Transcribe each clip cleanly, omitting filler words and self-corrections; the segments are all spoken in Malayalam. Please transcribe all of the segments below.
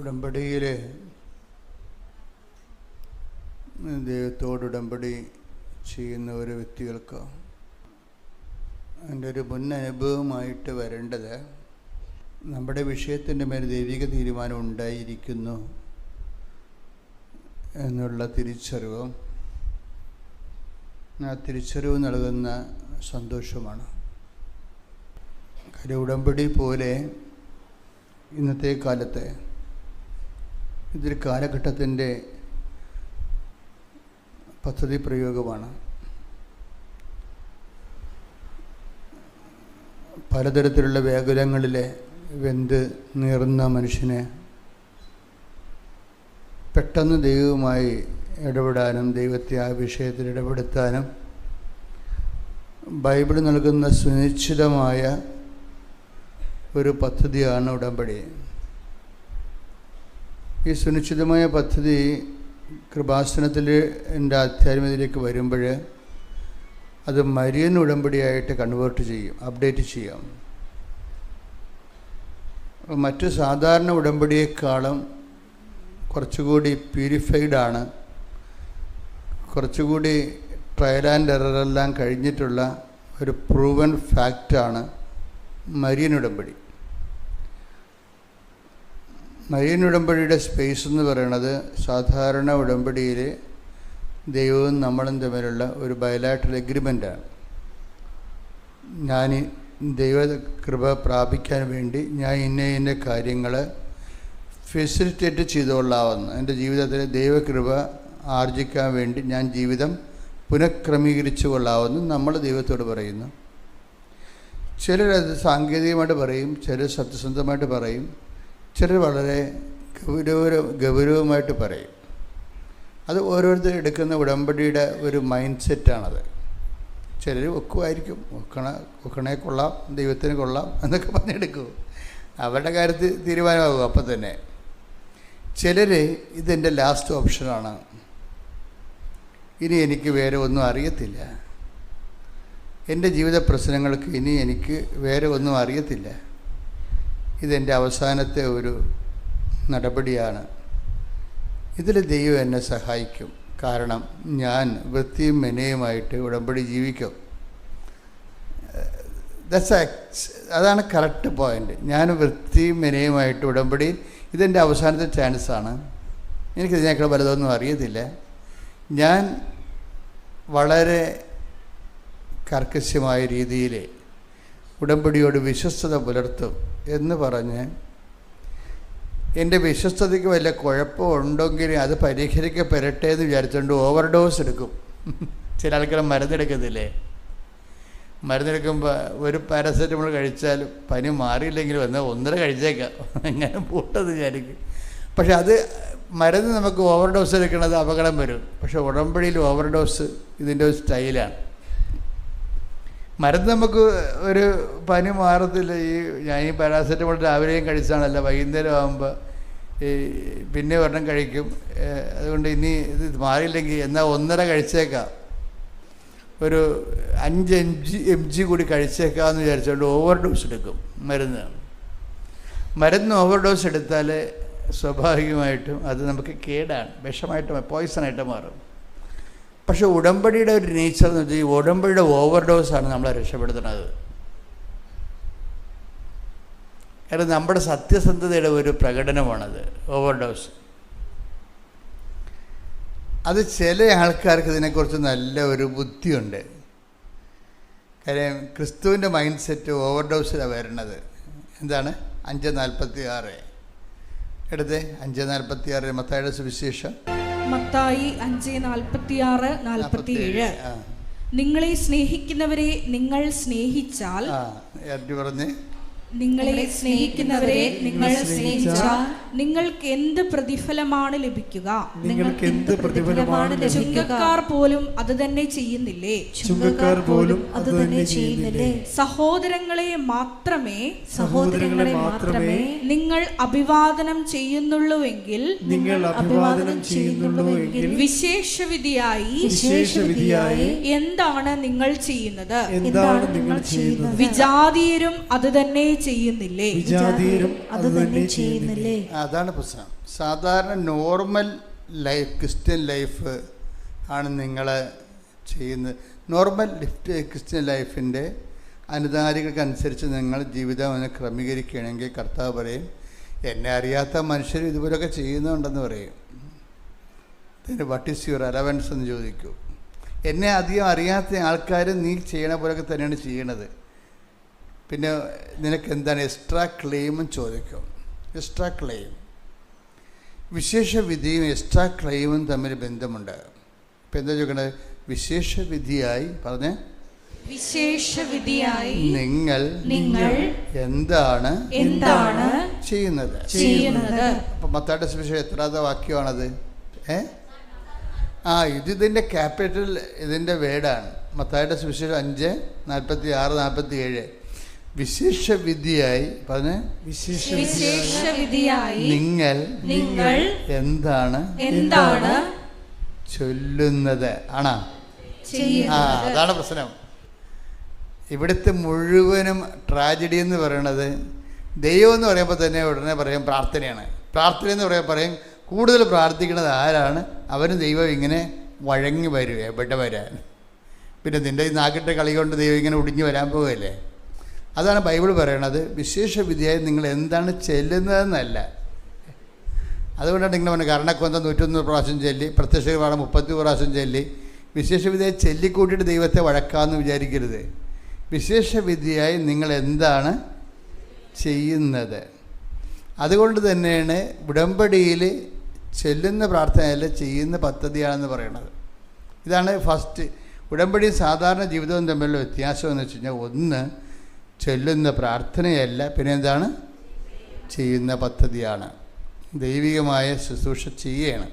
ഉടമ്പടിയിൽ ദൈവത്തോട് ഉടമ്പടി ചെയ്യുന്ന ഒരു വ്യക്തികൾക്ക് എൻ്റെ ഒരു മുൻ അനുഭവമായിട്ട് വരേണ്ടത് നമ്മുടെ വിഷയത്തിൻ്റെ മേൽ ദൈവിക തീരുമാനം ഉണ്ടായിരിക്കുന്നു എന്നുള്ള തിരിച്ചറിവും ആ തിരിച്ചറിവ് നൽകുന്ന സന്തോഷമാണ്. കാര്യം ഉടമ്പടി പോലെ ഇന്നത്തെ കാലത്തെ ഇതൊരു കാലഘട്ടത്തിൻ്റെ പദ്ധതി പ്രയോഗമാണ്. പലതരത്തിലുള്ള വ്യാകുലങ്ങളിലെ വെന്ത് നീറുന്ന മനുഷ്യനെ പെട്ടെന്ന് ദൈവവുമായി ഇടപെടാനും ദൈവത്തെ ആ വിഷയത്തിൽ ഇടപെടുത്താനും ബൈബിൾ നൽകുന്ന സുനിശ്ചിതമായ ഒരു പദ്ധതിയാണ് ഉടമ്പടി. ഈ സുനിശ്ചിതമായ പദ്ധതി കൃപാസനത്തിൽ എൻ്റെ ആധ്യാത്മികതയിലേക്ക് വരുമ്പോൾ അത് മരിയൻ ഉടമ്പടിയായിട്ട് കൺവേർട്ട് ചെയ്യും, അപ്ഡേറ്റ് ചെയ്യാം. മറ്റ് സാധാരണ ഉടമ്പടിയേക്കാളും കുറച്ചുകൂടി പ്യൂരിഫൈഡാണ്, കുറച്ചുകൂടി ട്രയൽ ആൻഡ് എററെല്ലാം കഴിഞ്ഞിട്ടുള്ള ഒരു പ്രൂവൻ ഫാക്റ്റാണ് മരിയൻ ഉടമ്പടി. മരിയൻ ഉടമ്പടിയുടെ സ്പേസ് എന്ന് പറയുന്നത് സാധാരണ ഉടമ്പടിയിൽ ദൈവവും നമ്മളും തമ്മിലുള്ള ഒരു ബയലാറ്ററൽ എഗ്രിമെൻ്റാണ്. ഞാൻ ദൈവ കൃപ പ്രാപിക്കാൻ വേണ്ടി ഞാൻ ഇന്ന കാര്യങ്ങൾ ഫെസിലിറ്റേറ്റ് ചെയ്തുകൊള്ളാവുന്ന എൻ്റെ ജീവിതത്തിൽ ദൈവകൃപ ആർജിക്കാൻ വേണ്ടി ഞാൻ ജീവിതം പുനഃക്രമീകരിച്ചു കൊള്ളാവുന്നു നമ്മൾ ദൈവത്തോട് പറയുന്നു. ചിലരത് സാങ്കേതികമായിട്ട് പറയും, ചിലർ സത്യസന്ധമായിട്ട് പറയും, ചിലർ വളരെ ഗൗരവമായിട്ട് പറയും. അത് ഓരോരുത്തർ എടുക്കുന്ന ഉടമ്പടിയുടെ ഒരു മൈൻഡ് സെറ്റാണത്. ചിലർ ഒക്കുമായിരിക്കും, ഒക്കണേ കൊള്ളാം, ദൈവത്തിന് കൊള്ളാം എന്നൊക്കെ പറഞ്ഞെടുക്കും, അവരുടെ കാര്യത്തിൽ തീരുമാനമാകും അപ്പം തന്നെ. ചിലർ ഇതെൻ്റെ ലാസ്റ്റ് ഓപ്ഷനാണ്, ഇനി എനിക്ക് വേറെ ഒന്നും അറിയത്തില്ല, എൻ്റെ ജീവിത പ്രശ്നങ്ങൾക്ക് ഇനി എനിക്ക് വേറെ ഒന്നും അറിയത്തില്ല, ഇതെൻ്റെ അവസാനത്തെ ഒരു നടപടിയാണ്, ഇതിൽ ദൈവം എന്നെ സഹായിക്കും, കാരണം ഞാൻ വൃത്തിയും മെനയുമായിട്ട് ഉടമ്പടി ജീവിക്കും. അതാണ് കറക്റ്റ് പോയിൻ്റ്. ഞാൻ വൃത്തിയും മെനയുമായിട്ട് ഉടമ്പടി, ഇതെൻ്റെ അവസാനത്തെ ചാൻസാണ്, എനിക്കിതിനേക്കാൾ വലുതൊന്നും അറിയത്തില്ല, ഞാൻ വളരെ കർക്കശമായ രീതിയിൽ ഉടമ്പടിയോട് വിശ്വസ്തത പുലർത്തും എന്ന് പറഞ്ഞ് എൻ്റെ വിശ്വസ്തതയ്ക്ക് വല്ല കുഴപ്പമുണ്ടെങ്കിൽ അത് പരിഹരിക്കപ്പെടട്ടെ എന്ന് വിചാരിച്ചുകൊണ്ട് ഓവർഡോസ് എടുക്കും. ചില ആൾക്കാർ മരുന്നെടുക്കത്തില്ലേ, മരുന്നെടുക്കുമ്പോൾ ഒരു പാരസെറ്റമോൾ കഴിച്ചാൽ പനി മാറിയില്ലെങ്കിൽ വന്നാൽ 1.5 കഴിച്ചേക്കാം, അങ്ങനെ പൂട്ടെന്ന് വിചാരിക്കും. പക്ഷെ അത് മരുന്ന് നമുക്ക് ഓവർഡോസ് എടുക്കുന്നത് അപകടം വരും. പക്ഷെ ഉടമ്പടിയിൽ ഓവർഡോസ് ഇതിൻ്റെ ഒരു സ്റ്റൈലാണ്. മരുന്ന് നമുക്ക് ഒരു പനി മാറത്തില്ല. ഞാൻ ഈ പാരാസെറ്റമോൾ രാവിലെയും കഴിച്ചാണല്ല, വൈകുന്നേരം ആകുമ്പോൾ പിന്നെ ഒരെണ്ണം കഴിക്കും. അതുകൊണ്ട് ഇനി ഇത് മാറിയില്ലെങ്കിൽ എന്നാൽ 1.5 കഴിച്ചേക്കാം, ഒരു 5 mg കൂടി കഴിച്ചേക്കാമെന്ന് വിചാരിച്ചുകൊണ്ട് ഓവർഡോസ് എടുക്കും മരുന്ന് ഓവർഡോസ് എടുത്താൽ സ്വാഭാവികമായിട്ടും അത് നമുക്ക് കേടാണ്, വിഷമായിട്ട് പോയ്സണായിട്ട് മാറും. പക്ഷെ ഉടമ്പടിയുടെ ഒരു നേച്ചർ എന്ന് വെച്ചാൽ ഈ ഉടമ്പടിയുടെ ഓവർഡോസാണ് നമ്മളെ രക്ഷപ്പെടുത്തുന്നത്. കാരണം നമ്മുടെ സത്യസന്ധതയുടെ ഒരു പ്രകടനമാണത് ഓവർഡോസ്. അത് ചില ആൾക്കാർക്ക് ഇതിനെക്കുറിച്ച് നല്ല ഒരു ബുദ്ധിയുണ്ട്. കാര്യം ക്രിസ്തുവിൻ്റെ മൈൻഡ് സെറ്റ് ഓവർഡോസിലാണ് വരുന്നത്. എന്താണ് 5:46 എടുത്തേ, 5:46 മത്തായിയുടെ സുവിശേഷം. മത്തായി 5:46-47. നിങ്ങളെ സ്നേഹിക്കുന്നവരെ നിങ്ങൾ സ്നേഹിച്ചാൽ, നിങ്ങളെ സ്നേഹിക്കുന്നവരെ നിങ്ങൾ സ്നേഹിച്ചാൽ നിങ്ങൾക്ക് എന്ത് പ്രതിഫലമാണ് ലഭിക്കുക? നിങ്ങൾക്ക് എന്ത് പ്രതിഫലമാണ് ലഭിക്കുക? ചുങ്കക്കാർ പോലും അത് തന്നെ ചെയ്യുന്നില്ലേ? ചുങ്കക്കാർ പോലും അത് തന്നെ ചെയ്യുന്നില്ലേ? സഹോദരങ്ങളെ മാത്രമേ നിങ്ങൾ അഭിവാദനം ചെയ്യുന്നുള്ളൂവെങ്കിൽ വിശേഷവിധിയായി എന്താണ് നിങ്ങൾ ചെയ്യുന്നത്? വിജാതീയരും അത് തന്നെ ചെയ്യുന്നില്ലേ? വിജാതീയരും അത് തന്നെ ചെയ്യുന്നില്ലേ? അതാണ് പ്രശ്നം. സാധാരണ നോർമൽ ലൈഫ്, ക്രിസ്ത്യൻ ലൈഫ് ആണ് നിങ്ങൾ ചെയ്യുന്നത്. നോർമൽ ക്രിസ്ത്യൻ ലൈഫിൻ്റെ അനുധാരികൾക്കനുസരിച്ച് നിങ്ങൾ ജീവിതം അതിനെ ക്രമീകരിക്കുകയാണെങ്കിൽ കർത്താവ് പറയും, എന്നെ അറിയാത്ത മനുഷ്യർ ഇതുപോലൊക്കെ ചെയ്യുന്നുണ്ടെന്ന് പറയും. പിന്നെ വാട്ട് ഈസ് യുവർ അലവൻസ് എന്ന് ചോദിക്കൂ. എന്നെ അധികം അറിയാത്ത ആൾക്കാർ നീ ചെയ്യണ പോലൊക്കെ തന്നെയാണ് ചെയ്യണത്. പിന്നെ നിനക്ക് എന്താണ് എക്സ്ട്രാ ക്ലെയിമും ചോദിക്കും. എക്സ്ട്രാ ക്ലെയിം, വിശേഷ വിധിയും എക്സ്ട്രാ ക്ലെയിമും തമ്മിൽ ബന്ധമുണ്ട്. ഇപ്പം എന്താ ചോദിക്കണത്? വിശേഷ വിധിയായി പറഞ്ഞേ, വിശേഷവിധിയായി നിങ്ങൾ എന്താണ് ചെയ്യുന്നത്? അപ്പം മത്തായിയുടെ സുവിശേഷം എത്രാമത്തെ വാക്യമാണത്? ഇതിൻ്റെ ക്യാപിറ്റൽ ഇതിൻ്റെ വേർഡാണ്. മത്തായിയുടെ സുവിശേഷം 5:46-47. വിശേഷ വിധിയായി പറഞ്ഞ്, വിശേഷവിധിയായി നിങ്ങൾ എന്താണ് ചൊല്ലുന്നത് ആണോ? അതാണ് പ്രശ്നം. ഇവിടുത്തെ മുഴുവനും ട്രാജഡി എന്ന് പറയുന്നത്, ദൈവം എന്ന് പറയുമ്പോൾ തന്നെ ഉടനെ പറയും പ്രാർത്ഥനയാണ്. പ്രാർത്ഥന എന്ന് പറയുമ്പോൾ പറയും കൂടുതൽ പ്രാർത്ഥിക്കുന്നത് ആരാണ്? അവന് ദൈവം ഇങ്ങനെ വഴങ്ങി വരും. എവിടെ വരാൻ? പിന്നെ നിൻ്റെ ഈ നാക്കിൻ്റെ കളി കൊണ്ട് ദൈവം ഇങ്ങനെ ഒടിഞ്ഞു വരാൻ പോവുകയല്ലേ? അതാണ് ബൈബിൾ പറയണത്. വിശേഷ വിധിയായി നിങ്ങൾ എന്താണ് ചെല്ലുന്നതെന്നല്ല. അതുകൊണ്ടാണ് നിങ്ങൾ പറഞ്ഞത് കർണക്കൊന്ത 101 പ്രാവശ്യം ചൊല്ലി, പ്രത്യക്ഷപാഠം 30 പ്രാവശ്യം ചൊല്ലി. വിശേഷ വിധിയായി ചൊല്ലിക്കൂട്ടിയിട്ട് ദൈവത്തെ വഴക്കാമെന്ന് വിചാരിക്കരുത്. വിശേഷ വിധിയായി നിങ്ങൾ എന്താണ് ചെയ്യുന്നത്? അതുകൊണ്ട് തന്നെയാണ് ഉടമ്പടിയിൽ ചെല്ലുന്ന പ്രാർത്ഥനയല്ല, ചെയ്യുന്ന പദ്ധതിയാണെന്ന് പറയുന്നത്. ഇതാണ് ഫസ്റ്റ്. ഉടമ്പടി സാധാരണ ജീവിതവും തമ്മിലുള്ള വ്യത്യാസം എന്ന് വെച്ച് കഴിഞ്ഞാൽ, ഒന്ന് ചൊല്ലുന്ന പ്രാർത്ഥനയല്ല, പിന്നെ എന്താണ് ചെയ്യുന്ന പദ്ധതിയാണ്. ദൈവികമായ ശുശ്രൂഷ ചെയ്യണം.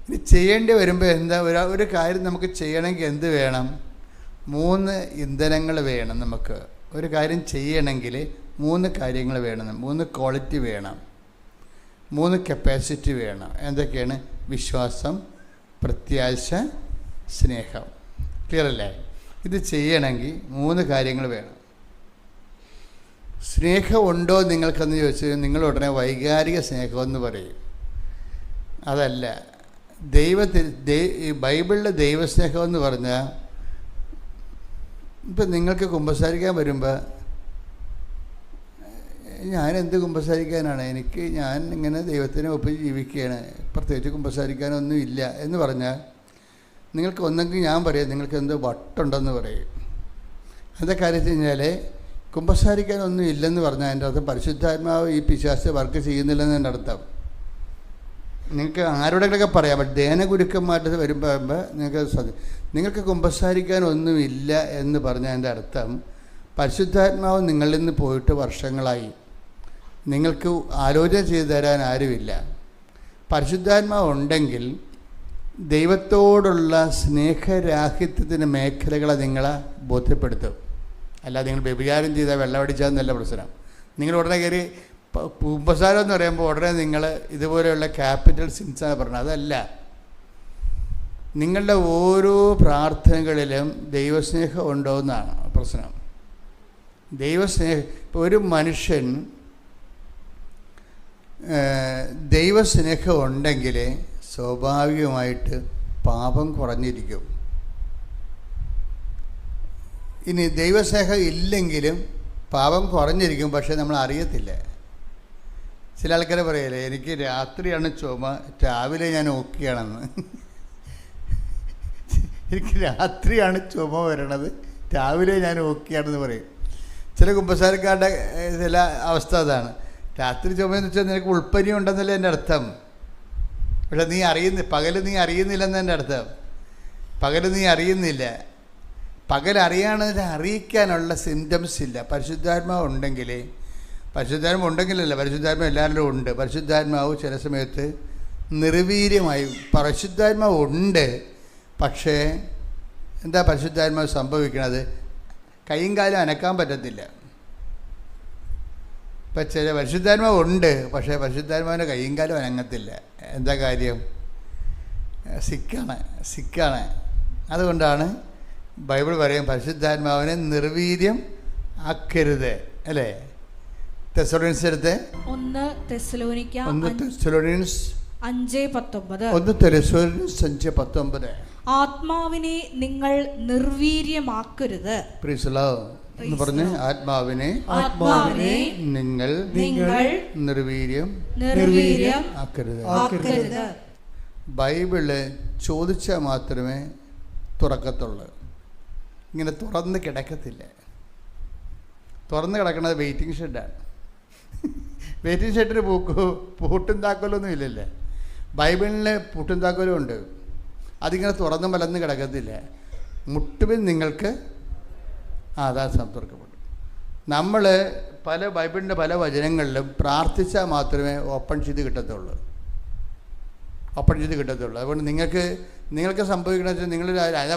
ഇനി ചെയ്യേണ്ടി വരുമ്പോൾ എന്താ, ഒരു കാര്യം നമുക്ക് ചെയ്യണമെങ്കിൽ എന്ത് വേണം? 3 ഇന്ധനങ്ങൾ വേണം. നമുക്ക് ഒരു കാര്യം ചെയ്യണമെങ്കിൽ 3 കാര്യങ്ങൾ വേണം. 3 ക്വാളിറ്റി വേണം, 3 കപ്പാസിറ്റി വേണം. എന്തൊക്കെയാണ്? വിശ്വാസം, പ്രത്യാശ, സ്നേഹം. ക്ലിയർ അല്ലേ? ഇത് ചെയ്യണമെങ്കിൽ 3 കാര്യങ്ങൾ വേണം. സ്നേഹം ഉണ്ടോ നിങ്ങൾക്കെന്ന് ചോദിച്ചാൽ നിങ്ങൾ ഉടനെ വൈകാരിക സ്നേഹമെന്ന് പറയും. അതല്ല. ബൈബിളിലെ ദൈവസ്നേഹം എന്ന് പറഞ്ഞാൽ, ഇപ്പം നിങ്ങൾക്ക് കുമ്പസാരിക്കാൻ വരുമ്പോൾ ഞാനെന്ത് കുമ്പസാരിക്കാനാണ്, ഞാൻ ഇങ്ങനെ ദൈവത്തിനെ ഒപ്പിച്ച് ജീവിക്കുകയാണ്, പ്രത്യേകിച്ച് കുമ്പസാരിക്കാനൊന്നും ഇല്ല എന്ന് പറഞ്ഞാൽ, നിങ്ങൾക്ക് ഒന്നെങ്കിൽ ഞാൻ പറയാം നിങ്ങൾക്ക് എന്തോ വട്ടുണ്ടെന്ന് പറയും. എന്താ കാര്യം വെച്ച് കഴിഞ്ഞാൽ, കുമ്പസാരിക്കാനൊന്നും ഇല്ലെന്ന് പറഞ്ഞാൽ അതിൻ്റെ അർത്ഥം പരിശുദ്ധാത്മാവ് ഈ പിശാച് വർക്ക് ചെയ്യുന്നില്ലെന്ന് എൻ്റെ അർത്ഥം. നിങ്ങൾക്ക് ആരോടെങ്കിലൊക്കെ പറയാം, ബട്ട് ധ്യാനഗുരുക്കന്മാരുടെ വരുമ്പോൾ നിങ്ങൾക്ക് കുമ്പസാരിക്കാനൊന്നുമില്ല എന്ന് പറഞ്ഞാൽ അതിൻ്റെ അർത്ഥം പരിശുദ്ധാത്മാവ് നിങ്ങളിൽ നിന്ന് പോയിട്ട് വർഷങ്ങളായി, നിങ്ങൾക്ക് ആലോചന ചെയ്തു തരാൻ ആരുമില്ല. പരിശുദ്ധാത്മാവ് ഉണ്ടെങ്കിൽ ദൈവത്തോടുള്ള സ്നേഹരാഹിത്യത്തിൻ്റെ മേഖലകളെ നിങ്ങളെ ബോധ്യപ്പെടുത്തും. അല്ലാതെ നിങ്ങൾ വ്യഭിചാരം ചെയ്താൽ വെള്ളമടിച്ചാന്നല്ല പ്രശ്നം. നിങ്ങൾ ഉടനെ കയറി കുമ്പസാരം എന്ന് പറയുമ്പോൾ ഉടനെ നിങ്ങൾ ഇതുപോലെയുള്ള ക്യാപിറ്റൽ സിൻസാണ് പറഞ്ഞത്. അതല്ല. നിങ്ങളുടെ ഓരോ പ്രാർത്ഥനകളിലും ദൈവസ്നേഹം ഉണ്ടോ എന്നാണ് പ്രശ്നം. ദൈവസ്നേഹം, ഇപ്പോൾ ഒരു മനുഷ്യൻ ദൈവസ്നേഹം ഉണ്ടെങ്കിൽ സ്വാഭാവികമായിട്ട് പാപം കുറഞ്ഞിരിക്കും. ഇനി ദൈവസ്നേഹം ഇല്ലെങ്കിലും പാപം കുറഞ്ഞിരിക്കും, പക്ഷേ നമ്മൾ അറിയത്തില്ല. ചില ആൾക്കാർ പറയല്ലേ, എനിക്ക് രാത്രിയാണ് ചുമ, രാവിലെ ഞാൻ ഓക്കെയാണെന്ന്. എനിക്ക് രാത്രിയാണ് ചുമ വരണത്, രാവിലെ ഞാൻ ഓക്കെയാണെന്ന് പറയും. ചില കുമ്പസാരക്കാരുടെ ചില അവസ്ഥ അതാണ്. രാത്രി ചുമയെന്ന് വെച്ചാൽ നിനക്ക് ഉൾപ്പനി ഉണ്ടെന്നല്ലേ എൻ്റെ അർത്ഥം. പക്ഷെ പകൽ നീ അറിയുന്നില്ലെന്ന് എൻ്റെ അർത്ഥം. പകൽ നീ അറിയുന്നില്ല. പകൽ അറിയിക്കാനുള്ള സിംറ്റംസ് ഇല്ല. പരിശുദ്ധാത്മാവ് ഉണ്ടെങ്കിലേ, പരിശുദ്ധാത്മാവ് ഉണ്ടെങ്കിലല്ല, പരിശുദ്ധാത്മാവ് എല്ലാവരിലും ഉണ്ട്. പരിശുദ്ധാത്മാവ് ചില സമയത്ത് നിർവീര്യമായി, പരിശുദ്ധാത്മാവ് ഉണ്ട്, പക്ഷേ എന്താ പരിശുദ്ധാത്മാവ് സംഭവിക്കണത്? കൈയും കാലും അനക്കാൻ പറ്റത്തില്ല. ഇപ്പം ചില പരിശുദ്ധാത്മാവ് ഉണ്ട്, പക്ഷേ പരിശുദ്ധാത്മാവിൻ്റെ കൈയും കാലും അനങ്ങത്തില്ല. എന്താ കാര്യം? സിക്കാണ്. അതുകൊണ്ടാണ് ബൈബിൾ പറയും പരിശുദ്ധാത്മാവിനെ നിർവീര്യം ആക്കരുത്, അല്ലേ? തെസ്സലോനിയൻസ് എടുത്ത് 1 തെസ്സലോനിക്ക 1 തെസ്സലോനിയൻസ് 5:19. 1 തെസ്സലോനിയൻസ് 5:19. ആത്മാവിനെ നിങ്ങൾ നിർവീര്യമാക്കരുത്. പ്രൈസ് ദി ലോർഡ് എന്ന് പറഞ്ഞ്, ആത്മാവിനെ നിങ്ങൾ നിർവീര്യം ആക്കരുത്. ബൈബിള് ചോദിച്ചാൽ മാത്രമേ തുറക്കത്തുള്ളൂ, ഇങ്ങനെ തുറന്ന് കിടക്കത്തില്ല. തുറന്ന് കിടക്കുന്നത് വെയിറ്റിംഗ് ഷെഡാണ്. വെയിറ്റിംഗ് ഷെഡിന് പൂട്ടും താക്കോലൊന്നും ഇല്ലല്ലേ. ബൈബിളിന് പൂട്ടും താക്കോലും ഉണ്ട്. അതിങ്ങനെ തുറന്ന് മലന്ന് കിടക്കത്തില്ല. മുട്ടുവിൽ നിങ്ങൾക്ക് അതാ തുറക്കപ്പെടും. നമ്മൾ ബൈബിളിൻ്റെ പല വചനങ്ങളിലും പ്രാർത്ഥിച്ചാൽ മാത്രമേ ഓപ്പൺ ചെയ്ത് കിട്ടത്തുള്ളൂ. അതുകൊണ്ട് നിങ്ങൾക്ക് സംഭവിക്കണമെന്ന് വെച്ചാൽ നിങ്ങൾ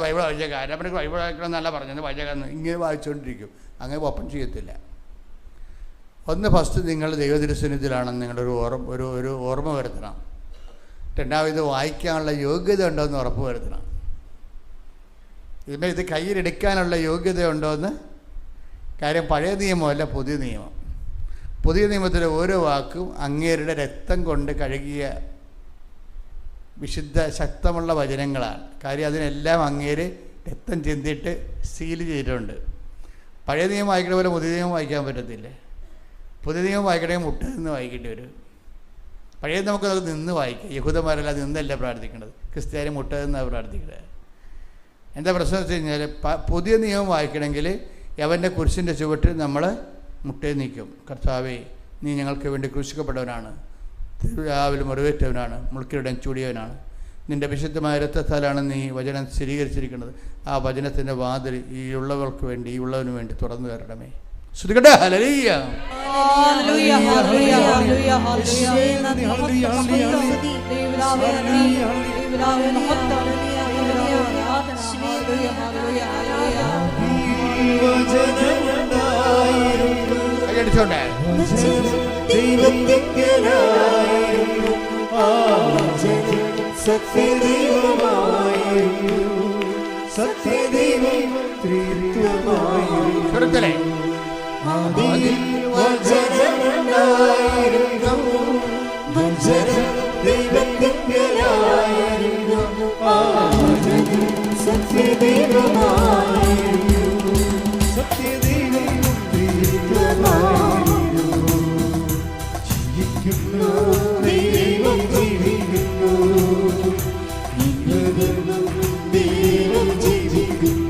ബൈബിൾ വായിച്ചേക്കാം, ആരാപ്പനക്ക് ബൈബിൾ വായിക്കണമെന്നല്ല പറഞ്ഞത്, വായിച്ചേക്കാന്ന് ഇങ്ങനെ വായിച്ചുകൊണ്ടിരിക്കും. അങ്ങനെ ഓപ്പൺ ചെയ്യത്തില്ല. ഫസ്റ്റ് നിങ്ങൾ ദൈവദർശനത്തിലാണെന്ന് നിങ്ങളൊരു ഓർമ്മ വരുത്തണം. രണ്ടാമത് വായിക്കാനുള്ള യോഗ്യത ഉണ്ടോയെന്ന് ഉറപ്പ് വരുത്തണം. ഇത് കയ്യിലെടുക്കാനുള്ള യോഗ്യത ഉണ്ടോയെന്ന്. കാര്യം പഴയ നിയമമല്ല, പുതിയ നിയമം. പുതിയ നിയമത്തിലെ ഓരോ വാക്കും അങ്ങേരുടെ രക്തം കൊണ്ട് കഴുകിയ വിശുദ്ധ ശക്തമുള്ള വചനങ്ങളാണ്. കാര്യം അതിനെല്ലാം അങ്ങേര് രക്തം ചിന്തിയിട്ട് സീല് ചെയ്തിട്ടുണ്ട്. പഴയ നിയമം വായിക്കണ പോലെ പുതിയ നിയമം വായിക്കാൻ പറ്റത്തില്ല. പുതിയ നിയമം വായിക്കണമെങ്കിൽ മുട്ട നിന്ന് വായിക്കേണ്ടി വരും. പഴയ നമുക്കത് നിന്ന് വായിക്കാം. യഹൂദന്മാരെല്ലാം നിന്നല്ല പ്രാർത്ഥിക്കേണ്ടത്, ക്രിസ്ത്യാനി മുട്ട നിന്നാണ് പ്രാർത്ഥിക്കുന്നത്. എന്താ പ്രശ്നം വെച്ച് കഴിഞ്ഞാൽ പുതിയ നിയമം വായിക്കണമെങ്കിൽ അവൻ്റെ കുരിശിൻ്റെ ചുവട്ടിൽ നമ്മൾ മുട്ടയിൽ നിൽക്കും. കർത്താവേ, നീ ഞങ്ങൾക്ക് വേണ്ടി ക്രൂശിക്കപ്പെട്ടവനാണ്, തിരുവിലാവിൽ മുറിവേറ്റവനാണ്, മുൾക്കിരീടം ചൂടിയവനാണ്, നിൻ്റെ വിശുദ്ധമായ രക്തത്താലാണ് നീ വചനം സ്ഥിരീകരിച്ചിരിക്കുന്നത്. ആ വചനത്തിൻ്റെ വാതിൽ ഈ ഉള്ളവർക്ക് വേണ്ടി, ഈ ഉള്ളവന് വേണ്ടി തുറന്നു തരണമേ. ശ്രുതികട്ടെ. Hallelujah. Hallelujah. Hallelujah. Hallelujah. Hallelujah. കൈയടിച്ചോണ്ടേ. സുഹൃത്തുക്കളെ,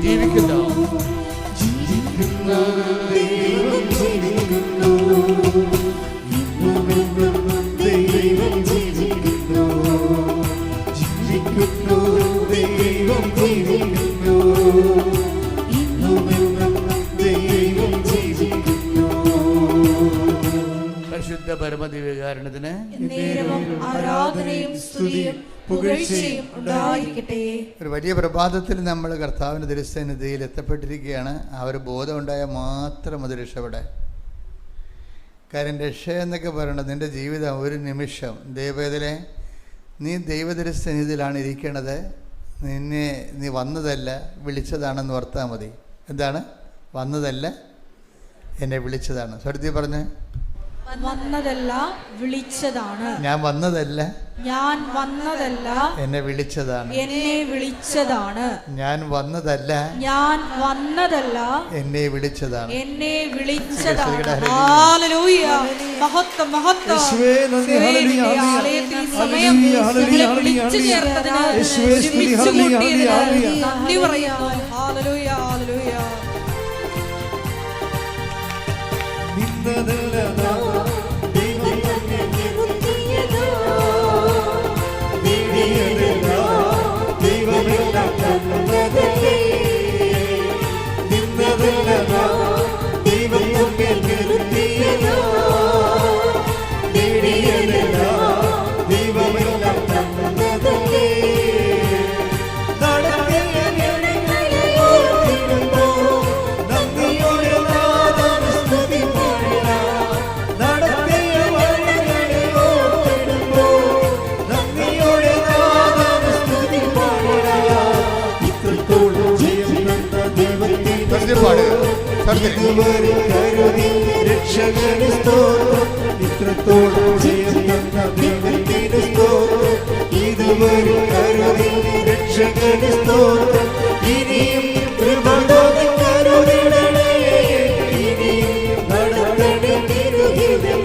ജീവിക്കുന്നു പരിശുദ്ധ പരമദിവ്യകാരുണ്യത്തിന് ആരാധനയും സ്തുതിയും പുകഴ്ചയും ഉണ്ടായിരിക്കട്ടെ. ഒരു വലിയ പ്രഭാതത്തിൽ നമ്മൾ കർത്താവിൻ്റെ തിരുസന്നിധിയിൽ എത്തപ്പെട്ടിരിക്കുകയാണ്. ആ ഒരു ബോധം ഉണ്ടായാൽ മാത്രം അത് രക്ഷപ്പെടാൻ. കാര്യം രക്ഷ എന്നൊക്കെ പറയണത് നിൻ്റെ ജീവിതം ഒരു നിമിഷം. ദൈവവേദനെ, നീ ദൈവതിരുസന്നിധിയിലാണ് ഇരിക്കണത്. നീ വന്നതല്ല, വിളിച്ചതാണെന്ന് ഓർത്താൽ മതി. എന്താണ് വന്നതല്ല, എന്നെ വിളിച്ചതാണ്. സ്വരത്തിൽ പറഞ്ഞ്, വന്നതല്ല വിളിച്ചതാണ്. ഞാൻ വന്നതല്ല എന്നെ വിളിച്ചതാണ്. ഞാൻ വന്നതല്ല എന്നെ വിളിച്ചതാണ്. ഹല്ലേലൂയ. മഹത്വം, മഹത്വം. ആലയത്തിൽ സമയം വിളിച്ചു ചേർത്തതിന്, ഒരുമിച്ച് കൂട്ടിയതിന് നന്ദി പറയാം. ഹല്ലേലൂയ. ഹല്ലേലൂയ. പാട്. രക്ഷകന് സ്തോത്രം. ഇത്രത്തോളം ജയം തന്ന ദൈവത്തിന് സ്തോത്രം. ഇതുവരെ കരുതി രക്ഷകന് സ്തോത്രം. ഇനിയും കൃപ തോന്നി കരുതിടണേ. ഇനിയും നടത്തണേ തിരുഹിതം.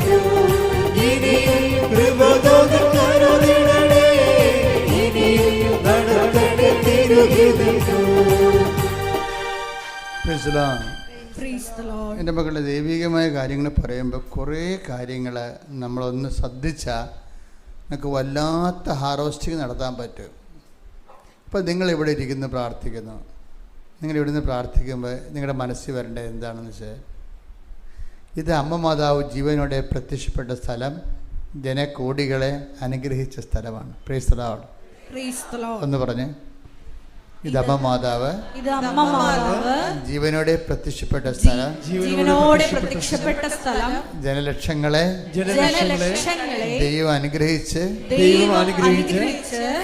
ഇനിയും കൃപ തോന്നി കരുതിടണേ. ഇനിയും നടത്തണേ തിരുഹിതം. എൻ്റെ മക്കളുടെ ദൈവികമായ കാര്യങ്ങൾ പറയുമ്പോൾ കുറേ കാര്യങ്ങൾ നമ്മളൊന്ന് ശ്രദ്ധിച്ചാൽ നമുക്ക് വല്ലാത്ത ഹാർവസ്റ്റിങ് നടത്താൻ പറ്റും. ഇപ്പോൾ നിങ്ങളിവിടെ ഇരിക്കുന്നു പ്രാർത്ഥിക്കുന്നു. നിങ്ങളിവിടുന്ന് പ്രാർത്ഥിക്കുമ്പോൾ നിങ്ങളുടെ മനസ്സിൽ വരേണ്ടത് എന്താണെന്ന് വെച്ചാൽ, ഇത് അമ്മ മാതാവ് ജീവനോടെ പ്രത്യക്ഷപ്പെട്ട സ്ഥലം, ജനകോടികളെ അനുഗ്രഹിച്ച സ്ഥലമാണ്. Price the Lord. ഒന്ന് പറഞ്ഞ്, ഇത് അമ്മ മാതാവ് ജീവനോടെ പ്രത്യക്ഷപ്പെട്ട സ്ഥലം, ജനലക്ഷങ്ങളെ ദൈവം അനുഗ്രഹിച്ച്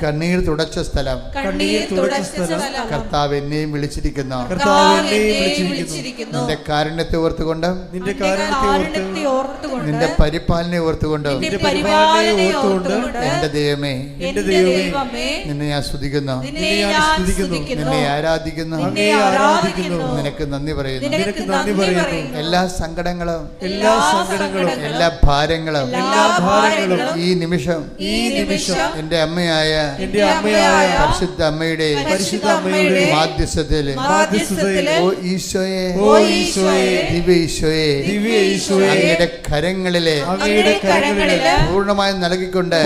കണ്ണീർ തുടച്ച സ്ഥലം. കർത്താവ് എന്നെയും വിളിച്ചിരിക്കുന്നു. നിന്റെ കാരുണ്യത്തെ ഓർത്തുകൊണ്ട്, നിന്റെ പരിപാലനെ ഓർത്തുകൊണ്ട്, എന്റെ ദൈവമേ നിന്നെ ഞാൻ സ്തുതിക്കുന്നു, നിന്നെ ആരാധിക്കുന്നു, നിനക്ക് നന്ദി പറയുന്നു. എല്ലാ സങ്കടങ്ങളും എല്ലാ ഭാരങ്ങളും ഈ നിമിഷം എന്റെ അമ്മയായ പരിശുദ്ധ അമ്മയുടെ മാധ്യസ്ഥത്തിൽ ഓ ഈശോയെ, ദിവ്യ ഈശോയെ, അങ്ങയുടെ കരങ്ങളിലെ പൂർണ്ണമായി നൽകിക്കൊണ്ട്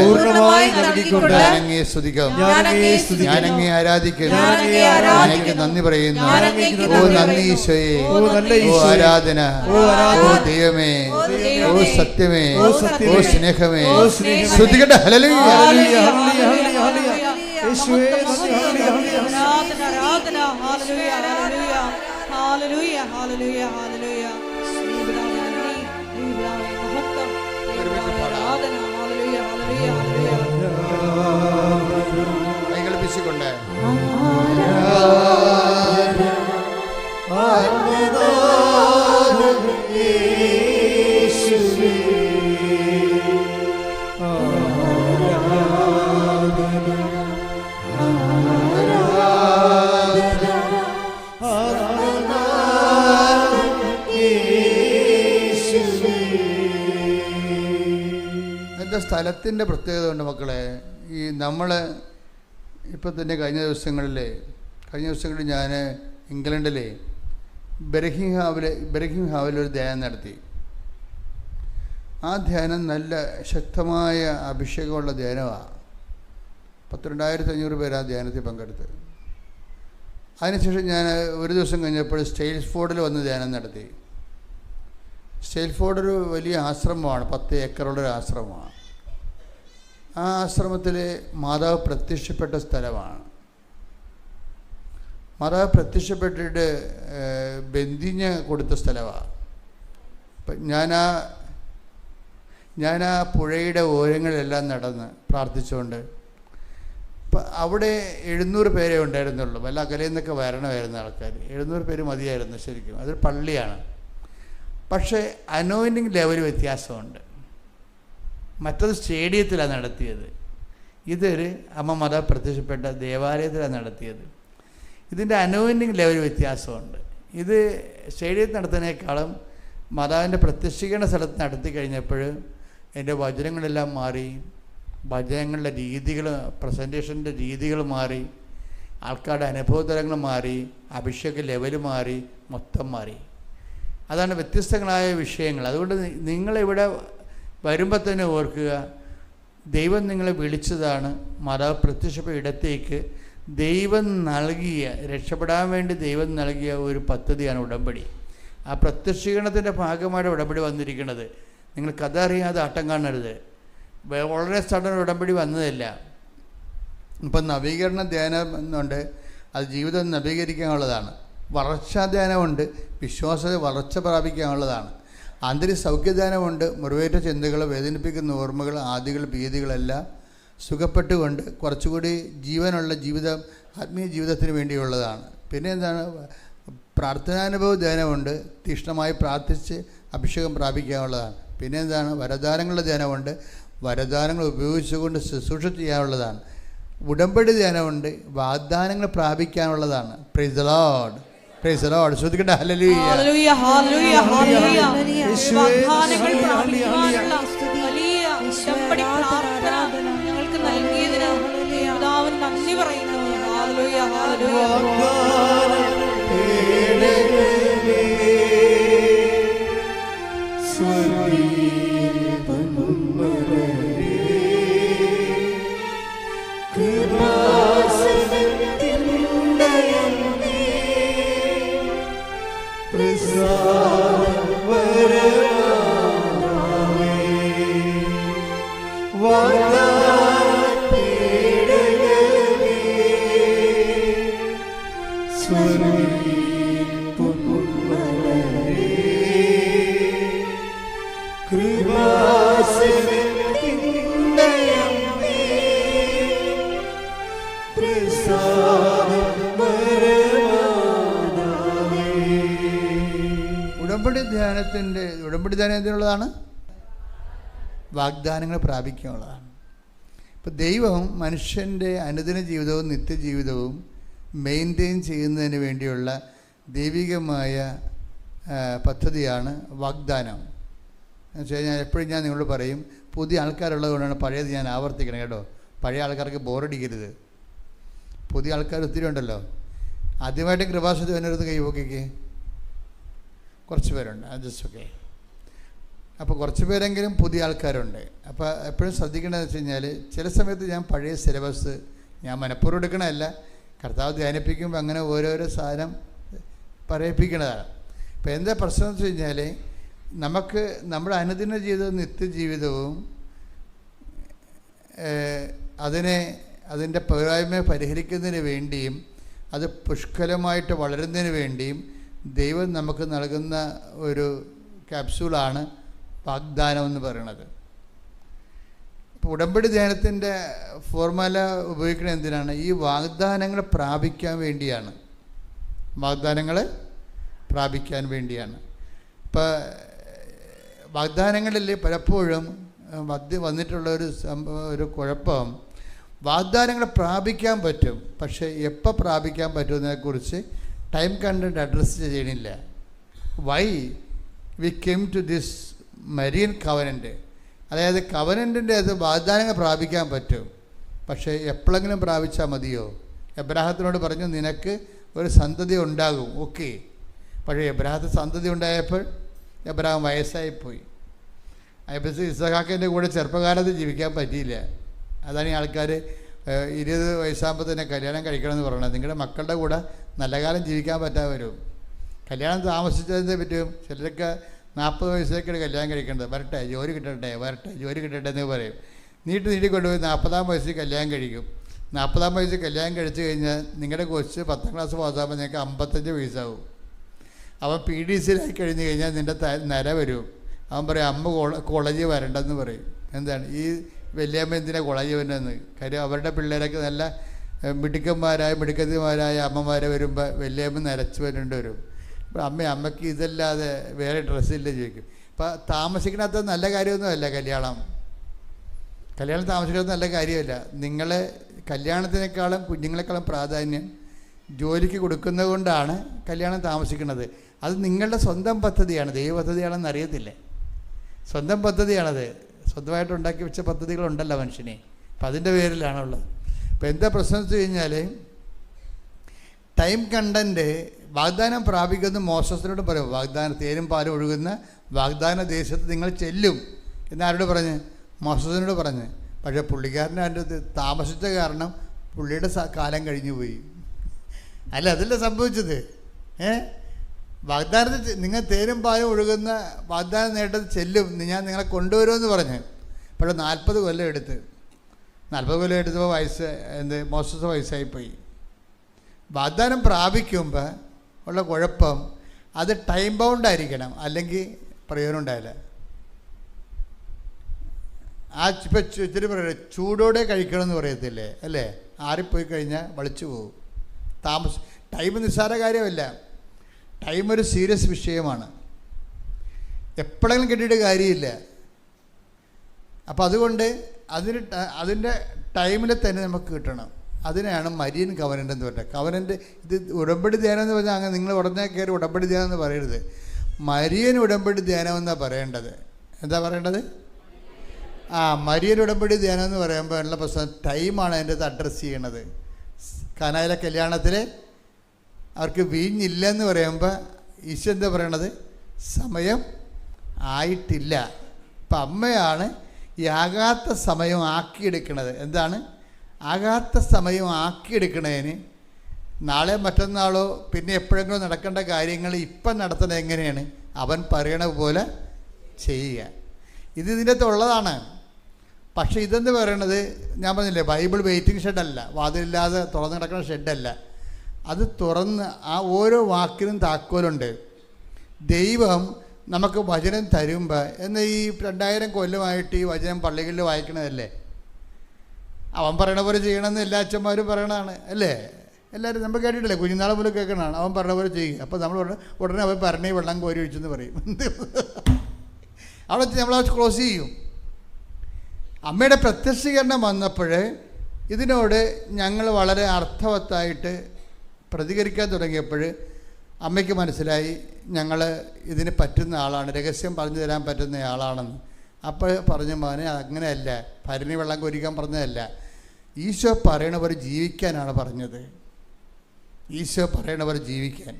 ഞാനങ്ങയെ സ്തുതിക്കും, ഞാനങ്ങയെ ആരാധിക്കും, എനിക്ക് നന്ദി പറയുന്നു. ഓ നന്ദി ഈശോയെ, ഓ ആരാധന, ഓ ദൈവമേ, ഓ സത്യമേ, ഓ സ്നേഹമേ. ശ്രുതികട്ടെ ഹല്ലേലൂയ. കൈകൾ വീശിക്കൊണ്ട് എന്താ സ്ഥലത്തിൻ്റെ പ്രത്യേകത ഉണ്ട് മക്കളെ. ഈ നമ്മൾ ഇപ്പം തന്നെ കഴിഞ്ഞ ദിവസങ്ങളിൽ ഞാൻ ഇംഗ്ലണ്ടിലെ ബെർഹിംഹാമിലൊരു ധ്യാനം നടത്തി. ആ ധ്യാനം നല്ല ശക്തമായ അഭിഷേകമുള്ള ധ്യാനമാണ്. 12,500 പേര് ആ ധ്യാനത്തിൽ പങ്കെടുത്ത്. അതിനുശേഷം ഞാൻ ഒരു ദിവസം കഴിഞ്ഞപ്പോൾ സ്റ്റെയിൽസ്ഫോർഡിൽ വന്ന് ധ്യാനം നടത്തി. സ്റ്റെയിൽസ്ഫോർഡ് ഒരു വലിയ ആശ്രമമാണ്, 10 ഏക്കറുള്ളൊരു ആശ്രമമാണ്. ആ ആശ്രമത്തിൽ മാതാവ് പ്രത്യക്ഷപ്പെട്ട സ്ഥലമാണ്. മാതാവ് പ്രത്യക്ഷപ്പെട്ടിട്ട് ബന്ദിഞ്ഞ് കൊടുത്ത സ്ഥലമാണ്. അപ്പം ഞാൻ ആ പുഴയുടെ ഓരങ്ങളിലെല്ലാം നടന്ന് പ്രാർത്ഥിച്ചുകൊണ്ട്, ഇപ്പം അവിടെ 700 പേരെ ഉണ്ടായിരുന്നുള്ളൂ. വല്ല അകലയിൽ നിന്നൊക്കെ വരണമായിരുന്ന ആൾക്കാർ 700 പേര് മതിയായിരുന്നു ശരിക്കും. അതൊരു പള്ളിയാണ്. പക്ഷേ അനോയിൻറ്റിങ് ലെവൽ വ്യത്യാസമുണ്ട്. മറ്റത് സ്റ്റേഡിയത്തിലാണ് നടത്തിയത്, ഇതൊരു അമ്മ മാതാവ് പ്രത്യക്ഷപ്പെട്ട ദേവാലയത്തിലാണ് നടത്തിയത്. ഇതിൻ്റെ അനോയിൻറ്റിങ് ലെവൽ വ്യത്യാസമുണ്ട്. ഇത് സ്റ്റേഡിയത്തിൽ നടത്തുന്നതിനേക്കാളും മാതാവിൻ്റെ പ്രത്യക്ഷീകരണ സ്ഥലത്ത് നടത്തി കഴിഞ്ഞപ്പോൾ എൻ്റെ വചനങ്ങളെല്ലാം മാറി, വചനങ്ങളുടെ രീതികൾ, പ്രസൻറ്റേഷൻ്റെ രീതികൾ മാറി, ആൾക്കാരുടെ അനുഭവതലങ്ങൾ മാറി, അഭിഷേക ലെവൽ മാറി, മൊത്തം മാറി. അതാണ് വ്യത്യസ്തങ്ങളായ വിഷയങ്ങൾ. അതുകൊണ്ട് നിങ്ങളിവിടെ വരുമ്പോൾ തന്നെ ഓർക്കുക, ദൈവം നിങ്ങളെ വിളിച്ചതാണ്. മാതാവ് പ്രത്യക്ഷപ്പെട്ട ഇടത്തേക്ക് ദൈവം നൽകിയ, രക്ഷപ്പെടാൻ വേണ്ടി ദൈവം നൽകിയ ഒരു പദ്ധതിയാണ് ഉടമ്പടി. ആ പ്രത്യക്ഷീകരണത്തിൻ്റെ ഭാഗമായിട്ട് ഉടമ്പടി വന്നിരിക്കുന്നത്. നിങ്ങൾ കഥ അറിയാതെ ആട്ടം കാണരുത്. വളരെ സഡൻ ഉടമ്പടി വന്നതല്ല. ഇപ്പം നവീകരണ ധ്യാനം എന്നുണ്ട്, അത് ജീവിതം നവീകരിക്കാനുള്ളതാണ്. വളർച്ചാ ധ്യാനമുണ്ട്, വിശ്വാസത്തെ വളർച്ച പ്രാപിക്കാനുള്ളതാണ്. ആന്തരിക സൗഖ്യദാനമുണ്ട്, മുറിവേറ്റ ചിന്തകൾ, വേദനിപ്പിക്കുന്ന ഓർമ്മകൾ, ആദികൾ, ഭീതികളെല്ലാം സുഖപ്പെട്ടുകൊണ്ട് കുറച്ചുകൂടി ജീവനുള്ള ജീവിതം, ആത്മീയ ജീവിതത്തിന് വേണ്ടിയുള്ളതാണ്. പിന്നെ എന്താണ്, പ്രാർത്ഥനാനുഭവ ധ്യാനമുണ്ട്. തീക്ഷ്ണമായി പ്രാർത്ഥിച്ച് അഭിഷേകം പ്രാപിക്കാനുള്ളതാണ്. പിന്നെ എന്താണ്? വരദാനങ്ങളുടെ ധ്യാനമുണ്ട്, വരദാനങ്ങൾ ഉപയോഗിച്ചുകൊണ്ട് ശുശ്രൂഷ ചെയ്യാനുള്ളതാണ്. ഉടമ്പടി ധ്യാനമുണ്ട്, വാഗ്ദാനങ്ങൾ പ്രാപിക്കാനുള്ളതാണ്. Praise the Lord, praise the Lord. ശ്രദ്ധിക്കട്ടെ. Hallelujah, hallelujah, hallelujah, hallelujah. വാഗ്ദാനങ്ങൾ പ്രാപിക്കാനുള്ള വലിയ ഉടമ്പടി പ്രാർത്ഥന ഞങ്ങൾക്ക് നൽകിയതിന് പിതാവിന് നന്ദി പറയുന്നു. Hallelujah, hallelujah. ഉടമ്പടി ധ്യാനം എന്തിനുള്ളതാണ്? വാഗ്ദാനങ്ങൾ പ്രാപിക്കാനുള്ളതാണ്. ഇപ്പം ദൈവം മനുഷ്യൻ്റെ അനുദിന ജീവിതവും നിത്യജീവിതവും മെയിൻറ്റെയിൻ ചെയ്യുന്നതിന് വേണ്ടിയുള്ള ദൈവികമായ പദ്ധതിയാണ് വാഗ്ദാനം. എന്ന് വെച്ച് കഴിഞ്ഞാൽ എപ്പോഴും ഞാൻ നിങ്ങളോട് പറയും, പുതിയ ആൾക്കാരുള്ളത് കൊണ്ടാണ് പഴയത് ഞാൻ ആവർത്തിക്കണം കേട്ടോ. പഴയ ആൾക്കാർക്ക് ബോറടിക്കരുത്. പുതിയ ആൾക്കാർ ഒത്തിരി ഉണ്ടല്ലോ. ആദ്യമായിട്ട് കൃപാസനത്തിൽ വന്നൊരു കൈവോക്കിക്ക് കുറച്ച് പേരുണ്ട്, ജസ്റ്റ് ഓക്കെ. അപ്പോൾ കുറച്ച് പേരെങ്കിലും പുതിയ ആൾക്കാരുണ്ട്. അപ്പോൾ എപ്പോഴും ശ്രദ്ധിക്കേണ്ടതെന്ന് വെച്ച് കഴിഞ്ഞാൽ, ചില സമയത്ത് ഞാൻ പഴയ സിലബസ് ഞാൻ മനഃപൂർവ്വം എടുക്കണമല്ല, കർത്താവ് ധ്യാനിപ്പിക്കുമ്പോൾ അങ്ങനെ ഓരോരോ സാധനം പറയിപ്പിക്കണതാണ്. ഇപ്പോൾ എന്താ പ്രശ്നം എന്ന് വെച്ച് കഴിഞ്ഞാൽ, നമുക്ക് നമ്മുടെ അനുദിന ജീവിതവും നിത്യജീവിതവും അതിൻ്റെ പോരായ്മ പരിഹരിക്കുന്നതിന് വേണ്ടിയും അത് പുഷ്കലമായിട്ട് വളരുന്നതിന് വേണ്ടിയും ദൈവം നമുക്ക് നൽകുന്ന ഒരു ക്യാപ്സ്യൂളാണ് വാഗ്ദാനം എന്ന് പറയുന്നത്. ഇപ്പോൾ ഉടമ്പടി ധ്യാനത്തിൻ്റെ ഫോർമുല ഉപയോഗിക്കുന്നത് എന്തിനാണ്? ഈ വാഗ്ദാനങ്ങൾ പ്രാപിക്കാൻ വേണ്ടിയാണ്. വാഗ്ദാനങ്ങൾ പ്രാപിക്കാൻ വേണ്ടിയാണ്. ഇപ്പോൾ വാഗ്ദാനങ്ങളിൽ പലപ്പോഴും വന്നിട്ടുള്ള ഒരു കുഴപ്പം, വാഗ്ദാനങ്ങൾ പ്രാപിക്കാൻ പറ്റും, പക്ഷേ എപ്പോൾ പ്രാപിക്കാൻ പറ്റുമെന്നതിനെക്കുറിച്ച് ടൈം കണ്ടന്റ് അഡ്രസ്സ് ചെയ്യണില്ല. Why we came to this Marian covenant, അതായത് കവനൻറ്റിൻ്റെ അത് വാഗ്ദാനങ്ങൾ പ്രാപിക്കാൻ പറ്റും, പക്ഷേ എപ്പോഴെങ്കിലും പ്രാപിച്ചാൽ മതിയോ? എബ്രാഹത്തിനോട് പറഞ്ഞു, നിനക്ക് ഒരു സന്തതി ഉണ്ടാകും, ഓക്കെ. പക്ഷേ എബ്രാഹത്തിന് സന്തതി ഉണ്ടായപ്പോൾ എബ്രാഹം വയസ്സായിപ്പോയി. അപ്പോൾ ഇസഹാക്കിൻ്റെ കൂടെ ചെറുപ്പകാലത്ത് ജീവിക്കാൻ പറ്റിയില്ല. അതാണ് ഈ ആൾക്കാർ 20 വയസ്സാകുമ്പോൾ തന്നെ കല്യാണം കഴിക്കണമെന്ന് പറയണത്. നിങ്ങളുടെ മക്കളുടെ കൂടെ നല്ല കാലം ജീവിക്കാൻ പറ്റാതെ വരും. കല്യാണം താമസിച്ചതിനെ പറ്റും. ചിലരൊക്കെ 40 വയസ്സിലേക്കാണ് കല്യാണം കഴിക്കേണ്ടത്. വരട്ടെ, ജോലി കിട്ടട്ടെ, വരട്ടെ, ജോലി കിട്ടട്ടെ എന്ന് പറയും. നീട്ടിക്കൊണ്ടുപോയി 40-ാം വയസ്സിൽ കല്യാണം കഴിക്കും. 40-ാം വയസ്സിൽ കല്യാണം കഴിച്ച് കഴിഞ്ഞാൽ നിങ്ങളുടെ കൊച്ച് 10ാം ക്ലാസ് പാസ്സാകുമ്പോൾ നിങ്ങൾക്ക് 55 വയസ്സാവും. അവൻ PDCയിലായി കഴിഞ്ഞ് കഴിഞ്ഞാൽ നിൻ്റെ നര വരും. അവൻ പറയും, അമ്മ കോളേജിൽ വരണ്ടെന്ന് പറയും. എന്താണ് ഈ വല്യമ്മ എന്തിനാണ് കോളേജിൽ വരുന്നതെന്ന്? കാര്യം അവരുടെ പിള്ളേരൊക്കെ നല്ല മിടുക്കന്മാരായ അമ്മമാരെ വരുമ്പോൾ വല്യമ്മ നരച്ച് വരും. ഇപ്പോൾ അമ്മയ്ക്ക് ഇതല്ലാതെ വേറെ ഡ്രസ്സില്ല ചോദിക്കും. ഇപ്പം താമസിക്കണത് നല്ല കാര്യമൊന്നുമല്ല കല്യാണം താമസിക്കുന്നത് നല്ല കാര്യമല്ല. നിങ്ങളെ കല്യാണത്തിനേക്കാളും കുഞ്ഞുങ്ങളെക്കാളും പ്രാധാന്യം ജോലിക്ക് കൊടുക്കുന്നത് കൊണ്ടാണ് കല്യാണം താമസിക്കുന്നത്. അത് നിങ്ങളുടെ സ്വന്തം പദ്ധതിയാണ്, ദൈവ പദ്ധതിയാണെന്ന് അറിയത്തില്ലേ. സ്വന്തം പദ്ധതിയാണത്. സ്വന്തമായിട്ട് ഉണ്ടാക്കി വെച്ച പദ്ധതികളുണ്ടല്ലോ മനുഷ്യനെ. അപ്പം അതിൻ്റെ പേരിലാണുള്ളത്. ഇപ്പം എന്താ പ്രശ്നം എന്ന് വെച്ച് കഴിഞ്ഞാൽ, ടൈം കണ്ടൻറ്റ് വാഗ്ദാനം പ്രാപിക്കുന്ന മോശസിനോട് പറയും, വാഗ്ദാനം തേനും പാലും ഒഴുകുന്ന വാഗ്ദാന ദേശത്ത് നിങ്ങൾ ചെല്ലും എന്നാരോട് പറഞ്ഞ്? മോശസിനോട് പറഞ്ഞ്. പക്ഷേ പുള്ളിക്കാരൻ്റെ അതിൻ്റെ താമസിച്ച കാരണം പുള്ളിയുടെ കാലം കഴിഞ്ഞു പോയി. അല്ല, അതല്ല സംഭവിച്ചത്. വാഗ്ദാനത്തിൽ നിങ്ങൾ തേനും പാലും ഒഴുകുന്ന വാഗ്ദാനം നേട്ടത്തിൽ ചെല്ലും, ഞാൻ നിങ്ങളെ കൊണ്ടുവരുമെന്ന് പറഞ്ഞ്. പക്ഷേ 40 കൊല്ലം എടുത്ത്. 40 കൊല്ലം എടുത്തപ്പോൾ മോശസ് വയസ്സായിപ്പോയി. വാഗ്ദാനം പ്രാപിക്കുമ്പോൾ ഉള്ള കുഴപ്പം, അത് ടൈം ബൗണ്ടായിരിക്കണം, അല്ലെങ്കിൽ പ്രയോജനം ഉണ്ടായില്ല. ഇപ്പം ഇത്തിരി പറയുക, ചൂടോടെ കഴിക്കണമെന്ന് പറയത്തില്ലേ, അല്ലേ? ആറിപ്പോയി കഴിഞ്ഞാൽ വളിച്ചു പോകും. ടൈം നിസ്സാര കാര്യമല്ല. ടൈം ഒരു സീരിയസ് വിഷയമാണ്. എപ്പോഴെങ്കിലും കിട്ടിയിട്ട് കാര്യമില്ല. അപ്പം അതുകൊണ്ട് അതിൻ്റെ ടൈമിൽ തന്നെ നമുക്ക് കിട്ടണം. അതിനെയാണ് മരിയൻ കവനൻ്റ് എന്ന് പറയുന്നത്. കവനൻ്റ് ഇത് ഉടമ്പടി ധ്യാനം എന്ന് പറഞ്ഞാൽ അങ്ങനെ നിങ്ങൾ ഉടനെ കയറി ഉടമ്പടി ധ്യാനം എന്ന് പറയരുത്. മരിയൻ ഉടമ്പടി ധ്യാനം എന്നാണ് പറയേണ്ടത്. എന്താ പറയേണ്ടത്? മരിയൻ ഉടമ്പടി ധ്യാനം എന്ന് പറയുമ്പോൾ ഉള്ള പ്രശ്നം ടൈമാണ് അതിൻ്റെ അത് അഡ്രസ്സ് ചെയ്യണത്. കാനായിലെ കല്യാണത്തിൽ അവർക്ക് വീഞ്ഞില്ലെന്ന് പറയുമ്പോൾ ഈശോ എന്താ പറയണത്? സമയം ആയിട്ടില്ല. അപ്പം അമ്മയാണ് ഈ ആകാത്ത സമയം ആക്കിയെടുക്കണത്. എന്താണ് ആകാത്ത സമയം ആക്കിയെടുക്കണതിന്? നാളെ മറ്റന്നാളോ പിന്നെ എപ്പോഴെങ്കിലും നടക്കേണ്ട കാര്യങ്ങൾ ഇപ്പം നടത്തുന്നത് എങ്ങനെയാണ്? അവൻ പറയണ പോലെ ചെയ്യുക. ഇതിൻ്റെ അകത്ത് ഉള്ളതാണ്. പക്ഷേ ഇതെന്ന് പറയണത് ഞാൻ പറഞ്ഞില്ലേ, ബൈബിൾ വെയിറ്റിംഗ് ഷെഡല്ല, വാതിലില്ലാതെ തുറന്ന് കിടക്കുന്ന ഷെഡല്ല. അത് തുറന്ന് ആ ഓരോ വാക്കിനും താക്കോലുണ്ട്. ദൈവം നമുക്ക് വചനം തരുമ്പോൾ എന്നാൽ ഈ 2000 കൊല്ലമായിട്ട് ഈ വചനം പള്ളികളിൽ വായിക്കണതല്ലേ? അവൻ പറയണ പോലെ ചെയ്യണമെന്ന് എല്ലാ അച്ഛന്മാരും പറയണതാണ് അല്ലേ? എല്ലാവരും നമ്മൾ കേട്ടിട്ടില്ലേ? കുഞ്ഞുനാളെ മുതൽ കേൾക്കണതാണ്. അവൻ പറഞ്ഞ പോലെ ചെയ്യുക. അപ്പോൾ നമ്മൾ ഉടനെ അവൻ പറഞ്ഞേ വെള്ളം കോരി ഒഴിച്ചെന്ന് പറയും. അവിടെ നമ്മളത് ക്ലോസ് ചെയ്യും. അമ്മയുടെ പ്രത്യക്ഷീകരണം വന്നപ്പോൾ ഇതിനോട് ഞങ്ങൾ വളരെ അർത്ഥവത്തായിട്ട് പ്രതികരിക്കാൻ തുടങ്ങിയപ്പോൾ അമ്മയ്ക്ക് മനസ്സിലായി ഞങ്ങൾ ഇതിന് പറ്റുന്ന ആളാണ്, രഹസ്യം പറഞ്ഞു തരാൻ പറ്റുന്ന ആളാണെന്ന്. അപ്പോൾ പറഞ്ഞു, മോനെ അങ്ങനെയല്ല, ഭരണി വെള്ളം കോരിക്കാൻ പറഞ്ഞതല്ല, ഈശോ പറയണവർ ജീവിക്കാനാണ് പറഞ്ഞത്. ഈശോ പറയണവർ ജീവിക്കാൻ.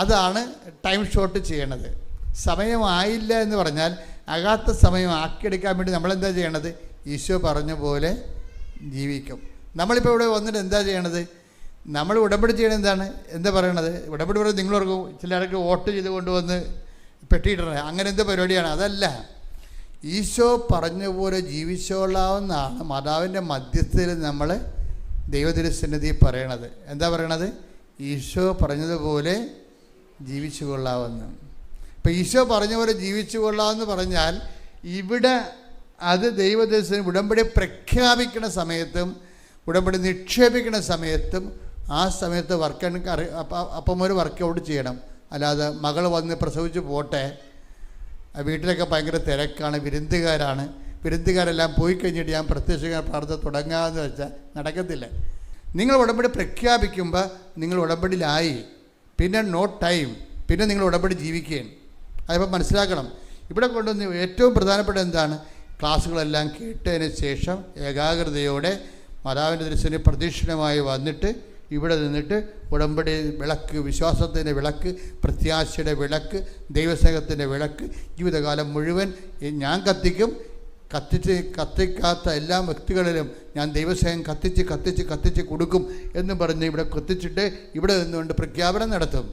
അതാണ് ടൈം ഷോട്ട് ചെയ്യണത്. സമയമായില്ല എന്ന് പറഞ്ഞാൽ ആകാത്ത സമയം ആക്കിയെടുക്കാൻ വേണ്ടി നമ്മളെന്താ ചെയ്യണത്? ഈശോ പറഞ്ഞ പോലെ ജീവിക്കും. നമ്മളിപ്പോൾ ഇവിടെ വന്നിട്ട് എന്താ ചെയ്യണത്? നമ്മൾ ഉടമ്പടി ചെയ്യണത് എന്താണ്? എന്താ പറയണത്? ഉടമ്പടി പറയുന്നത് നിങ്ങളോർക്കും ചിലർക്ക് വോട്ട് ചെയ്ത് കൊണ്ടുവന്ന് പെട്ടിയിടണേ, അങ്ങനെ എന്ത് പരിപാടിയാണ്? അതല്ല. ഈശോ പറഞ്ഞ പോലെ ജീവിച്ചോളാവുന്നതാണ് മാതാവിൻ്റെ മധ്യസ്ഥയിൽ നമ്മൾ ദൈവതിരുസന്നിധി പറയണത്. എന്താ പറയണത്? ഈശോ പറഞ്ഞതുപോലെ ജീവിച്ചു കൊള്ളാമെന്ന്. ഇപ്പം ഈശോ പറഞ്ഞ പോലെ ജീവിച്ചു കൊള്ളാമെന്ന് പറഞ്ഞാൽ ഇവിടെ അത് ദൈവദർശനം ഉടമ്പടി പ്രഖ്യാപിക്കുന്ന സമയത്തും ഉടമ്പടി നിക്ഷേപിക്കുന്ന സമയത്തും ആ സമയത്ത് അപ്പം ഒരു വർക്കൗട്ട് ചെയ്യണം. അല്ലാതെ മകൾ വന്ന് പ്രസവിച്ച് പോട്ടെ, വീട്ടിലൊക്കെ ഭയങ്കര തിരക്കാണ്, വിരുന്നുകാരെല്ലാം പോയി കഴിഞ്ഞിട്ട് ഞാൻ പ്രത്യക്ഷ പ്രാർത്ഥന തുടങ്ങാമെന്ന് വെച്ചാൽ നടക്കത്തില്ല. നിങ്ങൾ ഉടമ്പടി പ്രഖ്യാപിക്കുമ്പോൾ നിങ്ങൾ ഉടമ്പടിയിലായി, പിന്നെ നോ ടൈം, പിന്നെ നിങ്ങൾ ഉടമ്പടി ജീവിക്കുകയാണ്. അതിപ്പോൾ മനസ്സിലാക്കണം. ഇവിടെ കൊണ്ടുവന്ന് ഏറ്റവും പ്രധാനപ്പെട്ട എന്താണ്? ക്ലാസ്സുകളെല്ലാം കേട്ടതിന് ശേഷം ഏകാഗ്രതയോടെ മാതാവിൻ്റെ ദർശനം പ്രദക്ഷിണമായി വന്നിട്ട് ഇവിടെ നിന്നിട്ട് ഉടമ്പടി വിളക്ക്, വിശ്വാസത്തിൻ്റെ വിളക്ക്, പ്രത്യാശയുടെ വിളക്ക്, ദൈവസ്നേഹത്തിൻ്റെ വിളക്ക് ജീവിതകാലം മുഴുവൻ ഞാൻ കത്തിക്കും. കത്തിക്കാത്ത എല്ലാ വ്യക്തികളിലും ഞാൻ ദൈവസ്നേഹം കത്തിച്ച് കൊടുക്കും എന്ന് പറഞ്ഞ് ഇവിടെ കത്തിച്ചിട്ട് ഇവിടെ നിന്നുകൊണ്ട് പ്രഖ്യാപനം നടത്തും.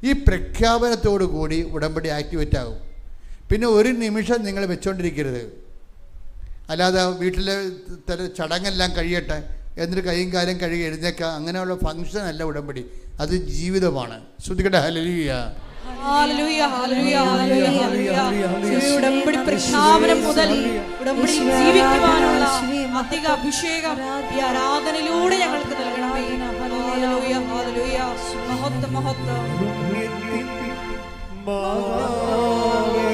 ഈ പ്രഖ്യാപനത്തോടു കൂടി ഉടമ്പടി ആക്ടിവേറ്റ് ആകും. പിന്നെ ഒരു നിമിഷം നിങ്ങൾ വെച്ചുകൊണ്ടിരിക്കരുത്. അല്ലാതെ വീട്ടിലെ ചടങ്ങെല്ലാം കഴിയട്ടെ എന്നിട്ട് കൈയും കാര്യം കഴുകി എഴുന്നേക്കുക, അങ്ങനെയുള്ള ഫംഗ്ഷൻ അല്ല ഉടമ്പടി. അത് ജീവിതമാണ്. ശ്രദ്ധിക്കട്ടെ. ഹല്ലേലൂയ. ഉടമ്പടി പ്രഖ്യാപനം മുതൽ ഉടമ്പടി ജീവിക്കുവാനുള്ള അധിക അഭിഷേകം ഈ ആരാധനയിലൂടെ ഞങ്ങൾക്ക് നൽകണമേ. Hallelujah, hallelujah. മഹത്വം, മഹത്വം. ആരാധന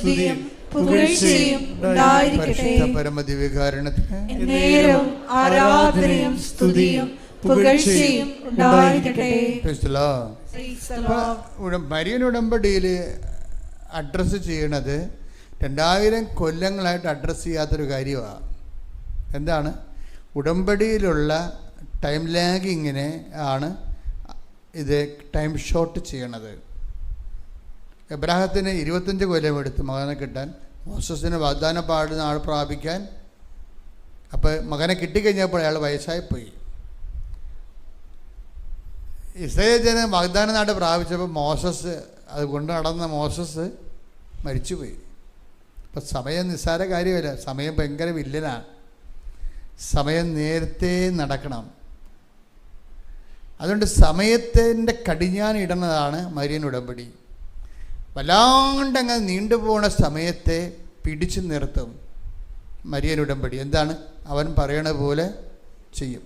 സ്തുതിയും പുകഴ്ചയും ഉണ്ടായിരിക്കട്ടെ. പരമദിവ്യകാരുണ്യത്തിന് നേരവും ആരാധനയും സ്തുതിയും പുകഴ്ചയും ഉണ്ടായിരിക്കട്ടെ. മരിയൻ ഉടമ്പടിയിൽ അഡ്രസ്സ് ചെയ്യണത് 2000 കൊല്ലങ്ങളായിട്ട് അഡ്രസ്സ് ചെയ്യാത്തൊരു കാര്യമാണ്. എന്താണ്? ഉടമ്പടിയിലുള്ള ടൈം ലാഗിങ്ങിനെ ആണ് ഇത് ടൈം ഷോർട്ട് ചെയ്യണത്. എബ്രാഹത്തിന് 25 കൊല്ലം എടുത്ത് മകനെ കിട്ടാൻ, മോസസിന് വാഗ്ദാനം പാടുന്ന ആൾ പ്രാപിക്കാൻ. അപ്പോൾ മകനെ കിട്ടിക്കഴിഞ്ഞപ്പോൾ അയാൾ വയസ്സായിപ്പോയി. ഇസ്രായേൽ ജനം വാഗ്ദാന നാട് പ്രാപിച്ചപ്പോൾ മോസസ്, അത് കൊണ്ട് നടന്ന മോസസ് മരിച്ചുപോയി. അപ്പം സമയം നിസ്സാര കാര്യമല്ല. സമയം ഭയങ്കര വില്ലനാണ്. സമയം നേരത്തെ നടക്കണം. അതുകൊണ്ട് സമയത്തിൻ്റെ കടിഞ്ഞാൻ ഇടുന്നതാണ് മരിയൻ ഉടമ്പടി. വല്ലാണ്ടങ്ങ് നീണ്ടുപോണ സമയത്തെ പിടിച്ചു നിർത്തും മരിയൻ ഉടമ്പടി. എന്താണ്? അവൻ പറയണ പോലെ ചെയ്യും.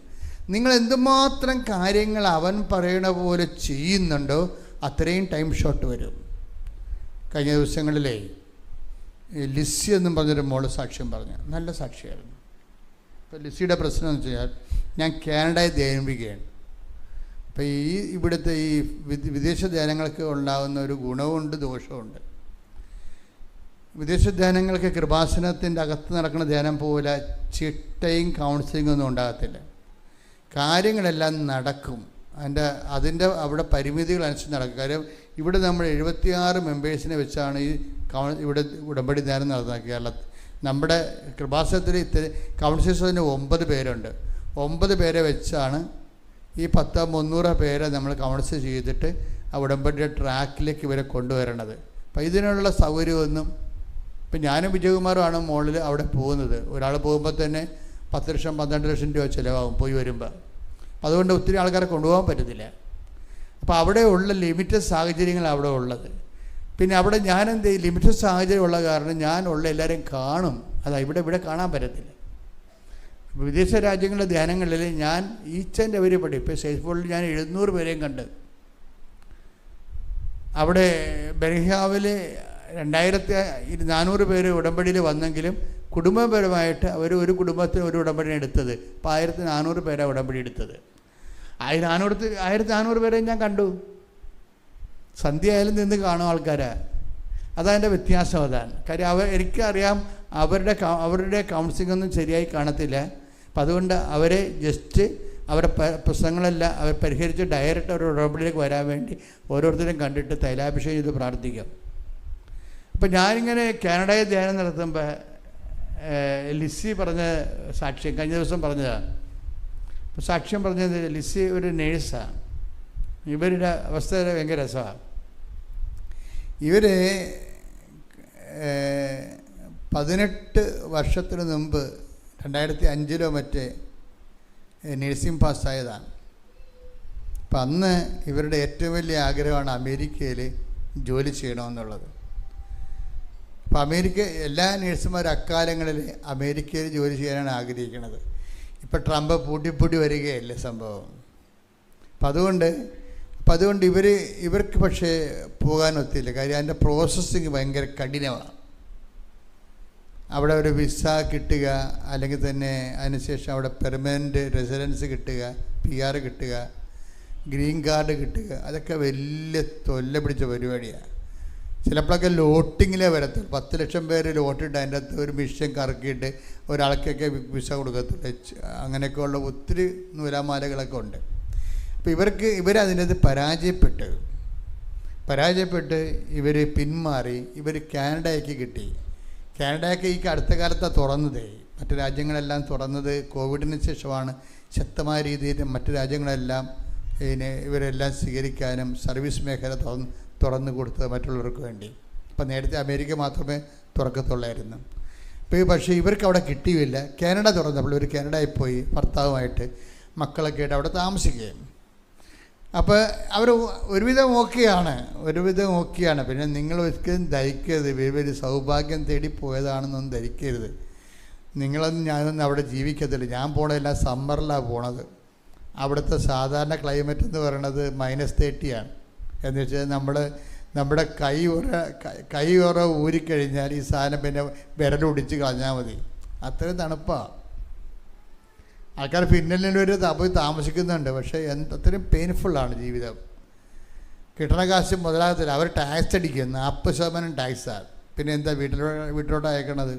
നിങ്ങൾ എന്തുമാത്രം കാര്യങ്ങൾ അവൻ പറയണ പോലെ ചെയ്യുന്നുണ്ടോ അത്രയും ടൈം ഷോട്ട് വരും. കഴിഞ്ഞ ദിവസങ്ങളിലേ ലിസി എന്നും പറഞ്ഞൊരു മോള് സാക്ഷ്യം പറഞ്ഞു. നല്ല സാക്ഷിയായിരുന്നു. ഇപ്പോൾ ലിസിയുടെ പ്രശ്നം എന്ന് വെച്ച് കഴിഞ്ഞാൽ, ഞാൻ കാനഡയിൽ ധ്യാനിപ്പിക്കുകയാണ്. അപ്പോൾ ഇവിടുത്തെ ഈ വിദേശ ധ്യാനങ്ങൾക്ക് ഉണ്ടാകുന്ന ഒരു ഗുണവുമുണ്ട് ദോഷമുണ്ട്. വിദേശ ധ്യാനങ്ങൾക്ക് കൃപാസനത്തിൻ്റെ അകത്ത് നടക്കുന്ന ധ്യാനം പോലെ ചിട്ടയും കൗൺസിലിംഗും ഒന്നും ഉണ്ടാകത്തില്ല. കാര്യങ്ങളെല്ലാം നടക്കും. അതിൻ്റെ അവിടെ പരിമിതികളനുസരിച്ച് നടക്കും. കാര്യം ഇവിടെ നമ്മൾ 76 മെമ്പേഴ്സിനെ വെച്ചാണ് ഇവിടെ ഉടമ്പടി ധ്യാനം നടത്തുന്നത് കേരളത്തിൽ. നമ്മുടെ കൃപാസനത്തിൽ കൗൺസിലേഴ്സിന് 9 പേരുണ്ട്. 9 പേരെ വെച്ചാണ് ഈ 300 പേരെ നമ്മൾ കൗൺസിൽ ചെയ്തിട്ട് ആ ഉടമ്പടിയുടെ ട്രാക്കിലേക്ക് ഇവരെ കൊണ്ടുവരണത്. അപ്പം ഇതിനുള്ള സൗകര്യമൊന്നും, ഇപ്പം ഞാനും വിജയകുമാറുമാണ് മുകളിൽ അവിടെ പോകുന്നത്. ഒരാൾ പോകുമ്പോൾ തന്നെ 10 ലക്ഷം 12 ലക്ഷം രൂപ ചിലവാകും പോയി വരുമ്പോൾ. അതുകൊണ്ട് ഒത്തിരി ആൾക്കാരെ കൊണ്ടുപോകാൻ പറ്റത്തില്ല. അപ്പോൾ അവിടെ ഉള്ള ലിമിറ്റഡ് സാഹചര്യങ്ങൾ അവിടെ ഉള്ളത്. പിന്നെ അവിടെ ഞാൻ എന്ത് ചെയ്യും, ലിമിറ്റഡ് സാഹചര്യം ഉള്ള കാരണം ഞാൻ ഉള്ള എല്ലാവരെയും കാണും. അതാ ഇവിടെ കാണാൻ പറ്റത്തില്ല. വിദേശ രാജ്യങ്ങളിലെ ധ്യാനങ്ങളിൽ ഞാൻ ഈച്ചൻ്റെ അവർ ഇപ്പോൾ സേസ്ഫോളിൽ ഞാൻ 700 പേരെയും കണ്ട്. അവിടെ ബെർഹാവിൽ 2400 പേര് ഉടമ്പടിയിൽ വന്നെങ്കിലും കുടുംബപരമായിട്ട് അവർ ഒരു കുടുംബത്തിന് ഒരു ഉടമ്പടി എടുത്തത്. ഇപ്പോൾ 1400 പേരാണ് ഉടമ്പടി എടുത്തത്. 1400 പേരെ ഞാൻ കണ്ടു. സന്ധ്യ ആയാലും നിന്ന് കാണും ആൾക്കാരാ. അതതിൻ്റെ വ്യത്യാസം അതാണ്. കാര്യം എനിക്കറിയാം അവരുടെ കൗൺസിലിംഗ് ഒന്നും ശരിയായി കാണത്തില്ല. അപ്പം അതുകൊണ്ട് അവരെ ജസ്റ്റ് അവരുടെ പ്രശ്നങ്ങളെല്ലാം അവർ പരിഹരിച്ച് ഡയറക്റ്റ് അവരുടെ ഉടമ്പടിയിലേക്ക് വരാൻ വേണ്ടി ഓരോരുത്തരും കണ്ടിട്ട് തൈലാഭിഷേകം ചെയ്ത് പ്രാർത്ഥിക്കാം. അപ്പം ഞാനിങ്ങനെ കാനഡയിൽ ധ്യാനം നടത്തുമ്പോൾ ലിസി പറഞ്ഞ സാക്ഷ്യം കഴിഞ്ഞ ദിവസം പറഞ്ഞതാണ്. സാക്ഷ്യം പറഞ്ഞത് ലിസി ഒരു നേഴ്സാണ്. ഇവരുടെ അവസ്ഥ ഭയങ്കര രസമാണ്. ഇവർ 18 വർഷത്തിന് മുമ്പ് 2005 മറ്റേ നഴ്സിംഗ് പാസ്സായതാണ്. അപ്പം അന്ന് ഇവരുടെ ഏറ്റവും വലിയ ആഗ്രഹമാണ് അമേരിക്കയിൽ ജോലി ചെയ്യണമെന്നുള്ളത്. അപ്പോൾ എല്ലാ നേഴ്സുമാരും അക്കാലങ്ങളിൽ അമേരിക്കയിൽ ജോലി ചെയ്യാനാണ് ആഗ്രഹിക്കുന്നത്. ഇപ്പം ട്രംപ് പൂട്ടി വരികയല്ലേ സംഭവം. അപ്പം അതുകൊണ്ട് ഇവർക്ക് പക്ഷേ പോകാനൊത്തില്ല. കാര്യം അതിൻ്റെ പ്രോസസ്സിങ് ഭയങ്കര കഠിനമാണ്. അവിടെ ഒരു വിസ കിട്ടുക, അല്ലെങ്കിൽ തന്നെ അതിനുശേഷം അവിടെ പെർമനൻറ്റ് റെസിഡൻസ് കിട്ടുക, PR കിട്ടുക, ഗ്രീൻ കാർഡ് കിട്ടുക, അതൊക്കെ വലിയ തൊല്ല പിടിച്ച പരിപാടിയാണ്. ചിലപ്പോഴൊക്കെ ലോട്ടിങ്ങിലേ വരത്തുള്ളൂ. 10 ലക്ഷം പേര് ലോട്ടിട്ട് അതിൻ്റെ അകത്ത് ഒരു മിഷൻ കറക്കിയിട്ട് ഒരാൾക്കൊക്കെ വിസ കൊടുക്കത്തുള്ളൂ. അങ്ങനെയൊക്കെയുള്ള ഒത്തിരി നൂലാമാലകളൊക്കെ ഉണ്ട്. അപ്പോൾ ഇവരതിനകത്ത് പരാജയപ്പെട്ട് ഇവർ പിന്മാറി. ഇവർ കാനഡയ്ക്ക് കിട്ടി. കാനഡയൊക്കെ ഈ അടുത്ത കാലത്താണ് തുറന്നത്. മറ്റു രാജ്യങ്ങളെല്ലാം തുറന്നത് കോവിഡിന് ശേഷമാണ്. ശക്തമായ രീതിയിൽ മറ്റു രാജ്യങ്ങളെല്ലാം ഇവരെല്ലാം സ്വീകരിക്കാനും സർവീസ് മേഖല തുറന്നു കൊടുത്തത് മറ്റുള്ളവർക്ക് വേണ്ടി. അപ്പം നേരത്തെ അമേരിക്ക മാത്രമേ തുറക്കത്തുള്ളായിരുന്നു. പക്ഷേ ഇവർക്ക് അവിടെ കിട്ടിയില്ല. കാനഡ തുറന്നപ്പോൾ ഇവർ കാനഡയിൽ പോയി ഭർത്താവുമായിട്ട് മക്കളൊക്കെ ആയിട്ട് അവിടെ താമസിക്കുകയും. അപ്പോൾ അവർ ഒരുവിധം ഓക്കെയാണ്. പിന്നെ നിങ്ങൾ ഒരിക്കലും ധരിക്കരുത് ഇവർ സൗഭാഗ്യം തേടി പോയതാണെന്നൊന്നും ധരിക്കരുത്. ഞാനൊന്നും അവിടെ ജീവിക്കത്തില്ല. ഞാൻ പോണതെല്ലാം സമ്മറിലാണ് പോണത്. അവിടുത്തെ സാധാരണ ക്ലൈമറ്റ് എന്ന് പറയുന്നത് -30 എന്ന് വെച്ചാൽ നമ്മുടെ കൈ ഉറ ഊരിക്കഴിഞ്ഞാൽ ഈ സാധനം പിന്നെ വിരലൊടിച്ച് കളഞ്ഞാൽ മതി. അത്രയും തണുപ്പാണ്. ആൾക്കാർ ഫിൻലൻഡിൽ പോയി താമസിക്കുന്നുണ്ട്. പക്ഷേ അത്രയും പെയിൻഫുള്ളാണ് ജീവിതം. കിട്ടണ കാശ് മുതലാകത്തില്ല. അവർ ടാക്സ് അടിക്കും. 40% ടാക്സാണ്. പിന്നെ എന്താ വീട്ടിലോട്ട് അയക്കണത്?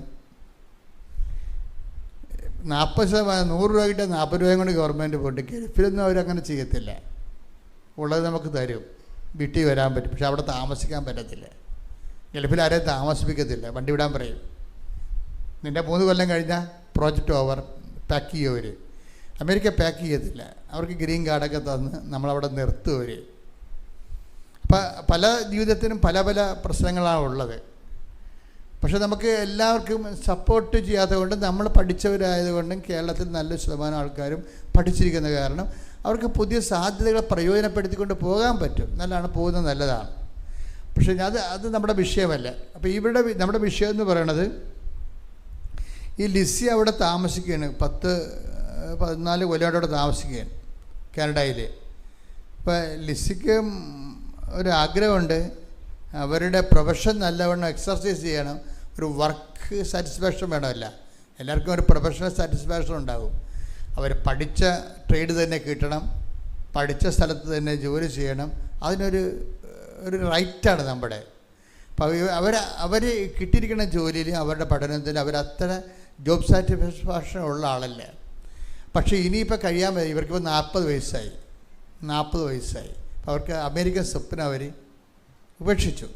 40%, 100 രൂപ കിട്ടിയാൽ 40 രൂപയും കൊണ്ട് ഗവൺമെൻറ് പോയിട്ട്. ഗൾഫിലൊന്നും അവരങ്ങനെ ചെയ്യത്തില്ല. ഉള്ളത് നമുക്ക് തരും, വീട്ടിൽ വരാൻ പറ്റും. പക്ഷെ അവിടെ താമസിക്കാൻ പറ്റത്തില്ല. ഗൾഫിൽ ആരെയും താമസിപ്പിക്കത്തില്ല, വണ്ടി വിടാൻ പറയും. നിൻ്റെ 3 കൊല്ലം കഴിഞ്ഞാൽ പ്രോജക്റ്റ് ഓവർ, പാക്ക് ചെയ്യുമവർ. അമേരിക്ക പാക്ക് ചെയ്യത്തില്ല. അവർക്ക് ഗ്രീൻ കാർഡൊക്കെ തന്ന് നമ്മളവിടെ നിർത്തുമവർ. അപ്പം പല ജീവിതത്തിനും പല പല പ്രശ്നങ്ങളാണ് ഉള്ളത്. പക്ഷെ നമുക്ക് എല്ലാവർക്കും സപ്പോർട്ട് ചെയ്യാത്തത് കൊണ്ട്, നമ്മൾ പഠിച്ചവരായതുകൊണ്ടും കേരളത്തിൽ നല്ല ശതമാനം ആൾക്കാരും പഠിച്ചിരിക്കുന്ന കാരണം അവർക്ക് പുതിയ സാധ്യതകളെ പ്രയോജനപ്പെടുത്തിക്കൊണ്ട് പോകാൻ പറ്റും. നല്ലതാണ്, പോകുന്നത് നല്ലതാണ്. പക്ഷേ അത് നമ്മുടെ വിഷയമല്ല. അപ്പോൾ നമ്മുടെ വിഷയം എന്ന് പറയണത്, ഈ ലിസി അവിടെ താമസിക്കുകയാണ്. 10-14 കൊല്ലമായിട്ട് അവിടെ താമസിക്കുകയാണ് കാനഡയിൽ. അപ്പോൾ ലിസിക്ക് ഒരാഗ്രഹമുണ്ട്, അവരുടെ പ്രൊഫഷൻ നല്ലവണ്ണം എക്സർസൈസ് ചെയ്യണം. ഒരു വർക്ക് സാറ്റിസ്ഫാക്ഷൻ വേണമല്ല, എല്ലാവർക്കും ഒരു പ്രൊഫഷണൽ സാറ്റിസ്ഫാക്ഷൻ ഉണ്ടാകും. അവർ പഠിച്ച ട്രേഡ് തന്നെ കിട്ടണം, പഠിച്ച സ്ഥലത്ത് തന്നെ ജോലി ചെയ്യണം. അതിനൊരു റൈറ്റാണ് നമ്മുടെ. അപ്പോൾ അവർ കിട്ടിയിരിക്കുന്ന ജോലിയിൽ, അവരുടെ പഠനത്തിൽ അവരത്ര ജോബ് സാറ്റിസ്ഫാക്ഷൻ ഉള്ള ആളല്ല. പക്ഷേ ഇനിയിപ്പോൾ കഴിയാൻ പറ്റും. ഇവർക്കിപ്പോൾ 40 വയസ്സായി. അപ്പോൾ അവർക്ക് അമേരിക്കൻ സ്വപ്നം അവർ ഉപേക്ഷിച്ചു.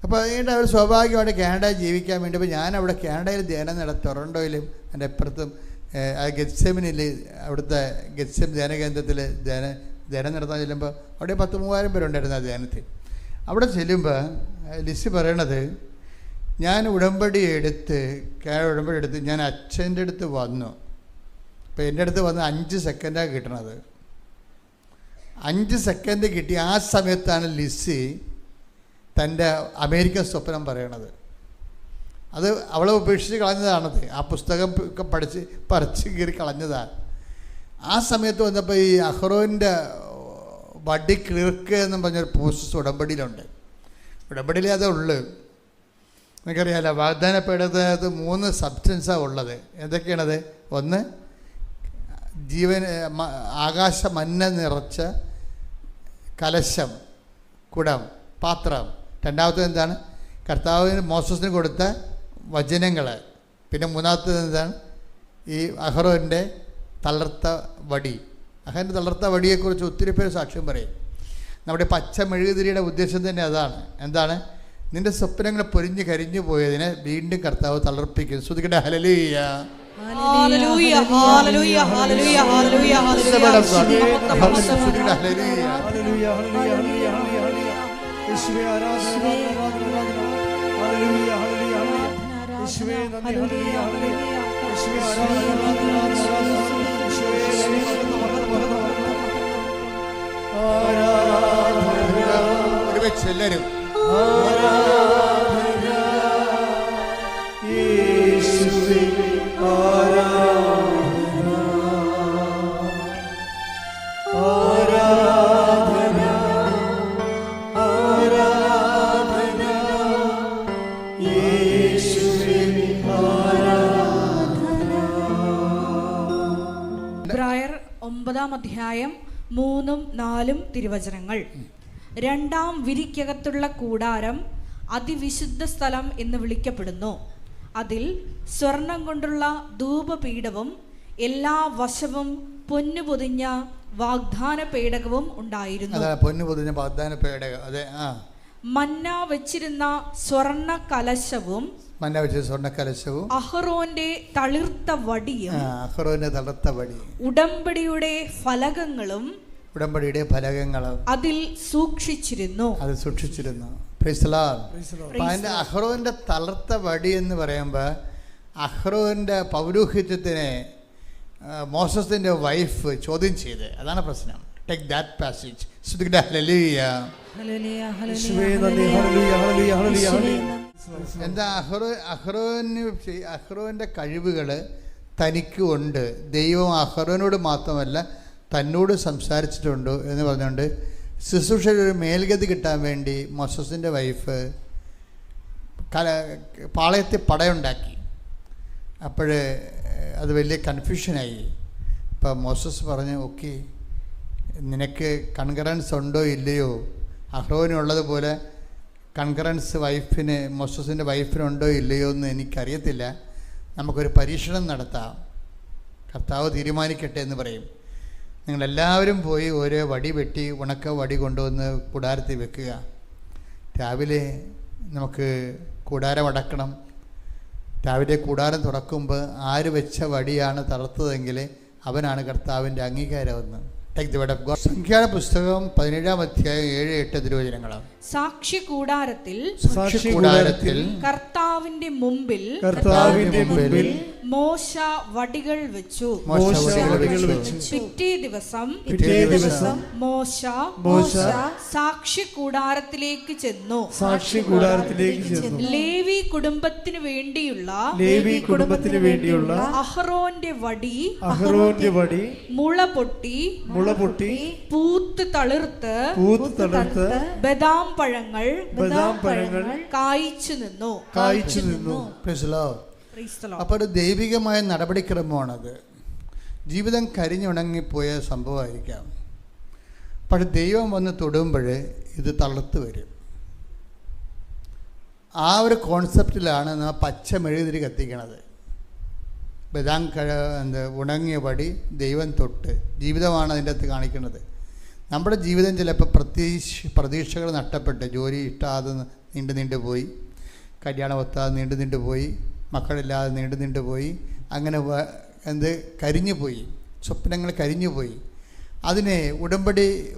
അപ്പോൾ അതുകൊണ്ട് അവർ സ്വാഭാവികമായിട്ട് കാനഡയിൽ ജീവിക്കാൻ വേണ്ടി, ഇപ്പോൾ ഞാനവിടെ കാനഡയിൽ ധ്യാനം നടത്തി, ടൊറൻറ്റോയിലും എൻ്റെ അപ്പുറത്തും ഗെത്സെമിനിൽ, അവിടുത്തെ ഗെത്സെം ധ്യാനകേന്ദ്രത്തിൽ ധ്യാനം നടത്താൻ ചെല്ലുമ്പോൾ അവിടെ 10,000-3000 പേരുണ്ടായിരുന്നു ആ ധ്യാനത്തിൽ. അവിടെ ചെല്ലുമ്പോൾ ലിസി പറയണത്, ഞാൻ ഉടമ്പടി എടുത്ത് ഞാൻ അച്ഛൻ്റെ അടുത്ത് വന്നു. അപ്പോൾ എൻ്റെ അടുത്ത് വന്ന് 5 സെക്കൻഡാണ് കിട്ടണത്. 5 സെക്കൻഡ് കിട്ടി. ആ സമയത്താണ് ലിസി തൻ്റെ അമേരിക്കൻ സ്വപ്നം പറയണത്. അത് അവളെ ഉപേക്ഷിച്ച് കളഞ്ഞതാണത്. ആ പുസ്തകം ഒക്കെ പറിച്ച് കീറി കളഞ്ഞതാണ്. ആ സമയത്ത് വന്നപ്പോൾ ഈ അഹ്റോൻ്റെ വടി കിളിർക്ക് എന്നും പറഞ്ഞൊരു പ്രോസസ്സ് ഉടമ്പടിയിലുണ്ട്. ഉടമ്പടിയിലേ അതേ ഉള്ളു. എനിക്കറിയാമല്ലോ, വാഗ്ദാനപ്പെടുന്നത് 3 സബ്സ്റ്റൻസാണ് ഉള്ളത്. എന്തൊക്കെയാണത്? ഒന്ന്, ആകാശ മഞ്ഞ നിറച്ച കലശം, കുടം, പാത്രം. രണ്ടാമത്തേത് എന്താണ്? കർത്താവിന് മോസസിന് കൊടുത്ത വചനങ്ങൾ. പിന്നെ മൂന്നാമത്തേത് എന്താണ്? ഈ അഹ്റോൻ്റെ തളർത്ത വടി. അഹ്റോൻ്റെ തളർത്ത വടിയെക്കുറിച്ച് ഒത്തിരി പേര് സാക്ഷ്യം പറയും. നമ്മുടെ പച്ച മെഴുകുതിരിയുടെ ഉദ്ദേശം തന്നെ അതാണ്. എന്താണ്? നിൻ്റെ സ്വപ്നങ്ങൾ പൊരിഞ്ഞ് കരിഞ്ഞു പോയതിനെ വീണ്ടും കർത്താവ് തളർപ്പിക്കും. ശ്രുതിക്കട്ടെ hallelujah. Hallelujah hallelujah hallelujah hallelujah hallelujah. യേശുവേ ആരാധന, ഹല്ലേലൂയ ഹല്ലേലൂയ. യേശുവേ നന്ദി, ഹല്ലേലൂയ ഹല്ലേലൂയ. യേശുവേ ആരാധന. ഒരുമിച്ച് എല്ലാവരും ആരാധന യേശുവേ ആരാധന. ആരാധന ആരാധന യേശുവേ ആരാധന. ഇബ്രായർ 9-ാം അധ്യായം 3-4 തിരുവചനങ്ങൾ. 2-ാം വിരിക്കകത്തുള്ള കൂടാരം അതിവിശുദ്ധ സ്ഥലം എന്ന് വിളിക്കപ്പെടുന്നു. അതിൽ സ്വർണം കൊണ്ടുള്ള ധൂപപീഠവും എല്ലാ വശവും പൊന്നു പൊതിഞ്ഞ വാഗ്ദാന പേടകവും ഉണ്ടായിരുന്നു. പൊന്നു പൊതിഞ്ഞ വാഗ്ദാന പേടകം. അതെ. മന്ന വെച്ചിരുന്ന സ്വർണ്ണ കലശവും അഹ്റോന്റെ തളിർത്ത വടിയും ഉടമ്പടിയുടെ ഫലകങ്ങളും അതിൽ സൂക്ഷിച്ചിരുന്നു. അഹ്റോന്റെ തളർത്ത വടി എന്ന് പറയുമ്പോൾ അഹ്റോന്റെ പൗരോഹിത്യത്തിനെ മോസസിന്റെ വൈഫ് ചോദ്യം ചെയ്ത്, അതാണ് പ്രശ്നം. Take that passage. എന്താ അഹ്റോന്റെ കഴിവുകൾ തനിക്ക് ഉണ്ട്. ദൈവം അഹ്റോനോട് മാത്രമല്ല തന്നോട് സംസാരിച്ചിട്ടുണ്ട് എന്ന് പറഞ്ഞുകൊണ്ട് ശുശ്രൂഷയിൽ ഒരു മേൽഗതി കിട്ടാൻ വേണ്ടി മോസസിൻ്റെ വൈഫ് പാളയത്തിൽ പടയുണ്ടാക്കി. അപ്പോൾ അത് വലിയ കൺഫ്യൂഷനായി. അപ്പോൾ മോസസ് പറഞ്ഞു, ഓക്കെ, നിനക്ക് കൺകറൻസ് ഉണ്ടോ ഇല്ലയോ, അഹ്റോനുള്ളതുപോലെ കൺകറൻസ് മോസസിൻ്റെ വൈഫിനുണ്ടോ ഇല്ലയോ എന്ന് എനിക്കറിയത്തില്ല, നമുക്കൊരു പരീക്ഷണം നടത്താം, കർത്താവ് തീരുമാനിക്കട്ടെ എന്ന് പറയും. നിങ്ങളെല്ലാവരും പോയി ഓരോ വടി വെട്ടി ഉണക്ക വടി കൊണ്ടുവന്ന് കൂടാരത്തിൽ വെക്കുക. രാവിലെ നമുക്ക് കൂടാരം അടക്കണം. രാവിലെ കൂടാരം തുറക്കുമ്പോൾ ആര് വെച്ച വടിയാണ് തളർത്തതെങ്കിൽ അവനാണ് കർത്താവിൻ്റെ അംഗീകാരമെന്ന്. Take the word of God. സംഖ്യായുടെ പുസ്തകം 17-ാം അധ്യായം 7-8 തിരുവചനങ്ങളാണ്. സാക്ഷി കൂടാരത്തിൽ കർത്താവിന്റെ മുമ്പിൽ മോശ വടികൾ വെച്ചു. പിറ്റേ ദിവസം മോശ സാക്ഷി കൂടാരത്തിലേക്ക് ചെന്നു. ലേവി കുടുംബത്തിന് വേണ്ടിയുള്ള അഹ്റോന്റെ വടി മുള പൊട്ടി പൂത്ത് തളിർത്ത് ബദാം പഴങ്ങൾ കായ്ച്ചു നിന്നു. അപ്പോൾ ഒരു ദൈവികമായ നടപടിക്രമമാണത്. ജീവിതം കരിഞ്ഞുണങ്ങിപ്പോയ സംഭവമായിരിക്കാം, പക്ഷെ ദൈവം വന്ന് തൊടുമ്പോൾ ഇത് തളർത്ത് വരും. ആ ഒരു കോൺസെപ്റ്റിലാണ് നാം പച്ച മെഴുകുതിരി കത്തിക്കണത്. ബദാം ഉണങ്ങിയ പടി ദൈവം തൊട്ട് ജീവിതമാണ് അതിൻ്റെ അകത്ത് കാണിക്കുന്നത്. നമ്മുടെ ജീവിതം ചിലപ്പോൾ പ്രതീക്ഷകൾ നഷ്ടപ്പെട്ട്, ജോലി ഇഷ്ടാതെ നീണ്ടു പോയി, കല്യാണം ഒത്താതെ നീണ്ടു പോയി, മക്കളില്ലാതെ നീണ്ടു പോയി, അങ്ങനെ കരിഞ്ഞു പോയി, സ്വപ്നങ്ങൾ കരിഞ്ഞു പോയി. അതിനെ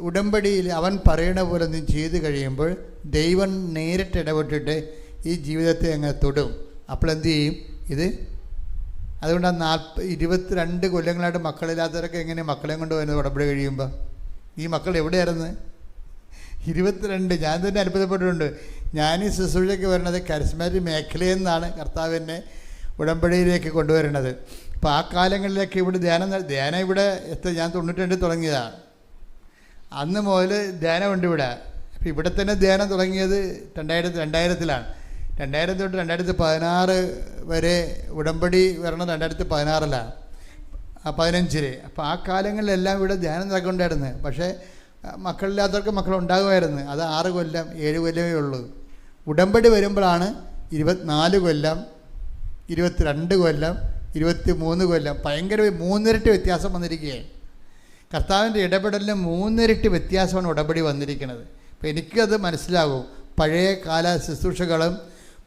ഉടമ്പടിയിൽ അവൻ പറയണ പോലെ നീ ചെയ്ത് കഴിയുമ്പോൾ ദൈവം നേരിട്ട് ഇടപെട്ടിട്ട് ഈ ജീവിതത്തെ അങ്ങ് തൊടും. അപ്പോൾ എന്തു ചെയ്യും? അതുകൊണ്ടാണ് 22 കൊല്ലങ്ങളായിട്ട് മക്കളില്ലാത്തവരൊക്കെ എങ്ങനെ മക്കളെയും കൊണ്ട് വരുന്നത് ഉടമ്പടി കഴിയുമ്പോൾ? ഈ മക്കൾ എവിടെയായിരുന്നു? 22. ഞാൻ തന്നെ അത്ഭുതപ്പെട്ടിട്ടുണ്ട്. ഞാൻ ഈ ശുശ്രൂഷയ്ക്ക് വരുന്നത് കരിസ്മാറ്റിക് മേഖലയിൽ നിന്നാണ് കർത്താവിനെ ഉടമ്പടിയിലേക്ക് കൊണ്ടുവരുന്നത്. അപ്പോൾ ആ കാലങ്ങളിലൊക്കെ ഇവിടെ ധ്യാനം ഇവിടെ ഞാൻ 92 തുടങ്ങിയതാണ്. അന്ന് മുതൽ ധ്യാനമുണ്ട് ഇവിടെ. അപ്പോൾ ഇവിടെ തന്നെ ധ്യാനം തുടങ്ങിയത് 2000-ലാണ്. 2000 തൊട്ട് 2016 വരെ ഉടമ്പടി വരണം 2016-ലാണ്, 15-ല്. അപ്പോൾ ആ കാലങ്ങളിലെല്ലാം ഇവിടെ ധ്യാനം നടക്കൊണ്ടായിരുന്നു. പക്ഷേ മക്കളില്ലാത്തവർക്ക് മക്കളുണ്ടാകുമായിരുന്നു. അത് 6 കൊല്ലം 7 കൊല്ലമേ ഉള്ളൂ. ഉടമ്പടി വരുമ്പോഴാണ് 24 കൊല്ലം 22 കൊല്ലം 23 കൊല്ലം ഭയങ്കര 3 ഇരട്ടി വ്യത്യാസം വന്നിരിക്കുകയാണ്. കർത്താവിൻ്റെ ഇടപെടലിന് 3 ഇരട്ടി വ്യത്യാസമാണ് ഉടമ്പടി വന്നിരിക്കുന്നത്. അപ്പോൾ എനിക്കത് മനസ്സിലാകും. പഴയ കാല ശുശ്രൂഷകളും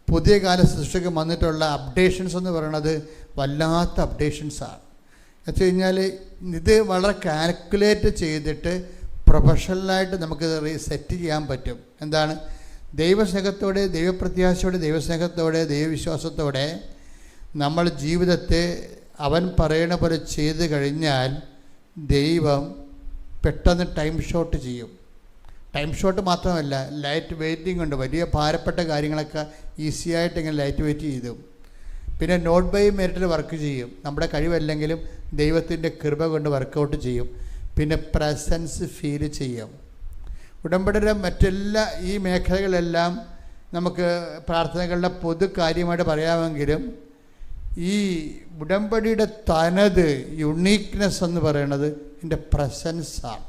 പുതിയ കാല ശുശ്രൂഷയ്ക്ക് വന്നിട്ടുള്ള അപ്ഡേഷൻസ് എന്ന് പറയുന്നത് വല്ലാത്ത അപ്ഡേഷൻസാണ്. എന്ന് വെച്ച് കഴിഞ്ഞാൽ ഇത് വളരെ കാൽക്കുലേറ്റ് ചെയ്തിട്ട് പ്രൊഫഷണലായിട്ട് നമുക്ക് സെറ്റ് ചെയ്യാൻ പറ്റും. എന്താണ്? ദൈവസ്നേഹത്തോടെ, ദൈവപ്രത്യാശയോടെ, ദൈവസ്നേഹത്തോടെ, ദൈവവിശ്വാസത്തോടെ നമ്മൾ ജീവിതത്തെ അവൻ പറയണ പോലെ ചെയ്ത് കഴിഞ്ഞാൽ ദൈവം പെട്ടെന്ന് ടൈം ഷോട്ട് ചെയ്യും. ടൈം ഷോട്ട് മാത്രമല്ല, ലൈറ്റ് വെയ്റ്റിംഗ് ഉണ്ട്. വലിയ ഭാരപ്പെട്ട കാര്യങ്ങളൊക്കെ ഈസിയായിട്ട് ഇങ്ങനെ ലൈറ്റ് വെയിറ്റ് ചെയ്തു. പിന്നെ നോട്ട് ബൈ മെറിറ്റിൽ വർക്ക് ചെയ്യും. നമ്മുടെ കഴിവല്ലെങ്കിലും ദൈവത്തിൻ്റെ കൃപ കൊണ്ട് വർക്കൗട്ട് ചെയ്യും. പിന്നെ പ്രസൻസ് ഫീൽ ചെയ്യും. ഉടമ്പടിയുടെ മറ്റെല്ലാ ഈ മേഖലകളെല്ലാം നമുക്ക് പ്രാർത്ഥനകളുടെ പൊതു കാര്യമായിട്ട് പറയാമെങ്കിലും ഈ ഉടമ്പടിയുടെ തനത് യുണീക്നെസ് എന്ന് പറയുന്നത് ഇതിൻ്റെ പ്രസൻസാണ്.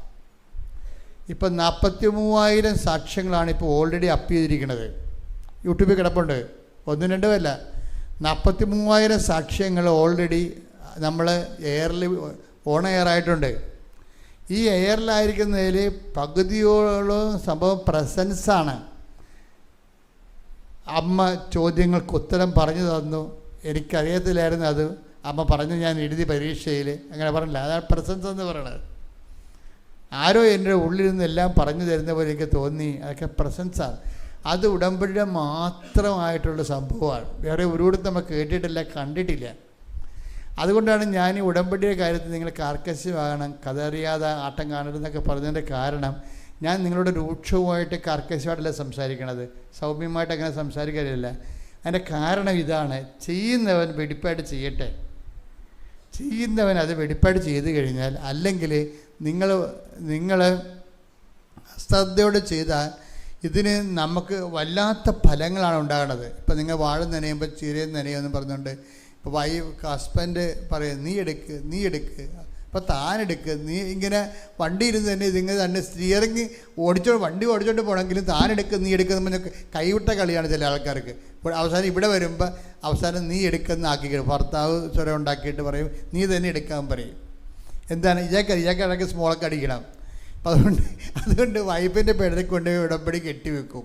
ഇപ്പം 43,000 സാക്ഷ്യങ്ങളാണ് ഇപ്പോൾ ഓൾറെഡി അപ്പ് ചെയ്തിരിക്കുന്നത്. യൂട്യൂബിൽ കിടപ്പുണ്ട്. 1-2 അല്ല, 43,000 സാക്ഷ്യങ്ങൾ ഓൾറെഡി നമ്മൾ എയറിൽ ഓൺ എയറായിട്ടുണ്ട്. ഈ എയറിലായിരിക്കുന്നതിൽ പകുതിയോളം സംഭവം പ്രസൻസാണ്. അമ്മ ചോദ്യങ്ങൾക്ക് ഉത്തരം പറഞ്ഞു തന്നു. എനിക്കറിയത്തില്ലായിരുന്നു അത്. അമ്മ പറഞ്ഞു, ഞാൻ എഴുതി പരീക്ഷയിൽ. അങ്ങനെ പറഞ്ഞില്ല. അതാണ് പ്രസൻസ് എന്ന് പറയണത്. ആരോ എൻ്റെ ഉള്ളിൽ നിന്നെല്ലാം പറഞ്ഞു തരുന്ന പോലെ എനിക്ക് തോന്നി. അതൊക്കെ പ്രസൻസാണ്. അത് ഉടമ്പടിയുടെ മാത്രമായിട്ടുള്ള സംഭവമാണ്. വേറെ ഒരുവിടും നമ്മൾ കേട്ടിട്ടില്ല, കണ്ടിട്ടില്ല. അതുകൊണ്ടാണ് ഞാൻ ഈ ഉടമ്പടിയുടെ കാര്യത്തിൽ നിങ്ങൾ കാർക്കശ്യമാകണം, കഥ അറിയാതെ ആട്ടം കാണരുതെന്നൊക്കെ പറഞ്ഞതിൻ്റെ കാരണം, ഞാൻ നിങ്ങളോട് രൂക്ഷവുമായിട്ട് കാർക്കശ്യമായിട്ടല്ല സംസാരിക്കണത്, സൗമ്യമായിട്ട് അങ്ങനെ സംസാരിക്കാറില്ല. അതിൻ്റെ കാരണം ഇതാണ്: ചെയ്യുന്നവൻ വെടിപ്പായിട്ട് ചെയ്യട്ടെ. ചെയ്യുന്നവൻ അത് വെടിപ്പായിട്ട് ചെയ്ത് കഴിഞ്ഞാൽ, അല്ലെങ്കിൽ നിങ്ങൾ ശ്രദ്ധയോടെ ചെയ്താൽ ഇതിന് നമുക്ക് വല്ലാത്ത ഫലങ്ങളാണ് ഉണ്ടാകുന്നത്. ഇപ്പം നിങ്ങൾ വാഴ നനയുമ്പോൾ ചീരയും നനയുമെന്ന് പറഞ്ഞുകൊണ്ട് ഇപ്പോൾ ഹസ്ബൻഡ് പറയും നീ എടുക്ക് അപ്പോൾ താനെടുക്ക്, നീ ഇങ്ങനെ വണ്ടി ഇരുന്ന് തന്നെ ഇതിങ്ങനെ തന്നെ സ്റ്റിയറിങ് വണ്ടി ഓടിച്ചോണ്ട് പോകണമെങ്കിലും താനെടുക്ക് നീ എടുക്കുന്ന കൈവിട്ട കളിയാണ് ചില ആൾക്കാർക്ക്. ഇപ്പോൾ അവസാനം ഇവിടെ വരുമ്പോൾ അവസാനം നീ എടുക്കുന്ന ആക്കിക്കണം. ഭർത്താവ് സ്വരം ഉണ്ടാക്കിയിട്ട് പറയും നീ തന്നെ എടുക്കാൻ പറയും. എന്താണ് ഇയാൾക്കിടയ്ക്ക് സ്മോളൊക്കെ അടിക്കണം. അപ്പം അതുകൊണ്ട് വൈഫിൻ്റെ പേരിൽ കൊണ്ടുപോയി ഉടമ്പടി കെട്ടിവെക്കും.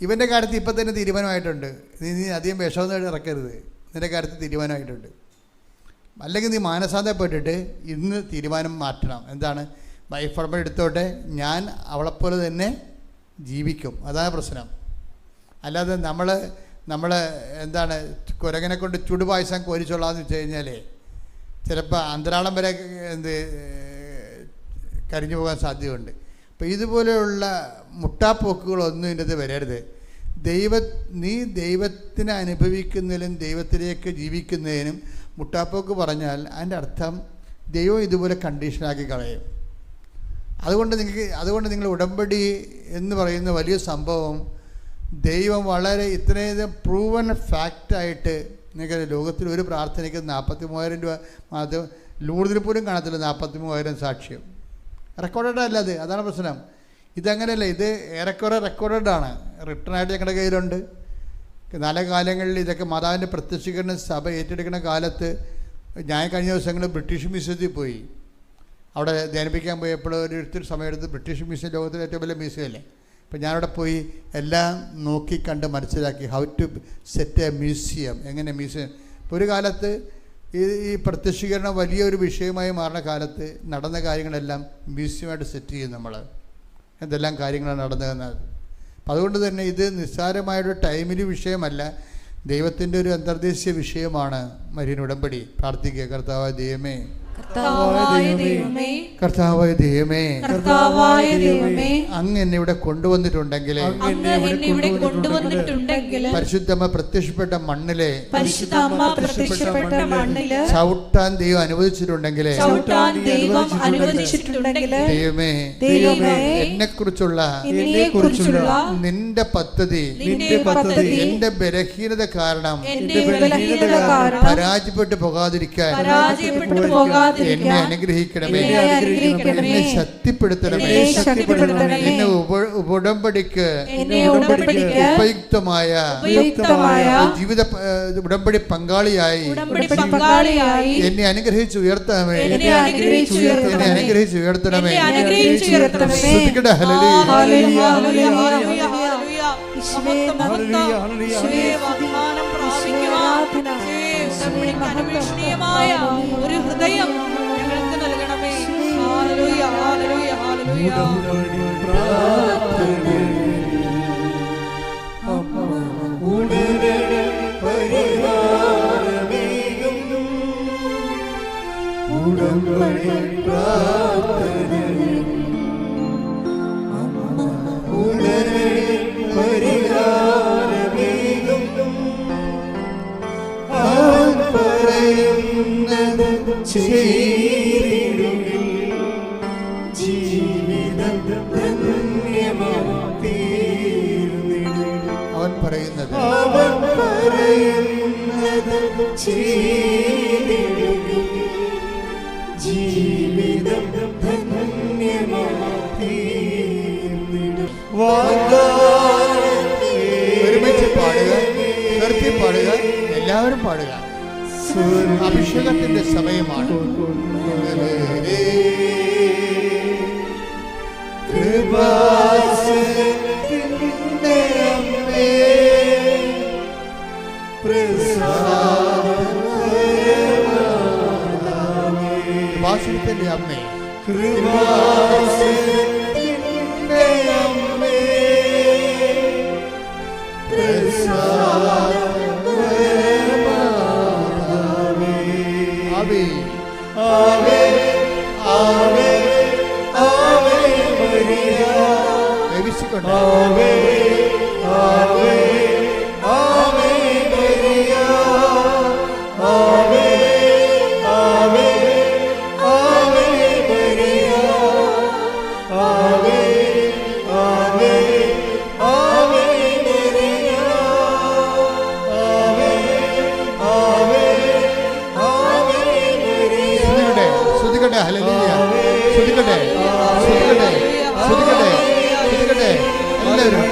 ഇവൻ്റെ കാര്യത്തിൽ ഇപ്പം തന്നെ തീരുമാനമായിട്ടുണ്ട്, നീ അധികം വിഷമൊന്നും ഇറക്കരുത്, നിൻ്റെ കാര്യത്തിൽ തീരുമാനമായിട്ടുണ്ട്. അല്ലെങ്കിൽ നീ മാനസാന്തരപ്പെട്ടിട്ട് ഇന്ന് തീരുമാനം മാറ്റണം. എന്താണ്? വൈഫ് ഉടമ്പടി എടുത്തോട്ടെ, ഞാൻ അവളെപ്പോലെ തന്നെ ജീവിക്കും, അതാണ് പ്രശ്നം. അല്ലാതെ നമ്മൾ എന്താണ് കുരങ്ങനെ കൊണ്ട് ചുടുപായസം കോരിച്ചോളാന്ന് വെച്ച് കഴിഞ്ഞാൽ ചിലപ്പോൾ അന്തരാളം വരെ കരിഞ്ഞു പോകാൻ സാധ്യതയുണ്ട്. അപ്പോൾ ഇതുപോലെയുള്ള മുട്ടാപ്പോക്കുകളൊന്നും ഇതിൻ്റെ അത് വരരുത്. നീ ദൈവത്തിനെ അനുഭവിക്കുന്നതിലും ദൈവത്തിലേക്ക് ജീവിക്കുന്നതിനും മുട്ടാപ്പോക്ക് പറഞ്ഞാൽ അതിൻ്റെ അർത്ഥം ദൈവം ഇതുപോലെ കണ്ടീഷനാക്കി കളയും. അതുകൊണ്ട് നിങ്ങൾ ഉടമ്പടി എന്ന് പറയുന്ന വലിയ സംഭവം ദൈവം വളരെ ഇത്രയും പ്രൂവൻ ഫാക്റ്റായിട്ട് നിങ്ങൾക്ക് ലോകത്തിൽ ഒരു പ്രാർത്ഥനയ്ക്ക് 43,000 രൂപ അത് ലൂർദിൽ പോലും കാണത്തില്ല. 43,000 സാക്ഷ്യം റെക്കോർഡഡ് അല്ല അത്, അതാണ് പ്രശ്നം. ഇതങ്ങനെയല്ല, ഇത് ഏറെക്കുറെ റെക്കോർഡാണ്, റിട്ടേണായിട്ട് ഞങ്ങളുടെ കയ്യിലുണ്ട്. നല്ല കാലങ്ങളിൽ ഇതൊക്കെ മാതാവിൻ്റെ പ്രത്യക്ഷീകരണ സഭ ഏറ്റെടുക്കുന്ന കാലത്ത് ഞാൻ കഴിഞ്ഞ ദിവസങ്ങളിൽ ബ്രിട്ടീഷ് മ്യൂസിയത്തിൽ പോയി. അവിടെ ധ്യാനിപ്പിക്കാൻ പോയപ്പോൾ ഒരിടത്തൊരു സമയമെടുത്ത് ബ്രിട്ടീഷ് മ്യൂസിയം ലോകത്തിലെ ഏറ്റവും വലിയ മ്യൂസിയമല്ലേ. അപ്പോൾ ഞാനവിടെ പോയി എല്ലാം നോക്കി കണ്ട് മനസ്സിലാക്കി how to set a museum, എങ്ങനെ മ്യൂസിയം. ഇപ്പോൾ ഒരു കാലത്ത് ഈ പ്രത്യക്ഷീകരണം വലിയൊരു വിഷയമായി മാറുന്ന കാലത്ത് നടന്ന കാര്യങ്ങളെല്ലാം മ്യൂസിയമായിട്ട് സെറ്റ് ചെയ്യും നമ്മൾ, എന്തെല്ലാം കാര്യങ്ങളാണ് നടന്നതെന്നത്. അപ്പം അതുകൊണ്ട് തന്നെ ഇത് നിസ്സാരമായൊരു ടൈമിൽ വിഷയമല്ല, ദൈവത്തിൻ്റെ ഒരു അന്തർദേശീയ വിഷയമാണ് മരിയൻ ഉടമ്പടി. പ്രാർത്ഥിക്കുക. കർത്താവായ ദൈവമേ, കർത്താവായ ദൈവമേ, അങ്ങ് എന്നെ ഇവിടെ കൊണ്ടുവന്നിട്ടുണ്ടെങ്കിൽ പരിശുദ്ധമ്മ പ്രത്യക്ഷപ്പെട്ട മണ്ണിലെ ചവിട്ടാൻ ദൈവം അനുവദിച്ചിട്ടുണ്ടെങ്കിൽ ദൈവമേ, എന്നെ കുറിച്ചുള്ള നിന്റെ പദ്ധതി എന്റെ ബലഹീനത കാരണം പരാജയപ്പെട്ടു പോകാതിരിക്കാൻ എന്നെ അനുഗ്രഹിക്കണമേ, എന്നെ ശക്തിപ്പെടുത്തണമേ, എന്നെ ഉടമ്പടിക്ക് ഉപയുക്തമായ ജീവിത ഉടമ്പടി പങ്കാളിയായി എന്നെ അനുഗ്രഹിച്ച് ഉയർത്തണമേ, എന്നെ അനുഗ്രഹിച്ച് ഉയർത്തണമേ. ഒരു ഹൃദയം ഞങ്ങൾക്ക് നൽകണമേ. Hallelujah, hallelujah, hallelujah. അവൻ പറയുന്നത് ജീവിതം ഒരുമിച്ച് പാടുക, നിർത്തി പാടുക, എല്ലാവരും പാടുക. അഭിഷേകത്തിന്റെ സമയമാണ്. കൃപാസനത്തിന്റെ അമ്മേ, തന്നെ. ഹല്ലേലൂയ. സ്തുതിക്കട്ടെ, സ്തുതിക്കട്ടെ, സ്തുതിക്കട്ടെ, സ്തുതിക്കട്ടെ. എല്ലാവരും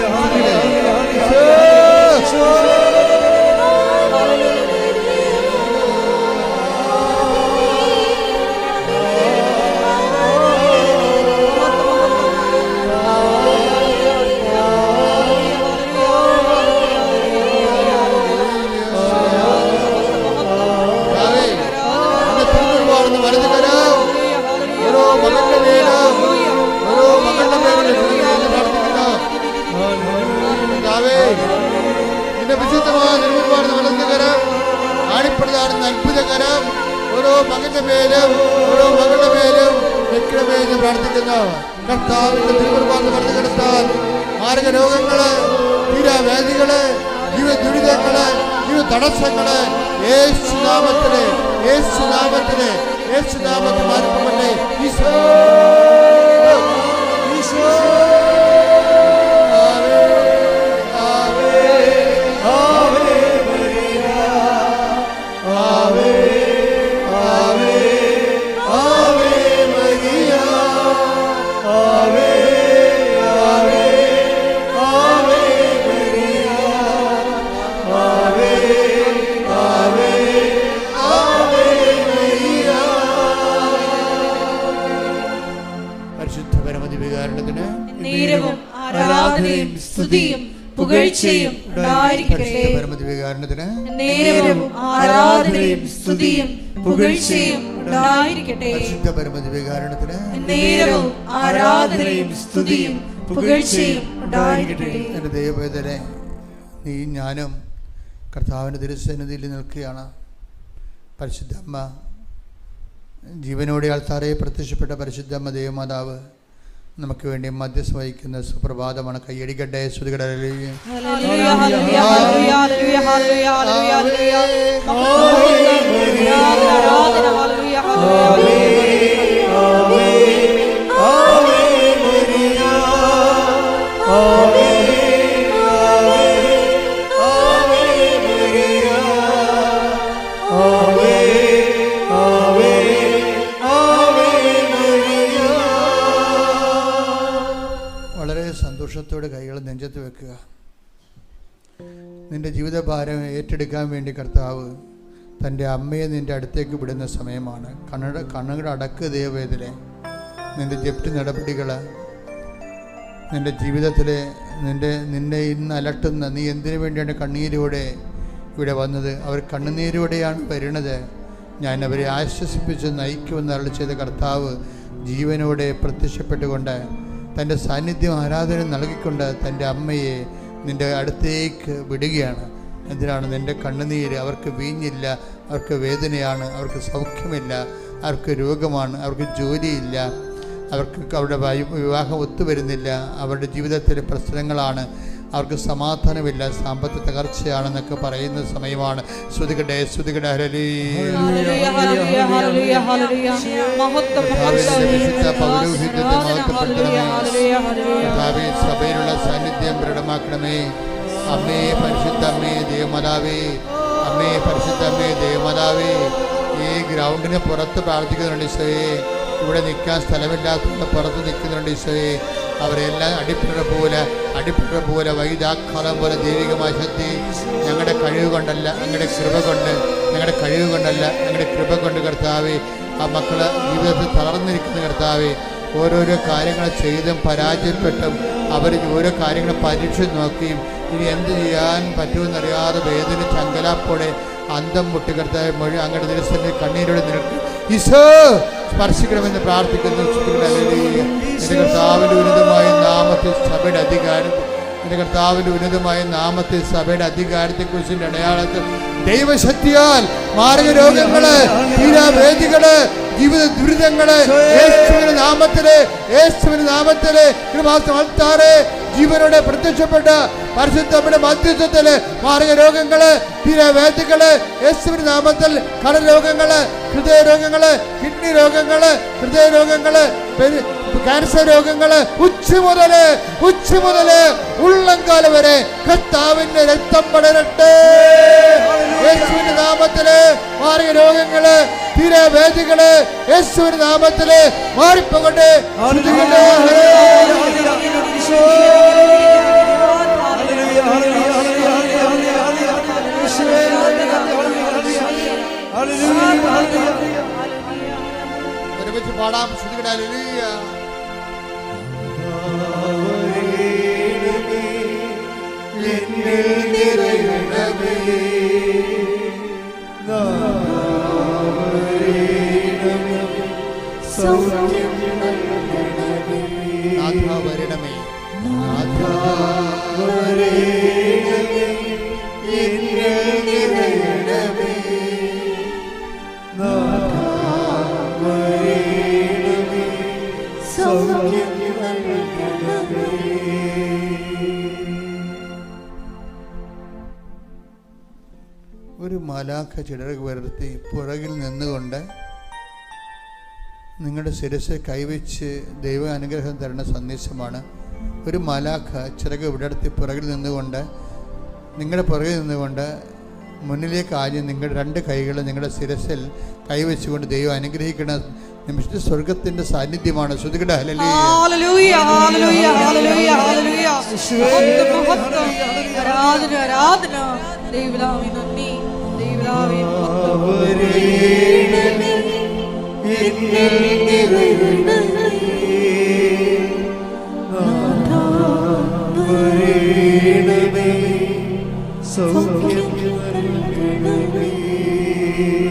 അത്ഭുതകരം ഓരോ മകന്റെ പേരും ഓരോ മകളുടെ പേരും വെക്കണമെന്ന് പ്രാർത്ഥിക്കുന്നു. കർത്താവിന്റെ തിരുമുൻപാകെ കടന്നു കിടത്താൻ മാരക രോഗങ്ങള്, തീരാവേദികള്, ജീവ ദുരിതങ്ങള്, ജീവ തടസ്സങ്ങള് യേശുനാമത്തില് യേശുനാമത്തില് യേശുനാമത്തിൽ മാറ്റപ്പെട്ടെ. ഈശോ ഈശോ സ്തുതിയും പുകഴ്ചയും ഉണ്ടായിരിക്കട്ടെ. നേരവും ആരാധനയും സ്തുതിയും പുകഴ്ചയും ഉണ്ടായിരിക്കട്ടെ. നേരവും ആരാധനയും സ്തുതിയും പുകഴ്ചയും ഉണ്ടായിരിക്കട്ടെ. എൻ്റെ ദൈവവേദനെ, നീ ഞാനും കർത്താവിൻ്റെ തിരുസന്നിധിയിൽ നിൽക്കുകയാണ്. പരിശുദ്ധമ്മ, ജീവനോടെ ആൾത്താരെ പ്രത്യക്ഷപ്പെട്ട പരിശുദ്ധമ്മ ദേവമാതാവ് നമുക്ക് വേണ്ടി മധ്യസ്ഥം വഹിക്കുന്ന സുപ്രഭാതമാണ്. കയ്യടിക്കട്ടെ, സ്തുതിക്കട്ടെ. സന്തോഷത്തോടെ കൈകൾ നെഞ്ചത്ത് വെക്കുക. നിന്റെ ജീവിതഭാരം ഏറ്റെടുക്കാൻ വേണ്ടി കർത്താവ് തൻ്റെ അമ്മയെ നിന്റെ അടുത്തേക്ക് വിടുന്ന സമയമാണ്. കണ്ണുകളുടെ അടക്ക് ദൈവവേദന, നിന്റെ ജപ്തി നടപടികൾ, നിന്റെ ജീവിതത്തിലെ നിന്നെ ഇന്ന് അലട്ടുന്ന, നീ എന്തിനു വേണ്ടിയാണ് കണ്ണീരോടെ ഇവിടെ വന്നത്? അവർ കണ്ണുനീരോടെയാണ് വരുന്നത്. ഞാൻ അവരെ ആശ്വസിപ്പിച്ച് നയിക്കുമെന്ന് അരുളി ചെയ്ത കർത്താവ് ജീവനോടെ പ്രത്യക്ഷപ്പെട്ടുകൊണ്ട് തൻ്റെ സാന്നിധ്യം ആരാധന നൽകിക്കൊണ്ട് തൻ്റെ അമ്മയെ നിൻ്റെ അടുത്തേക്ക് വിടുകയാണ്. എന്തിനാണ്? നിൻ്റെ കണ്ണുനീര് അവർക്ക് വീഞ്ഞില്ല, അവർക്ക് വേദനയാണ്, അവർക്ക് സൗഖ്യമില്ല, അവർക്ക് രോഗമാണ്, അവർക്ക് ജോലിയില്ല, അവർക്ക് അവരുടെ വിവാഹം ഒത്തുവരുന്നില്ല, അവരുടെ ജീവിതത്തിലെ പ്രശ്നങ്ങളാണ്, അവർക്ക് സമാധാനമില്ല, സാമ്പത്തിക തകർച്ചയാണെന്നൊക്കെ പറയുന്ന സമയമാണ്. ശ്രുതികട്ടെ, ശ്രുതികട്ടെ. സഭയിലുള്ള സാന്നിധ്യം ദൃഢമാക്കണമേ. അമ്മേ പരിശുദ്ധ അമ്മേ ദേവമാതാവേ, അമ്മേ പരിശുദ്ധ അമ്മേ ദേവമാതാവേ, ഈ ഗ്രൗണ്ടിന് പുറത്ത് പ്രാർത്ഥിക്കുന്നുണ്ട് ഈശോയെ. ഇവിടെ നിൽക്കാൻ സ്ഥലമില്ലാത്തതുകൊണ്ട് പുറത്ത് നിൽക്കുന്നുണ്ട് ഈശോയെ. അവരെല്ലാം അടിപ്പിട പോലെ വൈദാഘാതം പോലെ ദൈവികമായ ശക്തി ഞങ്ങളുടെ കഴിവ് കൊണ്ടല്ല, അങ്ങയുടെ കൃപ കൊണ്ട്, ഞങ്ങളുടെ കഴിവ് കൊണ്ടല്ല, അങ്ങയുടെ കൃപ കൊണ്ട് കർത്താവേ, ആ മക്കള് ജീവിതത്തിൽ തളർന്നിരിക്കുന്ന കർത്താവേ, ഓരോരോ കാര്യങ്ങൾ ചെയ്തും പരാജയപ്പെട്ടും അവർ ഓരോ കാര്യങ്ങൾ പരീക്ഷ നോക്കിയും ഇനി എന്ത് ചെയ്യാൻ പറ്റുമെന്നറിയാതെ വേദനിച്ച് അങ്കലാപ്പോടെ അന്തം മുട്ടി കർത്താവെ മൊഴി അങ്ങയുടെ ദിവസത്തിൻ്റെ കണ്ണീരോടെ നിൽക്കും. ഈശോ സ്പർശിക്കണമെന്ന് പ്രാർത്ഥിക്കുന്നു. എൻ്റെ കർത്താവിൻ്റെ ഉന്നതമായ നാമത്തിൽ സഭയുടെ അധികാരം, എൻ്റെ കർത്താവിൻ്റെ ഉന്നതമായ നാമത്തിൽ സഭയുടെ അധികാരത്തെക്കുറിച്ചുള്ള അടയാളത്തിൽ ദൈവശക്തിയാൽ മാരക രോഗങ്ങള്, തീരാവേദികള്, ജീവിത ദുരിതങ്ങള് യേശുവിന്റെ നാമത്തില് കൃപാസമർത്താറെ ജീവനോടെ പ്രത്യക്ഷപ്പെട്ട പരിശുദ്ധയുടെ മധ്യസ്ഥത്തില് മാരക രോഗങ്ങള്, തീരാവേദികള് യേശുവിന്റെ നാമത്തിൽ, കടരോഗങ്ങള്, ഹൃദയരോഗങ്ങള്, കിഡ്നി രോഗങ്ങള്, ഹൃദയരോഗങ്ങള്, ക്യാൻസർ രോഗങ്ങള് ഉച്ച മുതല് ഉള്ളംകാല വരെ കർത്താവിന്റെ രക്തം പടരട്ടെ. യേശുവിന്റെ നാമത്തില് മാറിയ രോഗങ്ങള്, തീരവേദികള് യേശുവിന്റെ നാമത്തില് മാറിപ്പോകട്ടെ. ഒരുമിച്ച് പാടാം. ശ്രുതികട ഹല്ലേലൂയ. ഒരു മാലാഖ ചിറക് ഉയർത്തി പുറകിൽ നിന്നുകൊണ്ട് നിങ്ങളുടെ ശിരസ് കൈവച്ച് ദൈവ അനുഗ്രഹം തരുന്ന സന്ദേശമാണ്. ഒരു മാലാഖ ചിറക് വിടർത്തി പുറകിൽ നിന്നുകൊണ്ട് നിങ്ങളുടെ പുറകിൽ നിന്നുകൊണ്ട് മുന്നിലേക്ക് ആദ്യം നിങ്ങളുടെ രണ്ട് കൈകൾ നിങ്ങളുടെ ശിരസിൽ കൈവച്ചുകൊണ്ട് ദൈവം അനുഗ്രഹിക്കുന്ന നിമിഷത്തിൽ സ്വർഗത്തിന്റെ സാന്നിധ്യമാണ്. ശ്രുതികട ഹല്ലേലൂയ.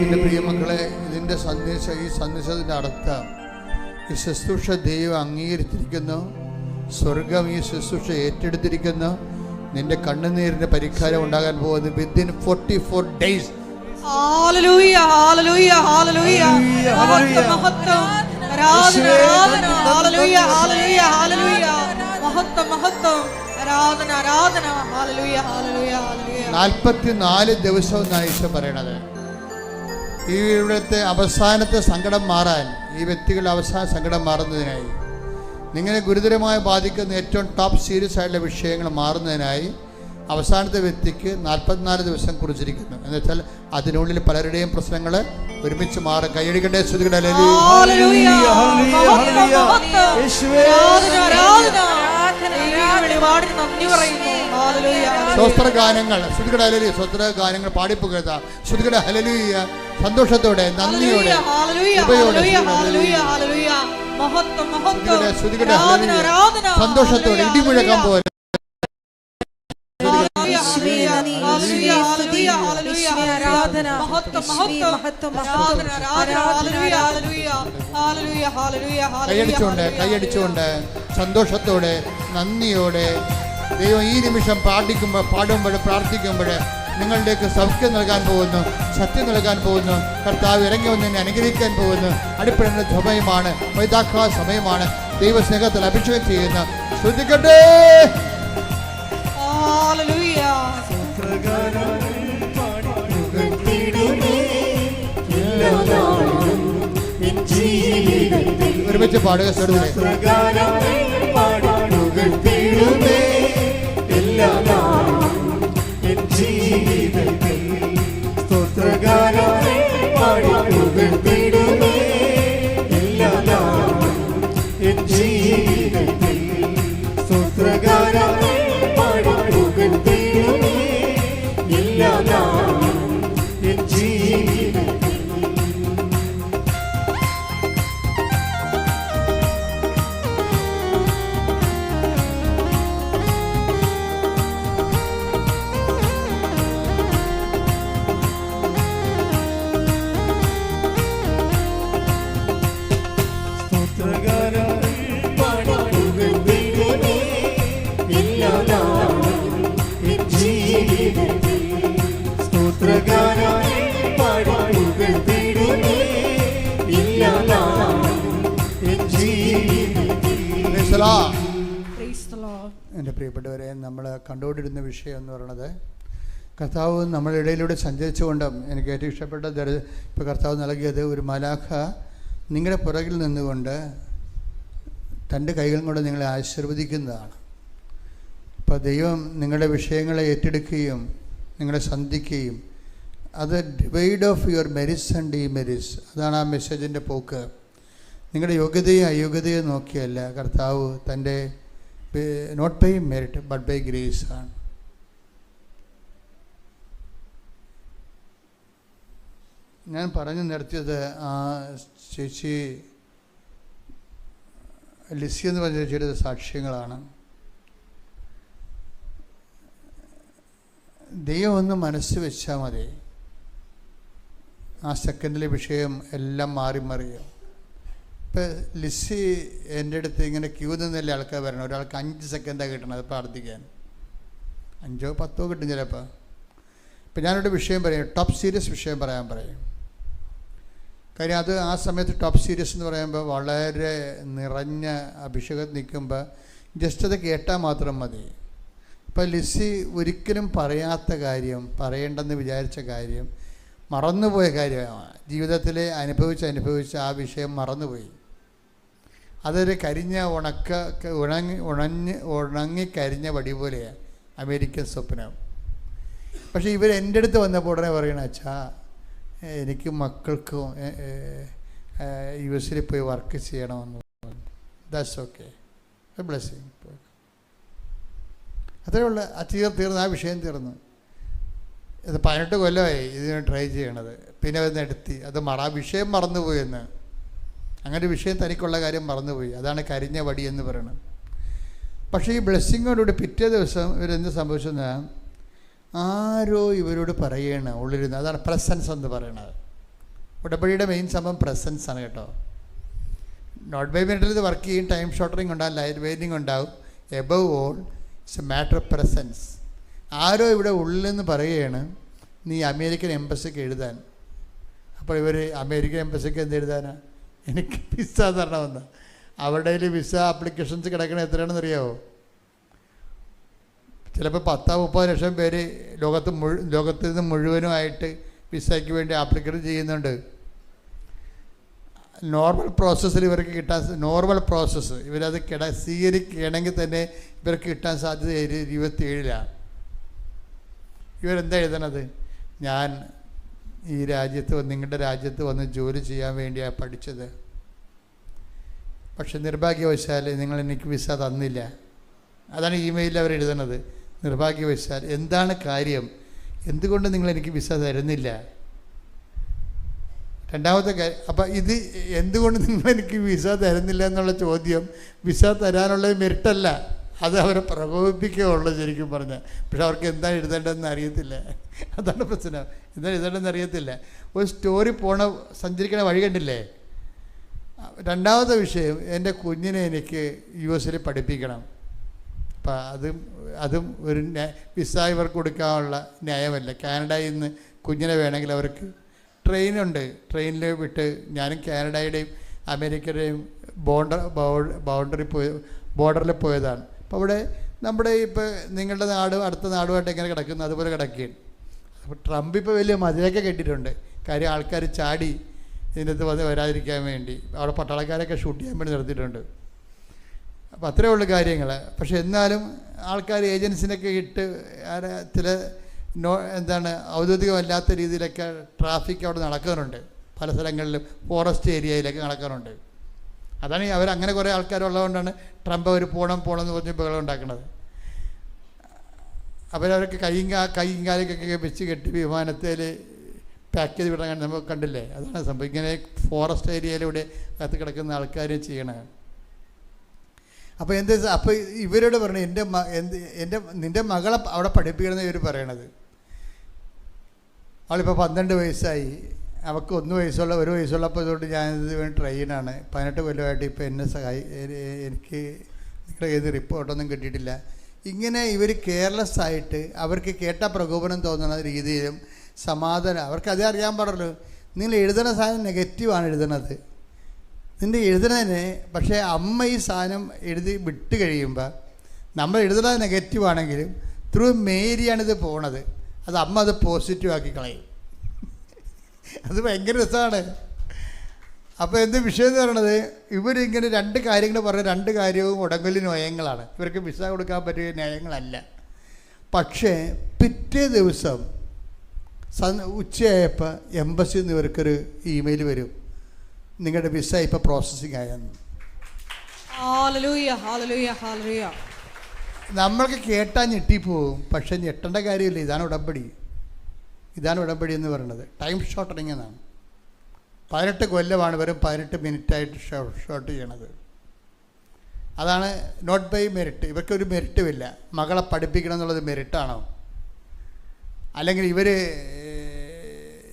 എൻ്റെ പ്രിയ മക്കളെ, ഇതിൻ്റെ സന്ദേശം, ഈ സന്ദേശത്തിൻ്റെ അർത്ഥം, ഈ ശുശ്രൂഷ ദൈവം അംഗീകരിച്ചിരിക്കുന്നു. സ്വർഗം ഈ ശുശ്രൂഷ ഏറ്റെടുത്തിരിക്കുന്നു. നിന്റെ കണ്ണുനീരിന്റെ പരിഹാരം ഉണ്ടാകാൻ പോകുന്നു within 44 days. Hallelujah hallelujah hallelujah. മഹത്വം ആരാധന ആരാധന. Hallelujah hallelujah hallelujah. മഹത്വം മഹത്വം ആരാധന ആരാധന. Hallelujah hallelujah hallelujah. 44 ദിവസം എന്നാണ് ഈശോ പറയണത്. ഈ ഇവിടുത്തെ അവസാനത്തെ സങ്കടം മാറാൻ, ഈ വ്യക്തികളുടെ അവസാന സങ്കടം മാറുന്നതിനായി, നിങ്ങളെ ഗുരുതരമായി ബാധിക്കുന്ന ഏറ്റവും ടോപ്പ് സീരിയസ് ആയിട്ടുള്ള വിഷയങ്ങൾ മാറുന്നതിനായി അവസാനത്തെ വ്യക്തിക്ക് 44 ദിവസം കുറിച്ചിരിക്കുന്നു. എന്ന് വെച്ചാൽ അതിനുള്ളിൽ പലരുടെയും പ്രശ്നങ്ങൾ ഒരുമിച്ച് മാറും. കൈയടിക്കട്ടെ. ശ്രുതികട ഹല്ലേലൂയ. സ്വസ്ത്ര ഗാനങ്ങൾ, ശ്രുതികട ഹല്ലേലൂയ, സ്വസ്ത്ര ഗാനങ്ങൾ പാടിപ്പുകഴുത. ശ്രുതികട ഹല്ലേലൂയ. സന്തോഷത്തോടെ, നന്ദിയോടെ, സന്തോഷത്തോടെ ഇടിമുഴക്കാൻ പോലെ കൈയടിച്ചുകൊണ്ട് സന്തോഷത്തോടെ നന്ദിയോടെ ദൈവം ഈ നിമിഷം പാടുമ്പോൾ പ്രാർത്ഥിക്കുമ്പോൾ നിങ്ങളിലേക്ക് സൗഖ്യം നൽകാൻ പോകുന്നു, സത്യം നൽകാൻ പോകുന്നു. കർത്താവ് ഇറങ്ങി വന്ന് എന്നെ അനുഗ്രഹിക്കാൻ പോകുന്നു. അടിപ്പെടേണ്ട സമയമാണ്, വൈദാഖ സമയമാണ്. ദൈവസ്നേഹത്തിൽ അഭിഷേകം ചെയ്യുന്ന ശ്രദ്ധിക്കട്ടെ. ഒരുമിച്ച് പാടുക. എൻ്റെ പ്രിയപ്പെട്ടവരെ, നമ്മൾ കണ്ടുകൊണ്ടിരുന്ന വിഷയം എന്ന് പറയുന്നത്, കർത്താവ് നമ്മുടെ ഇടയിലൂടെ സഞ്ചരിച്ചുകൊണ്ടും എനിക്ക് ഏറ്റവും ഇഷ്ടപ്പെട്ട ഇപ്പോൾ കർത്താവ് നൽകിയത് ഒരു മാലാഖ നിങ്ങളുടെ പുറകിൽ നിന്നുകൊണ്ട് തൻ്റെ കൈകൾ കൊണ്ട് നിങ്ങളെ ആശീർവദിക്കുന്നതാണ്. അപ്പോൾ ദൈവം നിങ്ങളുടെ വിഷയങ്ങളെ ഏറ്റെടുക്കുകയും നിങ്ങളെ സന്ധിക്കുകയും അത് divide of your merits and ഡീമെരിറ്റ്സ്, അതാണ് ആ മെസ്സേജിൻ്റെ പോക്ക്. നിങ്ങളുടെ യോഗ്യതയും അയോഗ്യതയും നോക്കിയല്ല കർത്താവ് തൻ്റെ not by merit but by grace ആണ്. ഞാൻ പറഞ്ഞു നിർത്തിയത് ആ ചേച്ചി ലിസി എന്ന് പറഞ്ഞ ചേച്ചിയുടെ സാക്ഷ്യങ്ങളാണ്. ദൈവം ഒന്ന് മനസ്സ് വെച്ചാൽ മതി, ആ സെക്കൻഡിലെ വിഷയം എല്ലാം മാറി മറിയും. ഇപ്പം ലിസി എൻ്റെ അടുത്ത് ഇങ്ങനെ ക്യൂ നിന്നല്ലേ ആൾക്കാർ വരണം. ഒരാൾക്ക് 5 സെക്കൻഡാണ് കിട്ടണത് പ്രാർത്ഥിക്കാൻ, 5 or 10 കിട്ടും ചിലപ്പോൾ. ഇപ്പം ഞാനൊരു വിഷയം പറയും, ടോപ്പ് സീരിയസ് വിഷയം പറയാൻ പറയും. കാര്യം അത് ആ സമയത്ത് ടോപ്പ് സീരിയസ് എന്ന് പറയുമ്പോൾ വളരെ നിറഞ്ഞ അഭിഷേകം നിൽക്കുമ്പോൾ ജസ്റ്റ് അത് കേട്ടാൽ മാത്രം മതി. ഇപ്പം ലിസി ഒരിക്കലും പറയാത്ത കാര്യം, പറയേണ്ടെന്ന് വിചാരിച്ച കാര്യം, മറന്നുപോയ കാര്യമാണ്. ജീവിതത്തിൽ അനുഭവിച്ച് ആ വിഷയം മറന്നുപോയി. അതൊരു കരിഞ്ഞ ഉണങ്ങി കരിഞ്ഞ വടി പോലെയാണ് അമേരിക്കൻ സ്വപ്നം. പക്ഷേ ഇവർ എൻ്റെ അടുത്ത് വന്നപ്പോൾ ഉടനെ പറയണ, അച്ഛാ എനിക്ക് മക്കൾക്കും US പോയി വർക്ക് ചെയ്യണമെന്ന്. That's okay, blessing. അത്രേ ഉള്ളൂ. തീർന്നു, ആ വിഷയം തീർന്നു. ഇത് 18 കൊല്ലമായി ഇതിന് ട്രൈ ചെയ്യണത്. പിന്നെ അത് എടുത്തി, അത് ആ വിഷയം മറന്നുപോയെന്ന്. അങ്ങനെ വിഷയം തനിക്കുള്ള കാര്യം മറന്നുപോയി. അതാണ് കരിഞ്ഞ വടി എന്ന് പറയുന്നത്. പക്ഷേ ഈ ബ്ലെസ്സിങ്ങോടുകൂടി പിറ്റേ ദിവസം ഇവരെന്ത് സംഭവിച്ചെന്നാൽ ആരോ ഇവരോട് പറയണ ഉള്ളിരുന്ന്. അതാണ് പ്രസൻസ് എന്ന് പറയണത്. ഉടമ്പടിയുടെ മെയിൻ സംഭവം പ്രസൻസ് ആണ് കേട്ടോ. നോട്ട് ബൈ മിനിറ്റിൽ ഇത് വർക്ക് ചെയ്യും, ടൈം ഷോർട്ടറിങ് ഉണ്ടാവും, ലൈറ്റ് വെയിറ്റിംഗ് ഉണ്ടാവും. Above all it's a matter of presence. ആരോ ഇവിടെ ഉള്ളിൽ നിന്ന് പറയുകയാണ്, നീ അമേരിക്കൻ എംബസിക്ക് എഴുതാൻ. അപ്പോൾ ഇവർ അമേരിക്കൻ എംബസിക്ക് എന്ത് എഴുതാനാണ്? എനിക്ക് വിസ തരണമെന്ന്. അവരുടെ വിസ ആപ്ലിക്കേഷൻസ് കിടക്കണ എത്രയാണെന്ന് അറിയാമോ? ചിലപ്പോൾ 10-30 ലക്ഷം പേര് ലോകത്തിൽ നിന്ന് മുഴുവനുമായിട്ട് വിസയ്ക്ക് വേണ്ടി ആപ്ലിക്കേഷൻ ചെയ്യുന്നുണ്ട്. നോർമൽ പ്രോസസ്സിൽ ഇവർക്ക് കിട്ടാൻ, നോർമൽ പ്രോസസ്സ് ഇവരത് സ്വീകരിക്കുകയാണെങ്കിൽ തന്നെ ഇവർക്ക് കിട്ടാൻ സാധ്യത 27-ലാണ്. ഇവരെന്താ എഴുതണത്? ഞാൻ ഈ രാജ്യത്ത്, നിങ്ങളുടെ രാജ്യത്ത് വന്ന് ജോലി ചെയ്യാൻ വേണ്ടിയാണ് പഠിച്ചത്, പക്ഷെ നിർഭാഗ്യവശാൽ നിങ്ങൾ എനിക്ക് വിസ തന്നില്ല. അതാണ് ഇമെയിലിൽ അവർ എഴുതണത്. നിർഭാഗ്യവശാൽ. എന്താണ് കാര്യം? എന്തുകൊണ്ട് നിങ്ങൾ എനിക്ക് വിസ തരുന്നില്ല? രണ്ടാമത്തെ കാര്യം, അപ്പം ഇത് എന്തുകൊണ്ട് നിങ്ങൾ എനിക്ക് വിസ തരുന്നില്ല എന്നുള്ള ചോദ്യം വിസ തരാനുള്ള മെറിറ്റല്ല, അത് അവരെ പ്രകോപിപ്പിക്കുകയുള്ളൂ ശരിക്കും പറഞ്ഞാൽ. പക്ഷെ അവർക്ക് എന്താ എഴുതേണ്ടതെന്ന് അറിയത്തില്ല. അതാണ് പ്രശ്നം. എന്താ എഴുതേണ്ടതെന്ന് അറിയത്തില്ല. ഒരു സ്റ്റോറി സഞ്ചരിക്കണ വഴി കണ്ടില്ലേ? രണ്ടാമത്തെ വിഷയം, എൻ്റെ കുഞ്ഞിനെ എനിക്ക് US പഠിപ്പിക്കണം. അപ്പം അതും ഒരു വിസ ഇവർക്ക് കൊടുക്കാനുള്ള ന്യായമല്ല. കാനഡയിൽ നിന്ന് കുഞ്ഞിനെ വേണമെങ്കിൽ അവർക്ക് ട്രെയിനുണ്ട്, ട്രെയിനിൽ വിട്ട് ഞാനും കാനഡയുടെയും അമേരിക്കയുടെയും ബോർഡറിൽ പോയതാണ്. അപ്പോൾ അവിടെ നമ്മുടെ ഇപ്പോൾ നിങ്ങളുടെ നാട് അടുത്ത നാടുമായിട്ട് എങ്ങനെ കിടക്കുന്നു അതുപോലെ കിടക്കുകയാണ്. അപ്പോൾ ട്രംപ് ഇപ്പോൾ വലിയ മതിലൊക്കെ കെട്ടിയിട്ടുണ്ട്. കാര്യം ആൾക്കാർ ചാടി ഇതിനകത്ത് വരാതിരിക്കാൻ വേണ്ടി അവിടെ പട്ടാളക്കാരൊക്കെ ഷൂട്ട് ചെയ്യാൻ വേണ്ടി നിർത്തിയിട്ടുണ്ട്. അപ്പോൾ അത്രയേ ഉള്ളൂ കാര്യങ്ങൾ. പക്ഷെ എന്നാലും ആൾക്കാർ ഏജൻസിനൊക്കെ ഇട്ട് ചില ഔദ്യോഗികമല്ലാത്ത രീതിയിലൊക്കെ ട്രാഫിക് അവിടെ നടക്കുന്നുണ്ട്. പല സ്ഥലങ്ങളിലും ഫോറസ്റ്റ് ഏരിയയിലൊക്കെ നടക്കാറുണ്ട്. അതാണ് അവരങ്ങനെ കുറേ ആൾക്കാരുള്ളതുകൊണ്ടാണ് ട്രംപ് അവർ പോണം എന്ന് പറഞ്ഞ് ബഹളം ഉണ്ടാക്കുന്നത്. അവരവർക്ക് കൈയും കാലൊക്കെ വെച്ച് കെട്ടി വിമാനത്തിൽ പാക്ക് ചെയ്ത് വിടാൻ നമുക്ക് കണ്ടില്ലേ? അതാണ് സംഭവം. ഇങ്ങനെ ഫോറസ്റ്റ് ഏരിയയിലൂടെ അകത്ത് കിടക്കുന്ന ആൾക്കാരും ചെയ്യണത്. അപ്പോൾ അപ്പോൾ ഇവരോട് പറഞ്ഞു, നിൻ്റെ മകളെ അവിടെ പഠിപ്പിക്കണമെന്ന് ഇവർ പറയണത്. അവളിപ്പോൾ 12 വയസ്സായി, അവൾക്ക് 1 വയസ്സുള്ളപ്പോൾ ഇതുകൊണ്ട് ഞാനിത് വേണ്ടി ട്രെയിനാണ്. 18 കൊല്ലമായിട്ട് ഇപ്പോൾ എനിക്ക് നിങ്ങളുടെ ഏത് റിപ്പോർട്ടൊന്നും കിട്ടിയിട്ടില്ല. ഇങ്ങനെ ഇവർ കെയർലെസ് ആയിട്ട് അവർക്ക് കേട്ട പ്രകോപനം തോന്നുന്ന രീതിയിലും സമാധാനം, അവർക്ക് അതേ അറിയാൻ പാടുള്ളൂ. നിങ്ങൾ എഴുതുന്ന സാധനം നെഗറ്റീവാണ് എഴുതണത്, നിൻ്റെ എഴുതണതിന്. പക്ഷേ അമ്മ ഈ സാധനം എഴുതി വിട്ട് കഴിയുമ്പോൾ നമ്മൾ എഴുതുന്നത് നെഗറ്റീവാണെങ്കിലും ത്രൂ മേരിയാണിത് പോണത്. അത് അമ്മ അത് പോസിറ്റീവ് ആക്കി കളയും. അത് ഭയങ്കര രസമാണ്. അപ്പോൾ എന്ത് വിഷയം എന്ന് പറയണത്, ഇവരിങ്ങനെ രണ്ട് കാര്യങ്ങൾ പറഞ്ഞ രണ്ട് കാര്യവും ഉടങ്കലി നയങ്ങളാണ്. ഇവർക്ക് വിസ കൊടുക്കാൻ പറ്റിയ നയങ്ങളല്ല. പക്ഷേ പിറ്റേ ദിവസം ഉച്ചയായപ്പോൾ എംബസിയിൽ നിന്ന് ഇവർക്കൊരു ഇമെയിൽ വരും, നിങ്ങളുടെ വിസ ഇപ്പോൾ പ്രോസസ്സിങ് ആയെന്ന്. Hallelujah hallelujah hallelujah. നമ്മൾക്ക് കേട്ടാൽ ഞെട്ടിപ്പോവും, പക്ഷേ ഞെട്ടേണ്ട കാര്യമില്ല. ഇതാണ് ഉടമ്പടി. ഇതാണ് ഉടമ്പടി എന്ന് പറയുന്നത്. ടൈം ഷോർട്ടനിങ് എന്നാണ്. 18 കൊല്ലമാണ് വെറും 18 മിനിറ്റായിട്ട് ഷോർട്ട് ചെയ്യണത്. അതാണ് നോട്ട് ബൈ മെറിറ്റ്. ഇവർക്കൊരു മെറിറ്റുമില്ല. മകളെ പഠിപ്പിക്കണം എന്നുള്ളത് മെറിറ്റാണോ? അല്ലെങ്കിൽ ഇവർ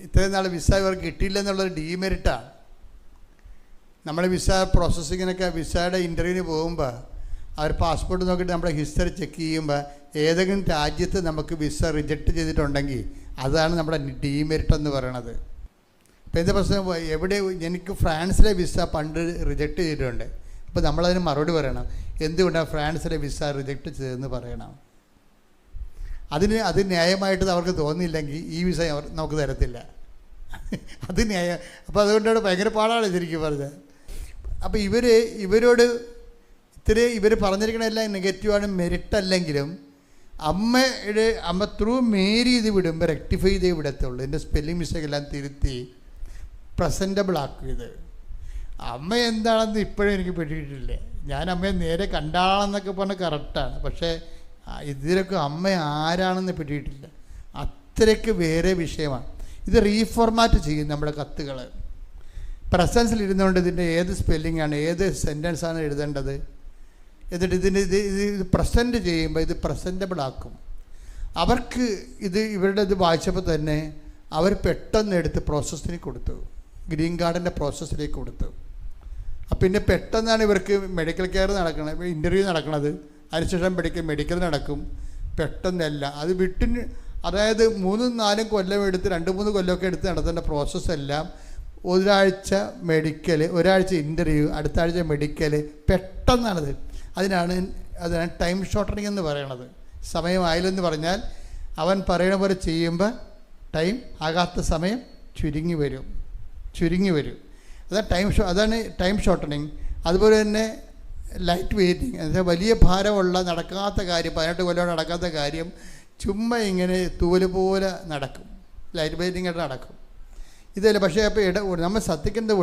ഇത്രയും നാൾ വിസ ഇവർക്ക് കിട്ടിയില്ല എന്നുള്ളത് ഡീമെറിറ്റാണ്. നമ്മൾ വിസ പ്രോസസ്സിങ്ങിനൊക്കെ വിസയുടെ ഇൻ്റർവ്യൂവിന് പോകുമ്പോൾ അവർ പാസ്പോർട്ട് നോക്കിയിട്ട് നമ്മുടെ ഹിസ്റ്ററി ചെക്ക് ചെയ്യുമ്പോൾ ഏതെങ്കിലും രാജ്യത്ത് നമുക്ക് വിസ റിജക്റ്റ് ചെയ്തിട്ടുണ്ടെങ്കിൽ അതാണ് നമ്മുടെ ഡീമെറിറ്റ് എന്ന് പറയണത്. ഇപ്പോൾ എന്താ പ്രശ്നം, എവിടെ എനിക്ക് ഫ്രാൻസിലെ വിസ പണ്ട് റിജക്റ്റ് ചെയ്തിട്ടുണ്ട്. അപ്പോൾ നമ്മളതിന് മറുപടി പറയണം, എന്തുകൊണ്ടാണ് ഫ്രാൻസിലെ വിസ റിജക്റ്റ് ചെയ്തതെന്ന് പറയണം. അത് ന്യായമായിട്ട് അവർക്ക് തോന്നിയില്ലെങ്കിൽ ഈ വിസ നമുക്ക് തരത്തില്ല. അത് ന്യായം. അപ്പോൾ അതുകൊണ്ടാണ് ഭയങ്കര പാടാണ് ശരിക്കും പറഞ്ഞത്. അപ്പോൾ ഇവരോട് ഇവർ പറഞ്ഞിരിക്കണമെല്ലാം നെഗറ്റീവാണ്, മെറിറ്റ് അല്ലെങ്കിലും അമ്മ ത്രൂ മേരി ഇത് വിടുമ്പോൾ റെക്ടിഫൈ ചെയ്തേ വിടത്തുള്ളൂ. എൻ്റെ സ്പെല്ലിംഗ് മിസ്റ്റേക്ക് എല്ലാം തിരുത്തി പ്രസൻറ്റബിൾ ആക്കിയത്. അമ്മ എന്താണെന്ന് ഇപ്പോഴും എനിക്ക് പിടിയിട്ടില്ല. ഞാൻ അമ്മയെ നേരെ കണ്ടാളെന്നൊക്കെ പറഞ്ഞാൽ കറക്റ്റാണ്, പക്ഷേ ഇതിലൊക്കെ അമ്മ ആരാണെന്ന് പിടിയിട്ടില്ല. അത്രയ്ക്ക് വേറെ വിഷയമാണ്. ഇത് റീഫോർമാറ്റ് ചെയ്യും നമ്മുടെ കത്തുകൾ. പ്രസൻസിൽ ഇരുന്നുകൊണ്ട് ഇതിൻ്റെ ഏത് സ്പെല്ലിങ്ങാണ്, ഏത് സെൻറ്റൻസാണ് എഴുതേണ്ടത്, എന്നിട്ട് ഇത് പ്രസൻറ്റ് ചെയ്യുമ്പോൾ ഇത് പ്രസൻറ്റബിൾ ആക്കും. അവർക്ക് ഇവരുടെ ഇത് വായിച്ചപ്പോൾ തന്നെ അവർ പെട്ടെന്ന് എടുത്ത് പ്രോസസ്സിന് കൊടുത്തു, ഗ്രീൻ കാർഡിൻ്റെ പ്രോസസ്സിലേക്ക് കൊടുത്തു. പിന്നെ പെട്ടെന്നാണ് ഇവർക്ക് മെഡിക്കൽ കെയർ നടക്കണത്, ഇൻ്റർവ്യൂ നടക്കണത്, അതിനുശേഷം മെഡിക്കൽ നടക്കും. പെട്ടെന്നല്ല അത് അതായത് 3-4 കൊല്ലം എടുത്ത് 2-3 കൊല്ലമൊക്കെ എടുത്ത് നടത്തേണ്ട പ്രോസസ്സെല്ലാം ഒരാഴ്ച മെഡിക്കൽ, ഒരാഴ്ച ഇൻ്റർവ്യൂ, അടുത്ത ആഴ്ച മെഡിക്കൽ, പെട്ടെന്നാണത്. അതാണ് ടൈം ഷോർട്ടനിങ് എന്ന് പറയണത്. സമയമായില്ലെന്ന് പറഞ്ഞാൽ അവൻ പറയണ പോലെ ചെയ്യുമ്പോൾ ടൈം ആകാത്ത സമയം ചുരുങ്ങി വരും. അതാണ് ടൈം ഷോർട്ടനിങ്. അതുപോലെ തന്നെ ലൈറ്റ് വെയ്റ്റിങ്, എന്നുവെച്ചാൽ വലിയ ഭാരമുള്ള നടക്കാത്ത കാര്യം, 18 കൊല്ലം നടക്കാത്ത കാര്യം ചുമ്മാ ഇങ്ങനെ തൂവൽ പോലെ നടക്കും, ലൈറ്റ് വെയ്റ്റിങ് ആയിട്ട് നടക്കും. ഇതല്ല. പക്ഷേ അപ്പോൾ നമ്മൾ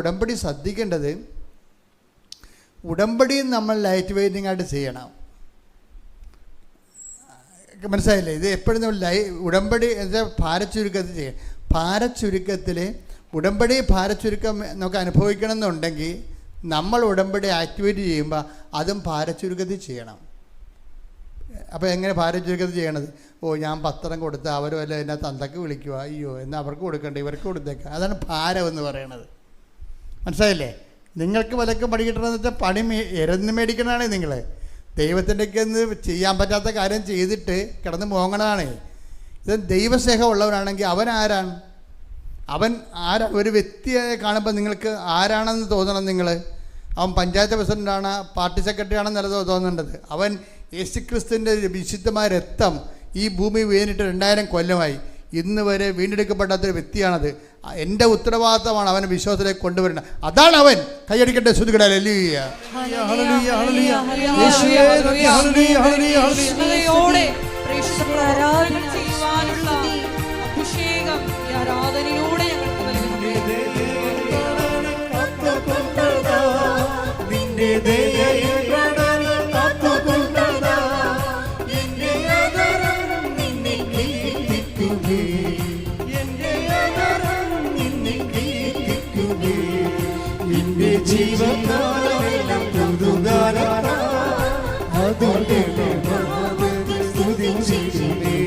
ഉടമ്പടി ശ്രദ്ധിക്കേണ്ടത്, ഉടമ്പടിയും നമ്മൾ ലൈറ്റ് വെയ്റ്റിങ് ആയിട്ട് ചെയ്യണം. മനസ്സിലായില്ലേ? ഇത് എപ്പോഴും നമ്മൾ ഉടമ്പടി എന്താ ഭാരച്ചുരുക്കത്തിൽ ചെയ്യണം. ഭാരച്ചുരുക്കത്തിൽ ഉടമ്പടി ഭാരച്ചുരുക്കം നമുക്ക് അനുഭവിക്കണം എന്നുണ്ടെങ്കിൽ നമ്മൾ ഉടമ്പടി ആക്ടിവേറ്റ് ചെയ്യുമ്പോൾ അതും ഭാരച്ചുരുക്കത്തിൽ ചെയ്യണം. അപ്പോൾ എങ്ങനെ ഭാരച്ചുരുക്കത്തിൽ ചെയ്യണത്? ഞാൻ പത്രം കൊടുത്ത് അവരും അല്ല എന്നെ തന്തക്ക് വിളിക്കുക, അയ്യോ എന്നാൽ അവർക്ക് കൊടുക്കണ്ട, ഇവർക്ക് കൊടുത്തേക്കാം. അതാണ് ഭാരം എന്ന് പറയണത്. മനസ്സിലായില്ലേ? നിങ്ങൾക്ക് വിലക്ക് പണി കിട്ടണമെന്ന് വെച്ചാൽ പണി ഇരന്ന് മേടിക്കണതാണ്. നിങ്ങൾ ദൈവത്തിൻ്റെയൊക്കെ ഒന്ന് ചെയ്യാൻ പറ്റാത്ത കാര്യം ചെയ്തിട്ട് കിടന്ന് മോങ്ങണതാണ്. ഇത് ദൈവസ്നേഹം ഉള്ളവനാണെങ്കിൽ അവൻ ആരാണ്? ഒരു വ്യക്തിയെ കാണുമ്പോൾ നിങ്ങൾക്ക് ആരാണെന്ന് തോന്നണം. അവൻ പഞ്ചായത്ത് പ്രസിഡൻ്റാണ്, പാർട്ടി സെക്രട്ടറി ആണെന്നല്ല തോന്നേണ്ടത്. അവൻ യേശുക്രിസ്തുവിൻ്റെ വിശുദ്ധമായ രക്തം ഈ ഭൂമി വീണിട്ട് 2000 കൊല്ലമായി, ഇന്ന് വരെ വീണ്ടെടുക്കപ്പെടാത്തൊരു വ്യക്തിയാണത്. എൻ്റെ ഉത്തരവാദിത്തമാണ് അവനെ വിശ്വാസത്തിലേക്ക് കൊണ്ടുവരുന്നത്. അതാണ് അവൻ. കൈയടിക്കട്ടെ, ശ്രുതികട. ഹല്ലേലൂയ. അഭിഷേകം ഈ ആരാധനയിലൂടെ ഞങ്ങൾക്ക് ജീവകാലമെല്ലാം പുതുകാലം അതുകൊണ്ട് സ്തുതി ചെയ്യുന്നേ.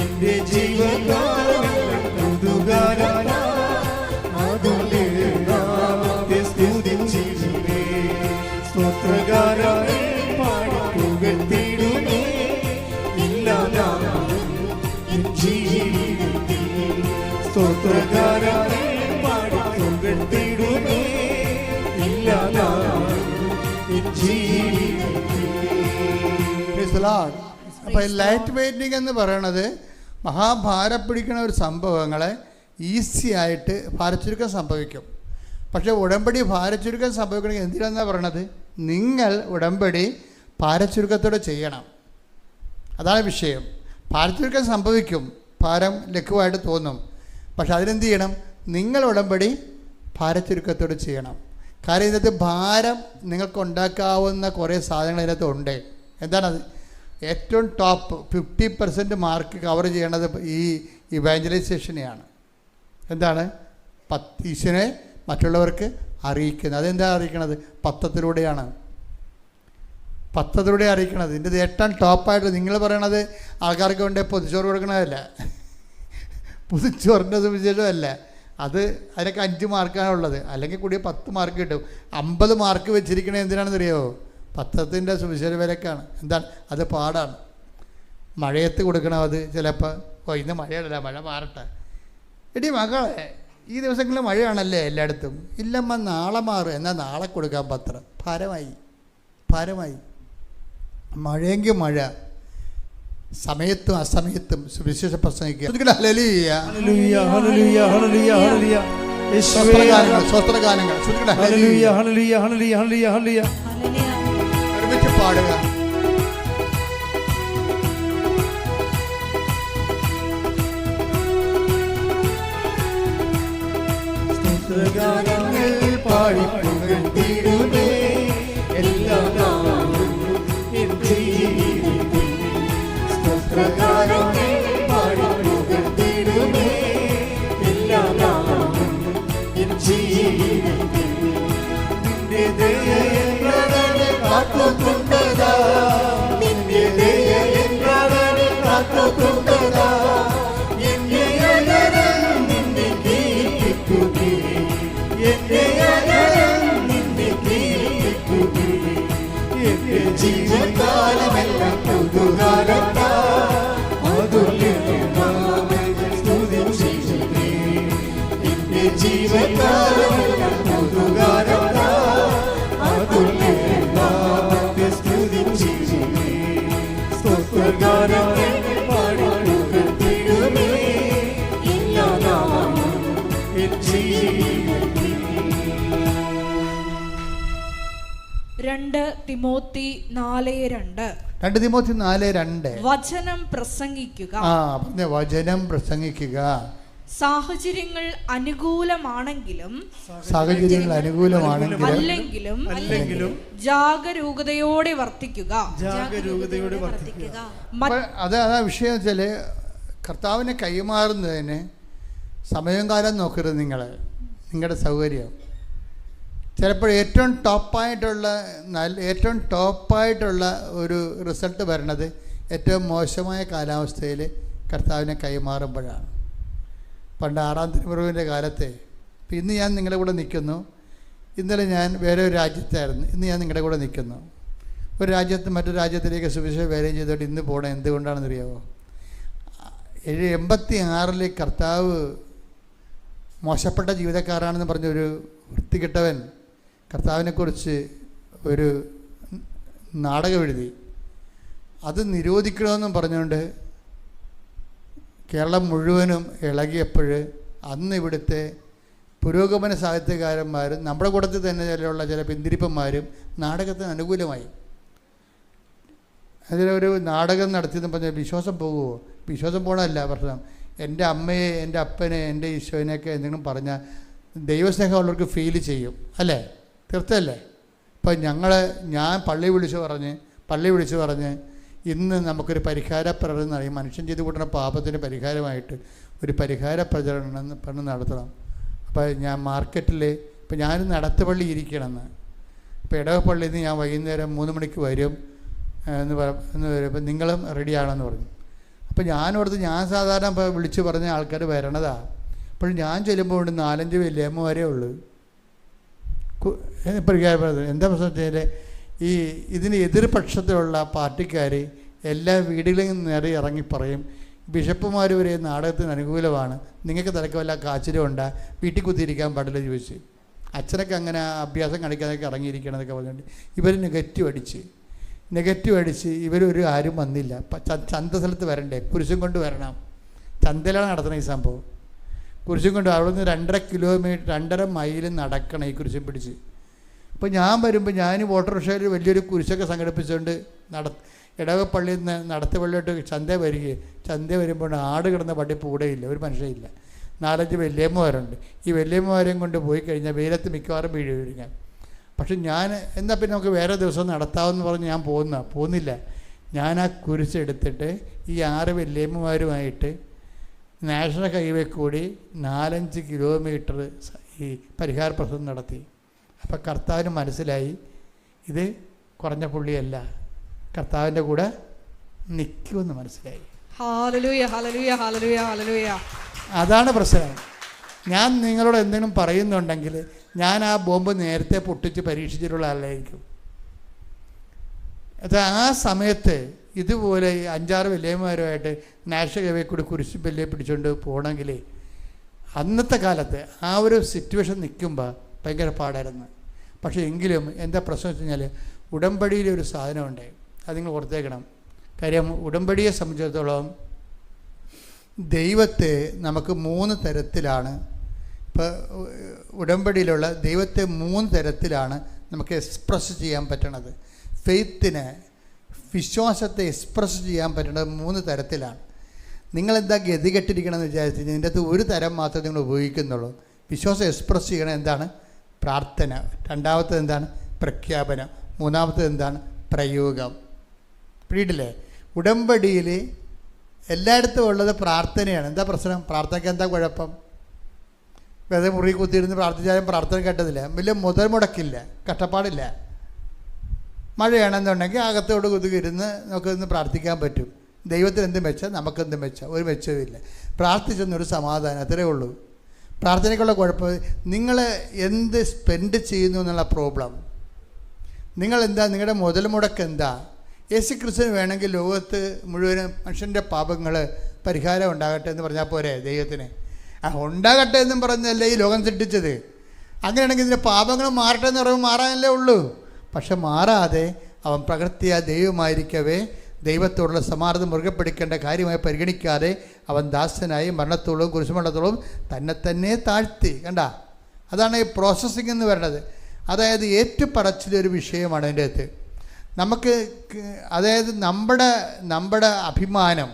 എന്റെ ജീവകാലമെല്ലാം പുതുകാലം അതുകൊണ്ട് സ്തുതി ചെയ്യുന്നേ. സ്തോത്രകാരനെ പാടി പുകഴ്ത്തിടുന്നേ. ഇല്ലാതാകും ജീവിതത്തിൽ സ്തോത്രകാരനെ പാടി പുകഴ്ത്തിടുന്നേ. അപ്പോൾ ലൈറ്റ് വെയ്റ്റിംഗ് എന്ന് പറയണത് മഹാഭാരം പിടിക്കുന്ന ഒരു സംഭവങ്ങളെ ഈസി ആയിട്ട് ഭാരച്ചുരുക്കം സംഭവിക്കും. പക്ഷേ ഉടമ്പടി ഭാരച്ചുരുക്കം സംഭവിക്കണമെങ്കിൽ എന്തിനാണെന്നാണ് പറയണത്? നിങ്ങൾ ഉടമ്പടി ഭാരച്ചുരുക്കത്തോടെ ചെയ്യണം. അതാണ് വിഷയം. ഭാരച്ചുരുക്കം സംഭവിക്കും, ഭാരം ലഘുവായിട്ട് തോന്നും. പക്ഷെ അതിനെന്ത് ചെയ്യണം? നിങ്ങൾ ഉടമ്പടി ഭാരച്ചുരുക്കത്തോടെ ചെയ്യണം. കാര്യം ഇതിനകത്ത് ഭാരം നിങ്ങൾക്ക് ഉണ്ടാക്കാവുന്ന കുറേ സാധനങ്ങൾ ഇതിനകത്ത് ഉണ്ട്. എന്താണത്? ഏറ്റവും ടോപ്പ് 50% മാർക്ക് കവർ ചെയ്യേണ്ടത് ഈ ഇവാഞ്ചലൈസേഷനെയാണ്. എന്താണ്? ഈശ്വരനെ മറ്റുള്ളവർക്ക് അറിയിക്കുന്നത്. അതെന്താ അറിയിക്കണത്? പത്രത്തിലൂടെയാണ്. പത്രത്തിലൂടെ അറിയിക്കണത്. ഇതിൻ്റെ ഏറ്റവും ടോപ്പായിട്ട് നിങ്ങൾ പറയണത് ആൾക്കാർക്ക് വേണ്ടി പൊതിച്ചോറ് കൊടുക്കണതല്ല, പൊതിച്ചോറിൻ്റെ സുവിശേഷമല്ല. അതിനൊക്കെ 5 മാർക്കാണുള്ളത്. അല്ലെങ്കിൽ കൂടി 10 മാർക്ക് കിട്ടും. 50 മാർക്ക് വെച്ചിരിക്കണത് എന്തിനാണെന്ന് അറിയാമോ? പത്രത്തിൻ്റെ സുവിശേഷ വിലക്കാണ്. എന്താണ്? അത് പാടാണ്. മഴയത്ത് കൊടുക്കണം. അത് ചിലപ്പോൾ ഇന്ന് മഴയല്ല, മഴ മാറട്ടെ. എടി മകളെ, ഈ ദിവസങ്ങളിൽ മഴയാണല്ലേ എല്ലായിടത്തും. ഇല്ലമ്മ നാളെ മാറും. എന്നാൽ നാളെ കൊടുക്കാൻ പത്രം. ഭാരമായി. മഴയെങ്കിൽ മഴ, സമയത്തും അസമയത്തും സുവിശേഷ പ്രസംഗിക്കുക. ഒരുമിച്ച് പാടുക. പാടി പുകഴ്ത്തിടുമേ എല്ലാ നാളും എൻ ജീവിതത്തിൽ. സ്തോത്രഗാനങ്ങൾ പാടി പുകഴ്ത്തിടുമേ എല്ലാ നാളും എൻ ജീവിതത്തിൽ. നിന്റെ ദയ എന്നവനെ കാത്തുകൊണ്ടതാ, നിന്റെ ദയ എന്നവനെ കാത്തുകൊണ്ടതാ. എന്നെ അകരം നിന്നെ കീർത്തിക്കുമേ, എന്റെ അകരം നിന്നെ കീർത്തിക്കുമേ. എന്റെ ജീവകാലമെല്ലാം പുതുകാലത്താ അതുല്യനാമേ സ്തുതിച്ചിടുമേ. എന്റെ ജീവകാലമെല്ലാം പുതുകാലത്താ അതുല്യനാമേ സ്തുതിച്ചിടുമേ. സ്തോത്രഗാനങ്ങൾ പാടി പുകഴ്ത്തിടുമേ എല്ലാ നാളും എൻ ജീവിതത്തിൽ. 2 തിമോത്തി 4:2. 2 തിമോത്തി 4:2. വചനം പ്രസംഗിക്കുക. വചനം പ്രസംഗിക്കുക. സാഹചര്യങ്ങൾ അനുകൂലമാണെങ്കിലും അല്ലെങ്കിലും ജാഗരൂകതയോടെ വർത്തിക്കുക. അതാ വിഷയം വെച്ചാൽ കർത്താവിനെ കൈമാറുന്നതിന് സമയം കാലം നോക്കരുത്. നിങ്ങളുടെ സൗകര്യം. ചിലപ്പോൾ ഏറ്റവും ടോപ്പായിട്ടുള്ള ഒരു റിസൾട്ട് വരണത് ഏറ്റവും മോശമായ കാലാവസ്ഥയിൽ കർത്താവിനെ കൈമാറുമ്പോഴാണ്. പണ്ട് 6-ാം തിരുമുറിവിൻ്റെ കാലത്തെ. ഇപ്പം ഇന്ന് ഞാൻ നിങ്ങളുടെ കൂടെ നിൽക്കുന്നു. ഇന്നലെ ഞാൻ വേറെ ഒരു രാജ്യത്തായിരുന്നു. ഇന്ന് ഞാൻ നിങ്ങളുടെ കൂടെ നിൽക്കുന്നു. ഒരു രാജ്യത്ത് മറ്റൊരു രാജ്യത്തിലേക്ക് സുവിശേഷം വേലയും ചെയ്തുകൊണ്ട് ഇന്ന് പോകണം. എന്തുകൊണ്ടാണെന്ന് അറിയാമോ? 86 കർത്താവ് മോശപ്പെട്ട ജീവിതക്കാരാണെന്ന് പറഞ്ഞൊരു വൃത്തികെട്ടവൻ കർത്താവിനെക്കുറിച്ച് ഒരു നാടകം എഴുതി. അത് നിരോധിക്കണമെന്നും പറഞ്ഞുകൊണ്ട് കേരളം മുഴുവനും ഇളകിയപ്പോൾ അന്ന് ഇവിടുത്തെ പുരോഗമന സാഹിത്യകാരന്മാരും നമ്മുടെ കൂട്ടത്തിൽ തന്നെ ചിലയുള്ള ചില പിന്തിരിപ്പന്മാരും നാടകത്തിന് അനുകൂലമായി. അതിലൊരു നാടകം നടത്തിയെന്ന് പറഞ്ഞാൽ വിശ്വാസം പോകുമോ? വിശ്വാസം പോകണമല്ല പ്രശ്നം. എൻ്റെ അമ്മയെ, എൻ്റെ അപ്പനെ, എൻ്റെ ഈശോനെയൊക്കെ എന്തെങ്കിലും പറഞ്ഞാൽ ദൈവസ്നേഹമുള്ളവർക്ക് ഫീൽ ചെയ്യും, അല്ലേ? തീർച്ചയല്ലേ? ഇപ്പം ഞാൻ പള്ളി വിളിച്ച് പറഞ്ഞ് ഇന്ന് നമുക്കൊരു പരിഹാര പ്രകടനം അറിയും. മനുഷ്യൻ ചെയ്ത് കൂട്ടുന്ന പാപത്തിന് പരിഹാരമായിട്ട് ഒരു പരിഹാര പ്രചരണം നടത്തണം. അപ്പോൾ ഞാൻ മാർക്കറ്റിൽ ഇപ്പം ഞാൻ നടത്തുപള്ളി ഇരിക്കണമെന്ന്. ഇപ്പോൾ ഇടവപ്പള്ളിയിൽ നിന്ന് ഞാൻ വൈകുന്നേരം 3 മണിക്ക് വരും എന്ന് വരുമ്പോൾ നിങ്ങളും റെഡിയാണെന്ന് പറഞ്ഞു. അപ്പോൾ ഞാനോടത്ത് ഞാൻ സാധാരണ ഇപ്പോൾ വിളിച്ച് പറഞ്ഞ ആൾക്കാർ വരണതാണ്. അപ്പോൾ ഞാൻ ചെല്ലുമ്പോൾ 4-5 വലിയമ്മമാരേ ഉള്ളൂ. പരിഹാരം എന്താ പ്രശ്നം വെച്ചാൽ ഇതിന് എതിർപക്ഷത്തിലുള്ള പാർട്ടിക്കാർ എല്ലാ വീടുകളിലും നേരെ ഇറങ്ങി പറയും, ബിഷപ്പുമാർ വരെ നാടകത്തിന് അനുകൂലമാണ്, നിങ്ങൾക്ക് തലക്ക് വല്ല കാച്ചിലും ഉണ്ടാ, വീട്ടിൽ കുത്തിയിരിക്കാൻ പാടില്ല ചോദിച്ച്. അച്ഛനൊക്കെ അങ്ങനെ അഭ്യാസം കാണിക്കാനൊക്കെ ഇറങ്ങിയിരിക്കണം എന്നൊക്കെ പറഞ്ഞുകൊണ്ട് ഇവർ നെഗറ്റീവ് അടിച്ച് ഇവരൊരു ആരും വന്നില്ല. ചന്ത സ്ഥലത്ത് വരണ്ടേ, കുരിശും കൊണ്ട് വരണം. ചന്തയിലാണ് നടത്തുന്ന ഈ സംഭവം. കുരിശും കൊണ്ട് അവിടെ നിന്ന് 2.5 കിലോമീറ്റർ 2.5 മൈൽ നടക്കണം ഈ കുരിശും പിടിച്ച്. അപ്പോൾ ഞാൻ വരുമ്പോൾ ഞാൻ ഓട്ടോറിക്ഷയിൽ വലിയൊരു കുരിശൊക്കെ സംഘടിപ്പിച്ചുകൊണ്ട് ഇടവപ്പള്ളിയിൽ നിന്ന് നടത്തുപള്ളിയോട്ട് ചന്ത വരികയും ചന്ത വരുമ്പോൾ ആട് കിടന്ന പട്ടി കൂടെയില്ല, ഒരു മനുഷ്യയില്ല. 4-5 വല്യമ്മമാരുണ്ട്. ഈ വല്യമ്മമാരെയും കൊണ്ട് പോയി കഴിഞ്ഞാൽ വെയിലത്ത് മിക്കവാറും വീഴും ഞാൻ. പക്ഷെ ഞാൻ എന്നാൽ പിന്നെ നമുക്ക് വേറെ ദിവസം നടത്താമെന്ന് പറഞ്ഞ് ഞാൻ പോകുന്നില്ല. ഞാൻ ആ കുരിശെടുത്തിട്ട് ഈ 6 വല്യമ്മമാരുമായിട്ട് നാഷണൽ ഹൈവേ കൂടി 4-5 കിലോമീറ്റർ ഈ പരിഹാര പ്രസംഗം നടത്തി. അപ്പം കർത്താവിന് മനസ്സിലായി ഇത് കുറഞ്ഞ പുള്ളിയല്ല, കർത്താവിൻ്റെ കൂടെ നിൽക്കുമെന്ന് മനസ്സിലായി. Hallelujah hallelujah hallelujah hallelujah. അതാണ് പ്രശ്നം. ഞാൻ നിങ്ങളോട് എന്തെങ്കിലും പറയുന്നുണ്ടെങ്കിൽ ഞാൻ ആ ബോംബ് നേരത്തെ പൊട്ടിച്ച് പരീക്ഷിച്ചിട്ടുള്ള ആളായിരിക്കും. അത് ആ സമയത്ത് ഇതുപോലെ 5-6 വല്യമ്മമാരുമായിട്ട് നാഷണൽ ഹൈവേ കൂടി കുരിശ് ബല്ലിയെ പിടിച്ചുകൊണ്ട് പോകണമെങ്കിൽ അന്നത്തെ കാലത്ത് ആ ഒരു സിറ്റുവേഷൻ നിൽക്കുമ്പോൾ ഭയങ്കര പാടായിരുന്നു. പക്ഷേ എങ്കിലും എന്താ പ്രശ്നം വെച്ച് കഴിഞ്ഞാൽ ഉടമ്പടിയിലെ ഒരു സാധനമുണ്ട്, അത് നിങ്ങൾ ഓർത്തേക്കണം. കാര്യം ഉടമ്പടിയെ സംബന്ധിച്ചിടത്തോളം ദൈവത്തെ നമുക്ക് 3 തരത്തിലാണ്, ഇപ്പോൾ ഉടമ്പടിയിലുള്ള ദൈവത്തെ 3 തരത്തിലാണ് നമുക്ക് എക്സ്പ്രസ് ചെയ്യാൻ പറ്റണത്. ഫെയ്ത്തിനെ, വിശ്വാസത്തെ എക്സ്പ്രസ് ചെയ്യാൻ പറ്റുന്നത് 3 തരത്തിലാണ്. നിങ്ങളെന്താ ഗതികെട്ടിരിക്കണമെന്ന് വിചാരിച്ചു കഴിഞ്ഞാൽ ഇതിൻ്റെ അകത്ത് ഒരു തരം മാത്രമേ നിങ്ങൾ ഉപയോഗിക്കുന്നുള്ളൂ. വിശ്വാസം എക്സ്പ്രസ് ചെയ്യണം എന്താണ്? പ്രാർത്ഥന. രണ്ടാമത്തത് എന്താണ്? പ്രഖ്യാപനം. മൂന്നാമത്തത് എന്താണ്? പ്രയോഗം. പിടിയിട്ടില്ലേ? ഉടമ്പടിയിൽ എല്ലായിടത്തും ഉള്ളത് പ്രാർത്ഥനയാണ്. എന്താ പ്രശ്നം? പ്രാർത്ഥനയ്ക്ക് എന്താ കുഴപ്പം? വെറുതെ മുറി കുത്തിയിരുന്ന് പ്രാർത്ഥിച്ചാലും പ്രാർത്ഥന കേട്ടതില്ല, വലിയ മുതൽ മുടക്കില്ല, കഷ്ടപ്പാടില്ല. മഴയാണെന്നുണ്ടെങ്കിൽ അകത്തോട് കുതികിരുന്ന് നമുക്കിന്ന് പ്രാർത്ഥിക്കാൻ പറ്റും. ദൈവത്തിന് എന്ത് മെച്ചം, നമുക്കെന്ത് മെച്ചം? ഒരു മെച്ചവുമില്ല. പ്രാർത്ഥിച്ചെന്നൊരു സമാധാനം, അത്രേ ഉള്ളൂ. പ്രാർത്ഥനയ്ക്കുള്ള കുഴപ്പം നിങ്ങൾ എന്ത് സ്പെൻഡ് ചെയ്യുന്നു എന്നുള്ള പ്രോബ്ലം. നിങ്ങളെന്താ, നിങ്ങളുടെ മുതൽ മുടക്ക് എന്താ? യേശു ക്രിസ്തുവിന് വേണമെങ്കിൽ ലോകത്ത് മുഴുവനും മനുഷ്യൻ്റെ പാപങ്ങൾ പരിഹാരം ഉണ്ടാകട്ടെ എന്ന് പറഞ്ഞാൽ പോരെ ദൈവത്തിന്? ഉണ്ടാകട്ടെ എന്നും പറഞ്ഞല്ലേ ഈ ലോകം സൃഷ്ടിച്ചത്. അങ്ങനെയാണെങ്കിൽ ഇതിൻ്റെ പാപങ്ങൾ മാറട്ടെ എന്ന് പറയുമ്പോൾ മാറാനല്ലേ ഉള്ളൂ. പക്ഷെ മാറാതെ അവൻ പ്രകൃതിയായ ദൈവമായിരിക്കവേ ദൈവത്തോടുള്ള സമാധാനം മുറുകെ പിടിക്കേണ്ട കാര്യമായി പരിഗണിക്കാതെ അവൻ ദാസനായി മരണത്തോളം കുരിശുമരണത്തോളം തന്നെ താഴ്ത്തി. കണ്ട, അതാണ് ഈ പ്രോസസ്സിംഗ് എന്ന് പറയുന്നത്. അതായത് ഏറ്റുപറച്ചിലൊരു വിഷയമാണ് അതിൻ്റെ അകത്ത്. നമുക്ക് അതായത് നമ്മുടെ അഭിമാനം,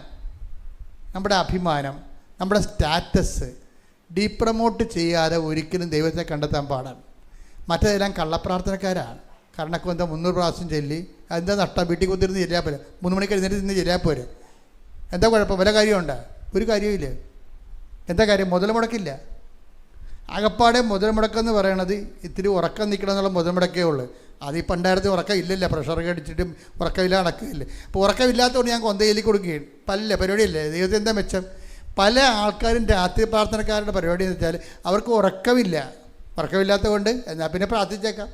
നമ്മുടെ സ്റ്റാറ്റസ് ഡീപ്രമോട്ട് ചെയ്യാതെ ഒരിക്കലും ദൈവത്തെ കണ്ടെത്താൻ പാടാണ്. മറ്റേതെല്ലാം കള്ളപ്രാർത്ഥനക്കാരാണ്. കരണക്ക് എന്താ 300 പ്രാവശ്യം ചൊല്ലി എന്താ നഷ്ടം? വീട്ടിൽ കുത്തിരുന്ന് ചെല്ലിയാൽ പോരെ, 3 മണിക്ക് എഴുന്നേറ്റ് നിന്ന് ചെല്ലിയാൽ പോരെ. എന്താ കുഴപ്പം? വല്ല കാര്യമുണ്ടോ? ഒരു കാര്യമില്ല. എന്താ കാര്യം? മുതൽ മുടക്കില്ല. അകപ്പാടെ മുതൽ മുടക്കെന്ന് പറയണത് ഇത്തിരി ഉറക്കം നിൽക്കണം എന്നുള്ള മുതൽ മുടക്കേ ഉള്ളൂ. അത് ഈ പണ്ടായിരത്തി ഉറക്കം ഇല്ലല്ല, പ്രഷറൊക്കെ അടിച്ചിട്ടും ഉറക്കമില്ല, നടക്കില്ല. അപ്പോൾ ഉറക്കമില്ലാത്തതുകൊണ്ട് ഞാൻ കൊന്തയിലേക്ക് കൊടുക്കുകയാണ്. പല പരിപാടിയല്ലേ. ദൈവത്തിന് എന്താ മെച്ചം? പല ആൾക്കാരും രാത്രി പ്രാർത്ഥനക്കാരുടെ പരിപാടി എന്ന് വെച്ചാൽ അവർക്ക് ഉറക്കമില്ലാത്തത് കൊണ്ട് എന്നാൽ പിന്നെ പ്രാർത്ഥിച്ചേക്കാം.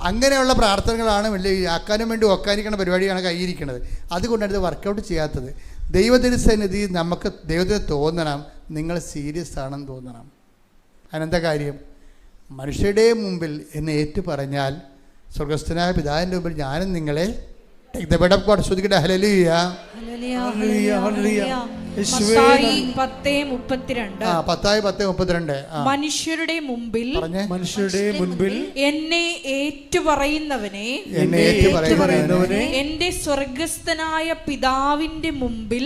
അങ്ങനെയുള്ള പ്രാർത്ഥനകളാണ് വലിയ ആക്കാനും വേണ്ടി ഒക്കാനിക്കുന്ന പരിപാടിയാണ് കയ്യിരിക്കുന്നത്. അതുകൊണ്ടാണ് ഇത് വർക്കൗട്ട് ചെയ്യാത്തത്. ദൈവത്തിൻ്റെ സന്നിധി നമുക്ക് ദൈവത്തിന് തോന്നണം നിങ്ങൾ സീരിയസ് ആണെന്ന് തോന്നണം. അതിനെന്താ കാര്യം? മനുഷ്യരുടെ മുമ്പിൽ എന്നെ ഏറ്റു പറഞ്ഞാൽ സ്വർഗസ്ഥനായ പിതാവിൻ്റെ മുമ്പിൽ ഞാനും നിങ്ങളെ ശ്രദ്ധിക്കട്ടെ. Hallelujah hallelujah hallelujah. മത്തായി 10:32. 10:32. മനുഷ്യരുടെ മുമ്പിൽ എന്നെ ഏറ്റുപറയുന്നവനെ എന്റെ സ്വർഗസ്ഥനായ പിതാവിന്റെ മുമ്പിൽ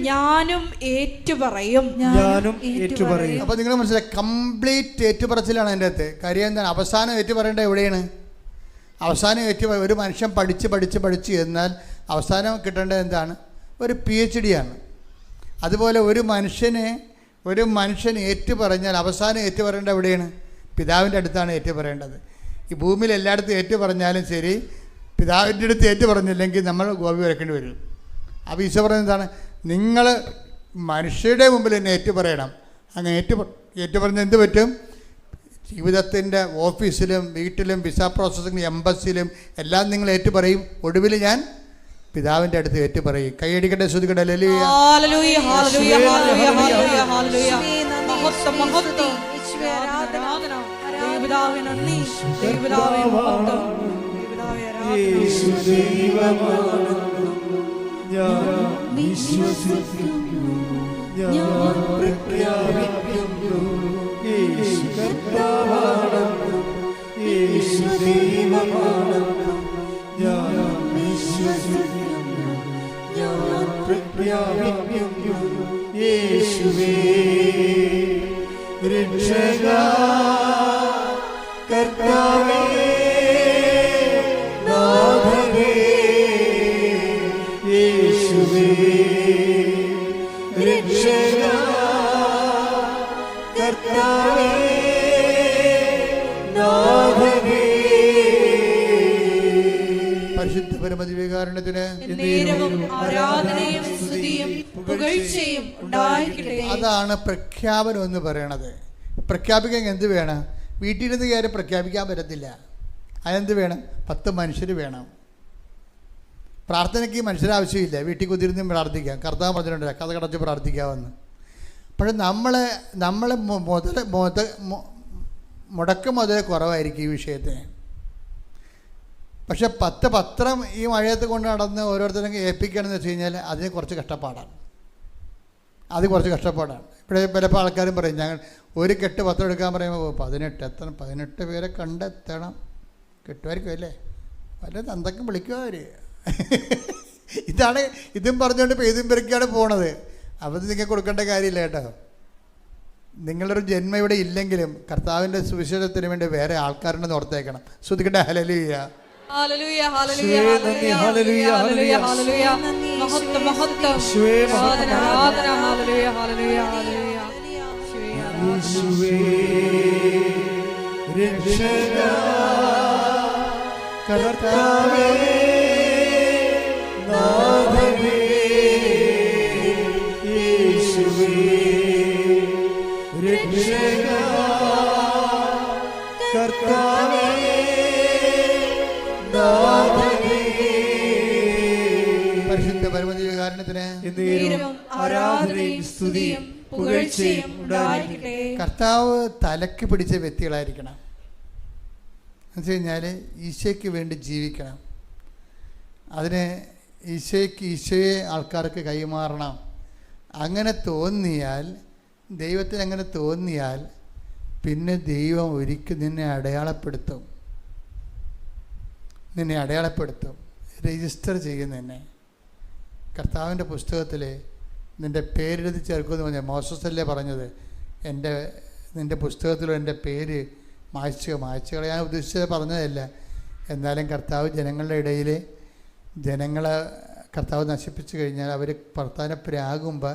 ഞാനും ഏറ്റുപറയും. അപ്പൊ നിങ്ങൾ മനസ്സിലായി, കംപ്ലീറ്റ് ഏറ്റുപറച്ചിലാണ് അതിൻ്റെ അകത്ത്. കാര്യം എന്താണ്? അവസാനം ഏറ്റുപറയേണ്ടത് എവിടെയാണ്? അവസാനം ഒരു മനുഷ്യൻ പഠിച്ച് എന്നാൽ അവസാനം കിട്ടേണ്ടത് എന്താണ്? ഒരു PhD ആണ്. അതുപോലെ ഒരു മനുഷ്യൻ ഏറ്റുപറഞ്ഞാൽ അവസാനം ഏറ്റുപറയേണ്ടത് എവിടെയാണ്? പിതാവിൻ്റെ അടുത്താണ് ഏറ്റുപറയേണ്ടത്. ഈ ഭൂമിയിൽ എല്ലായിടത്തും ഏറ്റുപറഞ്ഞാലും ശരി, പിതാവിൻ്റെ അടുത്ത് ഏറ്റുപറഞ്ഞില്ലെങ്കിൽ നമ്മൾ ഗോപി വരക്കേണ്ടി വരും. അപ്പോൾ ഈശോ പറയുന്നത് എന്താണ്? നിങ്ങൾ മനുഷ്യരുടെ മുമ്പിൽ എന്നെ ഏറ്റുപറയണം. അങ്ങനെ ഏറ്റുപറഞ്ഞാൽ എന്ത് പറ്റും? ജീവിതത്തിൻ്റെ ഓഫീസിലും വീട്ടിലും വിസ പ്രോസസ്സിംഗ് എംബസിലും എല്ലാം നിങ്ങൾ ഏറ്റുപറയും. ഒടുവിൽ ഞാൻ പിതാവിൻ്റെ അടുത്ത് ഏറ്റുപറയും. കൈയടിക്കട്ടെ, ശ്രുതിക്കട്ടെ. Hallelujah hallelujah hallelujah hallelujah hallelujah. മഹത്വം മഹത്വം. ആരാധന. ദൈവപിതാവേ നന്ദി. ദൈവപിതാവേ മഹത്വം. ദൈവപിതാവേ ആരാധന. ഞാൻ വിശ്വസിക്കുന്നു. ഞാൻ പ്രഖ്യാപിക്കുന്നു. യേശു കർത്താവാണെന്നും യേശു ദൈവമാണെന്നും ഞാൻ വിശ്വസിക്കുന്നു. ഞാൻ പ്രഖ്യാപിക്കുന്നു. യേശുവേ രക്ഷകാ, കർത്താവേ, നാഥനേ, യേശുവേ രക്ഷകാ, കർത്താവേ, നാഥനേ. പരിശുദ്ധ പരമദിവ്യകാരുണ്യത്തിന് നേരവും ആരാധനയും സ്തുതിയും പുകഴ്ചയും ഉണ്ടായിരിക്കട്ടെ. അതാണ് പ്രഖ്യാപനം എന്ന് പറയണത്. പ്രഖ്യാപിക്കാൻ എന്ത് വേണം? വീട്ടിലിരുന്ന് കയറി പ്രഖ്യാപിക്കാൻ പറ്റത്തില്ല. അതെന്ത് വേണം? 10 മനുഷ്യർ വേണം. പ്രാർത്ഥനയ്ക്ക് മനുഷ്യരാവശ്യമില്ല. വീട്ടിൽ കുതിരുന്നും പ്രാർത്ഥിക്കാം. കർത്താവ് പറഞ്ഞിട്ടുണ്ട് കഥ കടച്ച് പ്രാർത്ഥിക്കാമെന്ന്. പക്ഷെ നമ്മളെ മുടക്ക് മുതൽ കുറവായിരിക്കും ഈ വിഷയത്തിന്. പക്ഷെ 10 പത്രം ഈ മഴയത്ത് കൊണ്ട് നടന്ന് ഓരോരുത്തരും ഏൽപ്പിക്കുകയാണെന്ന് വെച്ച് കഴിഞ്ഞാൽ അതിന് കുറച്ച് കഷ്ടപ്പാടാണ്. ഇവിടെ പലപ്പോൾ ആൾക്കാരും പറയും ഞങ്ങൾ ഒരു കെട്ട് പത്രം എടുക്കാൻ പറയുമ്പോൾ 18 പേരെ കണ്ടെത്തണം. കിട്ടുമായിരിക്കും അല്ലേ? വല്ല തന്തക്കും വിളിക്കുക അവർ. ഇതും പറഞ്ഞുകൊണ്ട് ഇതും പെരുക്കിയാണ് പോണത്. അപ്പോൾ നിങ്ങൾക്ക് കൊടുക്കേണ്ട കാര്യമില്ല കേട്ടോ. നിങ്ങളൊരു ജന്മം ഇവിടെ ഇല്ലെങ്കിലും കർത്താവിൻ്റെ സുവിശേഷത്തിന് വേണ്ടി വേറെ ആൾക്കാരുണ്ടെന്ന് ഓർത്തേക്കണം. ശ്രുതിക്കട്ടെ hallelujah. Hallelujah, hallelujah, hallelujah, hallelujah, hallelujah. മഹത്വം, മഹത്വം, ആരാധന, ആരാധന. Hallelujah, hallelujah, hallelujah. യേശുവേ രക്ഷകാ, കർത്താവേ, നാഥനേ, യേശുവേ രക്ഷകാ, കർത്താവേ, നാഥനേ. പരിശുദ്ധ പരമദിവ്യകാരുണ്യത്തിന് നേരവും ആരാധനയും സ്തുതിയും പുകഴ്ചയും ഉണ്ടായിരിക്കട്ടെ. കർത്താവ് തലക്ക് പിടിച്ച വ്യക്തികളായിരിക്കണം. എന്ന് വെച്ച് കഴിഞ്ഞാൽ ഈശോയ്ക്ക് വേണ്ടി ജീവിക്കണം. അതിന് ഈശോയെ ആൾക്കാർക്ക് കൈമാറണം. അങ്ങനെ തോന്നിയാൽ, ദൈവത്തിന് അങ്ങനെ തോന്നിയാൽ പിന്നെ ദൈവം ഒരിക്കൽ നിന്നെ അടയാളപ്പെടുത്തും. രജിസ്റ്റർ ചെയ്യും നിന്നെ. കർത്താവിൻ്റെ പുസ്തകത്തിൽ നിൻ്റെ പേരെഴുതി ചേർക്കുമെന്ന് പറഞ്ഞാൽ മോശസല്ലേ പറഞ്ഞത്, നിൻ്റെ പുസ്തകത്തിലും എൻ്റെ പേര് മായ്ച്ചു കളയാൻ ഉദ്ദേശിച്ചത് പറഞ്ഞതല്ല. എന്നാലും കർത്താവ് ജനങ്ങളുടെ ഇടയിൽ ജനങ്ങളെ കർത്താവ് നശിപ്പിച്ചു കഴിഞ്ഞാൽ അവർ പ്രധാനപ്പെരാകുമ്പോൾ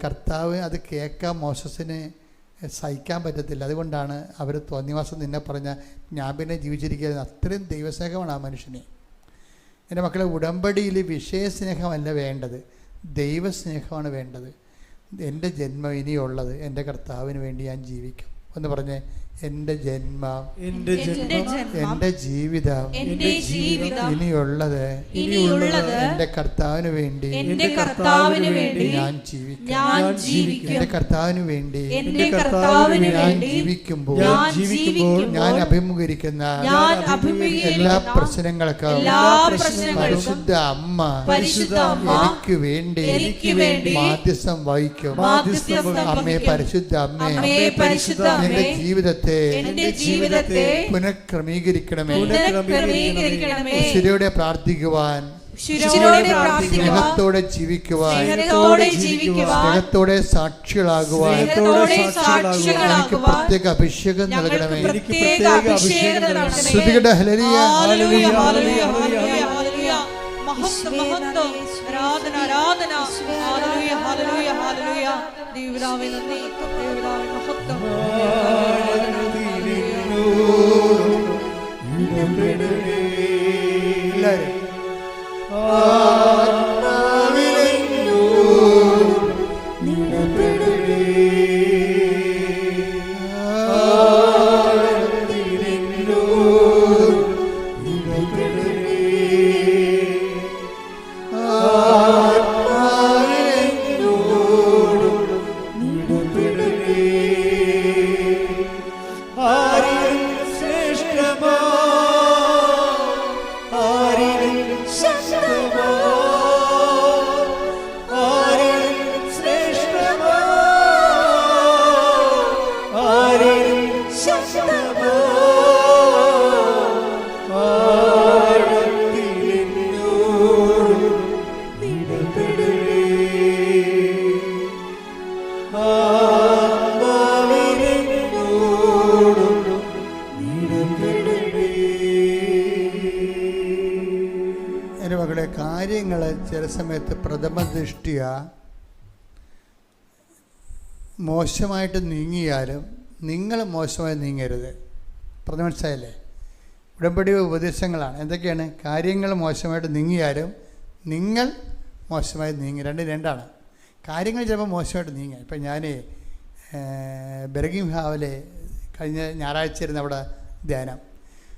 കർത്താവ് അത് കേൾക്കാൻ മോശസിന് സഹിക്കാൻ പറ്റത്തില്ല. അതുകൊണ്ടാണ് അവർ തോന്നിവാസം നിന്നെ പറഞ്ഞാൽ ഞാൻ പിന്നെ ജീവിച്ചിരിക്കുന്നത്. അത്രയും ദൈവസ്നേഹമാണ് ആ മനുഷ്യനെ. എൻ്റെ മക്കളെ, ഉടമ്പടിയിൽ വിഷയസ്നേഹമല്ല വേണ്ടത്, ദൈവസ്നേഹമാണ് വേണ്ടത്. എൻ്റെ ജന്മം ഇനിയുള്ളത് എൻ്റെ കർത്താവിന് വേണ്ടി ഞാൻ ജീവിക്കും എന്ന് പറഞ്ഞ് എൻ്റെ ജന്മം, എൻ്റെ ജീവിതം ഇനിയുള്ളത് എൻ്റെ കർത്താവിന് വേണ്ടി ഞാൻ ജീവിക്കും. എൻ്റെ കർത്താവിന് വേണ്ടി ഞാൻ ജീവിക്കുമ്പോൾ ഞാൻ അഭിമുഖീകരിക്കുന്ന എല്ലാ പ്രശ്നങ്ങൾക്കും പരിശുദ്ധ അമ്മ എനിക്ക് വേണ്ടി മാധ്യസ്ഥം വഹിക്കും. അമ്മേ, പരിശുദ്ധ അമ്മേ, എന്റെ ജീവിതത്തെ പുനഃക്രമീകരിക്കണമേ. ശിരയോടെ പ്രാർത്ഥിക്കുവാൻ, സ്നേഹത്തോടെ ജീവിക്കുവാൻ, സ്നേഹത്തോടെ സാക്ഷികളാകുവാൻ എനിക്ക് പ്രത്യേക അഭിഷേകം നൽകണമേ. ശ്രുതികട ഹല്ലേലൂയ, ഹല്ലേലൂയ, ഹല്ലേലൂയ, ഹല്ലേലൂയ. മഹത്വം, മഹത്വം, ആരാധന, ആരാധന. Hallelujah, hallelujah, hallelujah. ദൈവപിതാവേ നന്ദി, ദൈവപിതാവേ മഹത്വം. ശ്രേഷ്ഠമാ കാര്യങ്ങൾ ചില സമയത്ത് പ്രഥമ ദൃഷ്ടിയ മോശമായിട്ട് നീങ്ങിയാലും നിങ്ങൾ മോശമായി നീങ്ങരുത്. പറഞ്ഞ മനസ്സിലായല്ലേ? ഉടമ്പടി ഉപദേശങ്ങളാണ്. എന്തൊക്കെയാണ്? കാര്യങ്ങൾ മോശമായിട്ട് നീങ്ങിയാലും നിങ്ങൾ മോശമായി നീങ്ങി. രണ്ടാണ്. കാര്യങ്ങൾ ചിലപ്പോൾ മോശമായിട്ട് നീങ്ങുക. ഇപ്പം ഞാൻ ബെർഗിംഹാവിലെ കഴിഞ്ഞ ഞായറാഴ്ച ഇരുന്ന് അവിടെ ധ്യാനം.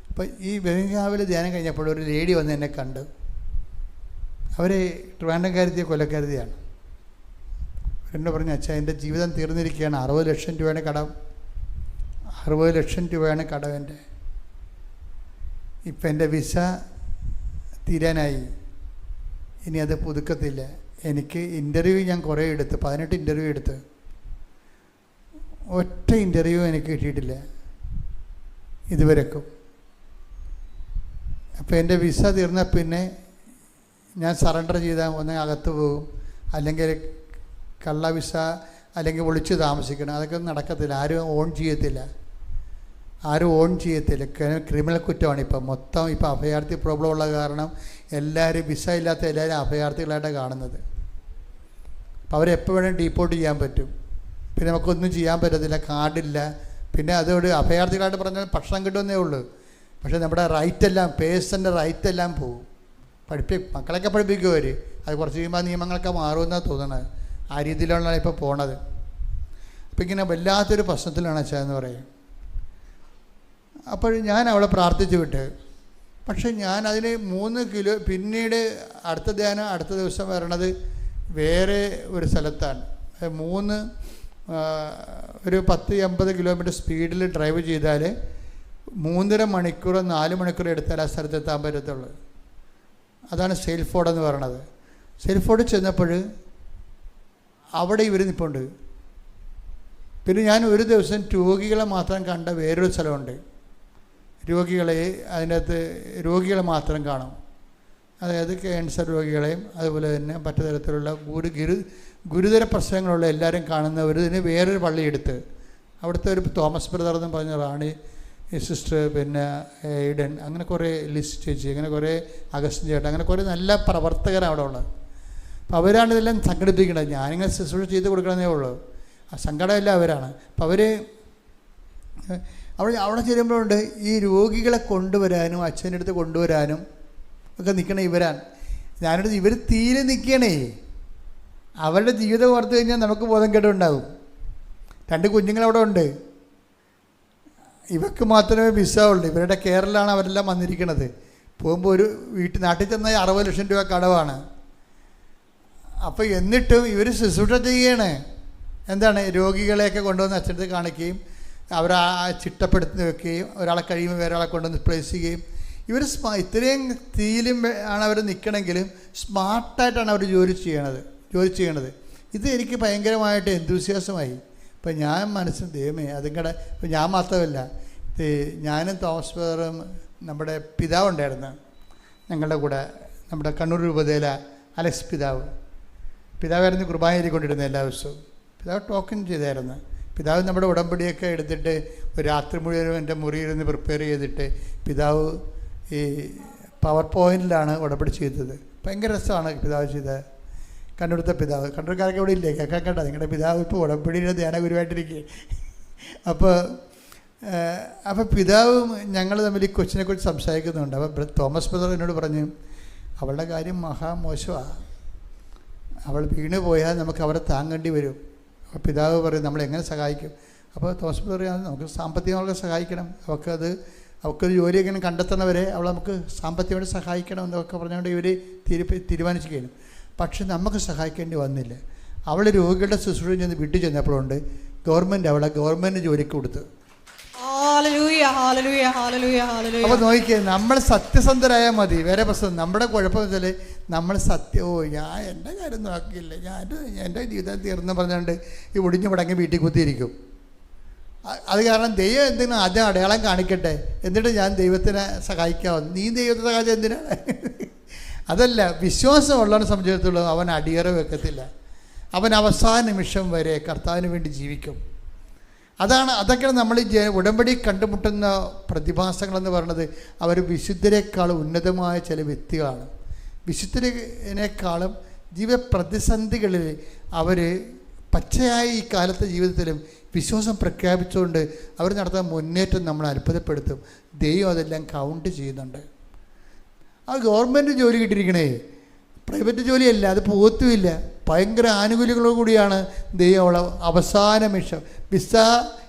അപ്പോൾ ഈ ബെർഗിംഹാവിൽ ധ്യാനം കഴിഞ്ഞപ്പോൾ ഒരു ലേഡി വന്ന് എന്നെ കണ്ടു. അവർ ട്രിവാൻഡ്രംകാരത്തിയ കൊല്ലക്കാരത്തിയാണ്. എന്നോട് പറഞ്ഞു, അച്ഛാ എൻ്റെ ജീവിതം തീർന്നിരിക്കുകയാണ്, 60 ലക്ഷം രൂപയാണ് കടം. 60 ലക്ഷം രൂപയാണ് കടം എൻ്റെ. ഇപ്പം എൻ്റെ വിസ തീരാനായി, ഇനി അത് പുതുക്കത്തില്ല. എനിക്ക് ഇൻ്റർവ്യൂ ഞാൻ കുറേ എടുത്ത്, 18 ഇൻ്റർവ്യൂ എടുത്ത്, ഒറ്റ ഇൻ്റർവ്യൂ എനിക്ക് കിട്ടിയിട്ടില്ല ഇതുവരെക്കും. അപ്പോൾ എൻ്റെ വിസ തീർന്നാൽ പിന്നെ ഞാൻ സറണ്ടർ ചെയ്താൽ ഒന്ന് അകത്ത് പോകും, അല്ലെങ്കിൽ കള്ള വിസ, അല്ലെങ്കിൽ ഒളിച്ച് താമസിക്കണം. അതൊക്കെ നടക്കത്തില്ല. ആരും ഓൺ ചെയ്യത്തില്ല. ക്രിമിനൽ കുറ്റമാണ് ഇപ്പം മൊത്തം. ഇപ്പം അഭയാർത്ഥി പ്രോബ്ലം ഉള്ള കാരണം എല്ലാവരും വിസ ഇല്ലാത്ത എല്ലാവരും അഭയാർത്ഥികളായിട്ടാണ് കാണുന്നത്. അപ്പോൾ അവരെപ്പോൾ വേണമെങ്കിൽ ഡീപ്പോർട്ട് ചെയ്യാൻ പറ്റും. പിന്നെ നമുക്കൊന്നും ചെയ്യാൻ പറ്റത്തില്ല, കാർഡില്ല. പിന്നെ അതോട് അഭയാർത്ഥികളായിട്ട് പറഞ്ഞാൽ ഭക്ഷണം കിട്ടുമെന്നേ ഉള്ളൂ. പക്ഷേ നമ്മുടെ റൈറ്റെല്ലാം, പേഴ്സൻ്റെ റൈറ്റെല്ലാം പോകും. മക്കളൊക്കെ പഠിപ്പിക്കും അവർ. അത് കുറച്ച് കഴിയുമ്പോൾ നിയമങ്ങളൊക്കെ മാറുമെന്നാണ് തോന്നുന്നത്. ആ രീതിയിലാണ് ഇപ്പോൾ പോണത്. അപ്പോൾ ഇങ്ങനെ വല്ലാത്തൊരു പ്രശ്നത്തിലാണ് അച്ഛാ എന്ന് പറയും. അപ്പോൾ ഞാൻ അവളെ പ്രാർത്ഥിച്ചു വിട്ട്. പക്ഷെ ഞാൻ അതിന് 3 കിലോ, പിന്നീട് അടുത്ത ധ്യാനം അടുത്ത ദിവസം വരണത് വേറെ ഒരു സ്ഥലത്താണ്. ഒരു 10-50 കിലോമീറ്റർ സ്പീഡിൽ ഡ്രൈവ് ചെയ്താൽ 3.5 മണിക്കൂർ 4 മണിക്കൂർ എടുത്താൽ ആ സ്ഥലത്തെത്താൻ പറ്റത്തുള്ളൂ. അതാണ് സെയിൽഫോർഡ് എന്ന് പറയണത്. സെയിൽഫോർഡ് ചെന്നപ്പോൾ അവിടെ ഇവർ നിൽപ്പുണ്ട്. പിന്നെ ഞാൻ ഒരു ദിവസം രോഗികളെ മാത്രം കണ്ട വേറൊരു സ്ഥലമുണ്ട്. അതിനകത്ത് രോഗികളെ മാത്രം കാണും. അതായത് ക്യാൻസർ രോഗികളെയും അതുപോലെ തന്നെ മറ്റു തരത്തിലുള്ള ഗുരുതര പ്രശ്നങ്ങളുള്ള എല്ലാവരും കാണുന്നവരിന് വേറൊരു പള്ളിയെടുത്ത് അവിടുത്തെ ഒരു തോമസ് ബ്രദർ എന്ന് പറഞ്ഞ റാണി സിസ്റ്റർ, പിന്നെ ഈഡൻ, അങ്ങനെ കുറേ ലിസ്റ്റ് ചേച്ചി, അങ്ങനെ കുറേ അഗസ്റ്റിൻ ചേട്ടൻ, അങ്ങനെ കുറേ നല്ല പ്രവർത്തകരാണ് അവിടെ ഉള്ളത്. അപ്പോൾ അവരാണ് ഇതെല്ലാം സംഘടിപ്പിക്കുന്നത്. ഞാനിങ്ങനെ ശുശ്രൂഷ ചെയ്ത് കൊടുക്കണമെന്നേ ഉള്ളൂ. ആ സങ്കടമല്ല അവരാണ്. അപ്പോൾ അവർ അവിടെ ചെല്ലുമ്പോഴുണ്ട് ഈ രോഗികളെ കൊണ്ടുവരാനും അച്ഛൻ്റെ അടുത്ത് കൊണ്ടുവരാനും ഒക്കെ നിൽക്കണേ ഇവരാണ്. ഞാനടുത്ത് ഇവർ തീരെ നിൽക്കണേ. അവരുടെ ജീവിതം ഓർത്ത് കഴിഞ്ഞാൽ നമുക്ക് ബോധം കേടുണ്ടാകും. 2 കുഞ്ഞുങ്ങളവിടെ ഉണ്ട്. ഇവർക്ക് മാത്രമേ വിസ ഉള്ളൂ. ഇവരുടെ കെയറിലാണ് അവരെല്ലാം വന്നിരിക്കുന്നത്. പോകുമ്പോൾ ഒരു നാട്ടിൽ ചെന്നാൽ 60 ലക്ഷം രൂപ കടവാണ്. അപ്പോൾ എന്നിട്ടും ഇവർ ശുശ്രൂഷ ചെയ്യണേ. എന്താണ്? രോഗികളെയൊക്കെ കൊണ്ടുവന്ന് അച്ഛനടുത്ത് കാണിക്കുകയും അവരെ ചിട്ടപ്പെടുത്തി വെക്കുകയും ഒരാളെ കഴിയുമ്പോൾ വേറെ ആളെ കൊണ്ടുവന്ന് പ്ലേസ് ചെയ്യുകയും. ഇവർ ഇത്രയും തീയിലും ആണ് അവർ നിൽക്കണമെങ്കിലും സ്മാർട്ടായിട്ടാണ് അവർ ജോലി ചെയ്യണത്. ഇത് എനിക്ക് ഭയങ്കരമായിട്ട് എന്തൂസിയാസമായി. ഇപ്പം ഞാൻ മനസ്സിൽ ദൈവമേ അതിങ്ങടെ. ഇപ്പം ഞാൻ മാത്രമല്ല, ഞാനും തോമസ് ബ്രദറും നമ്മുടെ പിതാവുണ്ടായിരുന്നു ഞങ്ങളുടെ കൂടെ, നമ്മുടെ കണ്ണൂർ രൂപതയിലെ അലക്സ് പിതാവായിരുന്നു കുർബാന എഴുതിക്കൊണ്ടിരുന്നത് എല്ലാ ദിവസവും. പിതാവ് ടോക്കൺ ചെയ്തായിരുന്നു. പിതാവ് നമ്മുടെ ഉടമ്പടിയൊക്കെ എടുത്തിട്ട് ഒരു രാത്രി മുഴുവനും എൻ്റെ മുറിയിരുന്ന് പ്രിപ്പയർ ചെയ്തിട്ട് പിതാവ് ഈ പവർ പോയിൻറ്റിലാണ് ഉടമ്പടി ചെയ്തത്. ഭയങ്കര രസമാണ് പിതാവ് ചെയ്തത്. കണ്ണൂരത്തെ പിതാവ്, കണ്ണൂർക്കാരൊക്കെ ഇവിടെ ഇല്ലേ? കേൾക്കണ്ട, നിങ്ങളുടെ പിതാവ് ഇപ്പോൾ ഉടമ്പടിയുടെ ധ്യാന ഗുരുവായിട്ടിരിക്കുക. അപ്പോൾ പിതാവും ഞങ്ങൾ തമ്മിൽ ഈ കൊച്ചിനെക്കുറിച്ച് സംസാരിക്കുന്നുണ്ട്. അപ്പോൾ തോമസ് ബ്രദർ എന്നോട് പറഞ്ഞു, അവളുടെ കാര്യം മഹാമോശമാണ്, അവൾ വീണ് പോയാൽ നമുക്ക് അവരെ താങ്ങേണ്ടി വരും. അപ്പോൾ പിതാവ് പറയും നമ്മളെങ്ങനെ സഹായിക്കും? അപ്പോൾ തോമസ് ബ്രദർ പറയാം, നമുക്ക് സാമ്പത്തികമായിട്ട് സഹായിക്കണം, അവൾക്കൊരു ജോലി എങ്ങനെ കണ്ടെത്തണവരെ അവളെ നമുക്ക് സാമ്പത്തികമായിട്ട് സഹായിക്കണം എന്നൊക്കെ പറഞ്ഞുകൊണ്ട് ഇവർ തീരുമാനിക്കുകയാണ്. പക്ഷെ നമുക്ക് സഹായിക്കേണ്ടി വന്നില്ല. അവൾ രോഗികളുടെ ശുശ്രൂഷ ചെന്ന് വീട്ടിൽ ചെന്നപ്പോഴുണ്ട് ഗവൺമെൻറ് ജോലിക്ക് കൊടുത്തു. അപ്പോൾ നോക്കിയേ, നമ്മൾ സത്യസന്ധരായാൽ മതി, വേറെ പ്രശ്നം. നമ്മുടെ കുഴപ്പം വെച്ചാൽ നമ്മൾ ഞാൻ എൻ്റെ കാര്യം നോക്കിയില്ല, എൻ്റെ ജീവിതം തീർന്നു പറഞ്ഞുകൊണ്ട് ഈ ഒടിഞ്ഞു മുടങ്ങി വീട്ടിൽ കുത്തിയിരിക്കും. അത് കാരണം ദൈവം എന്തിനാണ് ആദ്യം അടയാളം കാണിക്കട്ടെ, എന്നിട്ട് ഞാൻ ദൈവത്തിനെ സഹായിക്കാവുന്നു. നീ ദൈവത്തെ സഹായിച്ചത് എന്തിനാണ്? അതല്ല, വിശ്വാസമുള്ളവനെ സംബന്ധിച്ചിടത്തോളം അവൻ അടിയറ വെക്കത്തില്ല. അവൻ അവസാന നിമിഷം വരെ കർത്താവിന് വേണ്ടി ജീവിക്കും. അതൊക്കെയാണ് നമ്മൾ ഉടമ്പടി കണ്ടുമുട്ടുന്ന പ്രതിഭാസങ്ങളെന്ന് പറയുന്നത്. അവർ വിശുദ്ധരെക്കാൾ ഉന്നതമായ ചില വ്യക്തികളാണ്. വിശുദ്ധരേക്കാളും ജീവിത പ്രതിസന്ധികളിൽ അവർ പച്ചയായ ഈ കാലത്തെ ജീവിതത്തിലും വിശ്വാസം പ്രഖ്യാപിച്ചുകൊണ്ട് അവർ നടത്തുന്ന മുന്നേറ്റം നമ്മൾ അത്ഭുതപ്പെടുത്തും. ദൈവം അതെല്ലാം കൗണ്ട് ചെയ്യുന്നുണ്ട്. ആ ഗവൺമെൻറ് ജോലി കിട്ടിയിരിക്കണേ, പ്രൈവറ്റ് ജോലിയല്ല, അത് പോത്തുമില്ല. ഭയങ്കര ആനുകൂല്യങ്ങളോട് കൂടിയാണ് ദൈവം അവളെ അവസാന നിമിഷം വിസ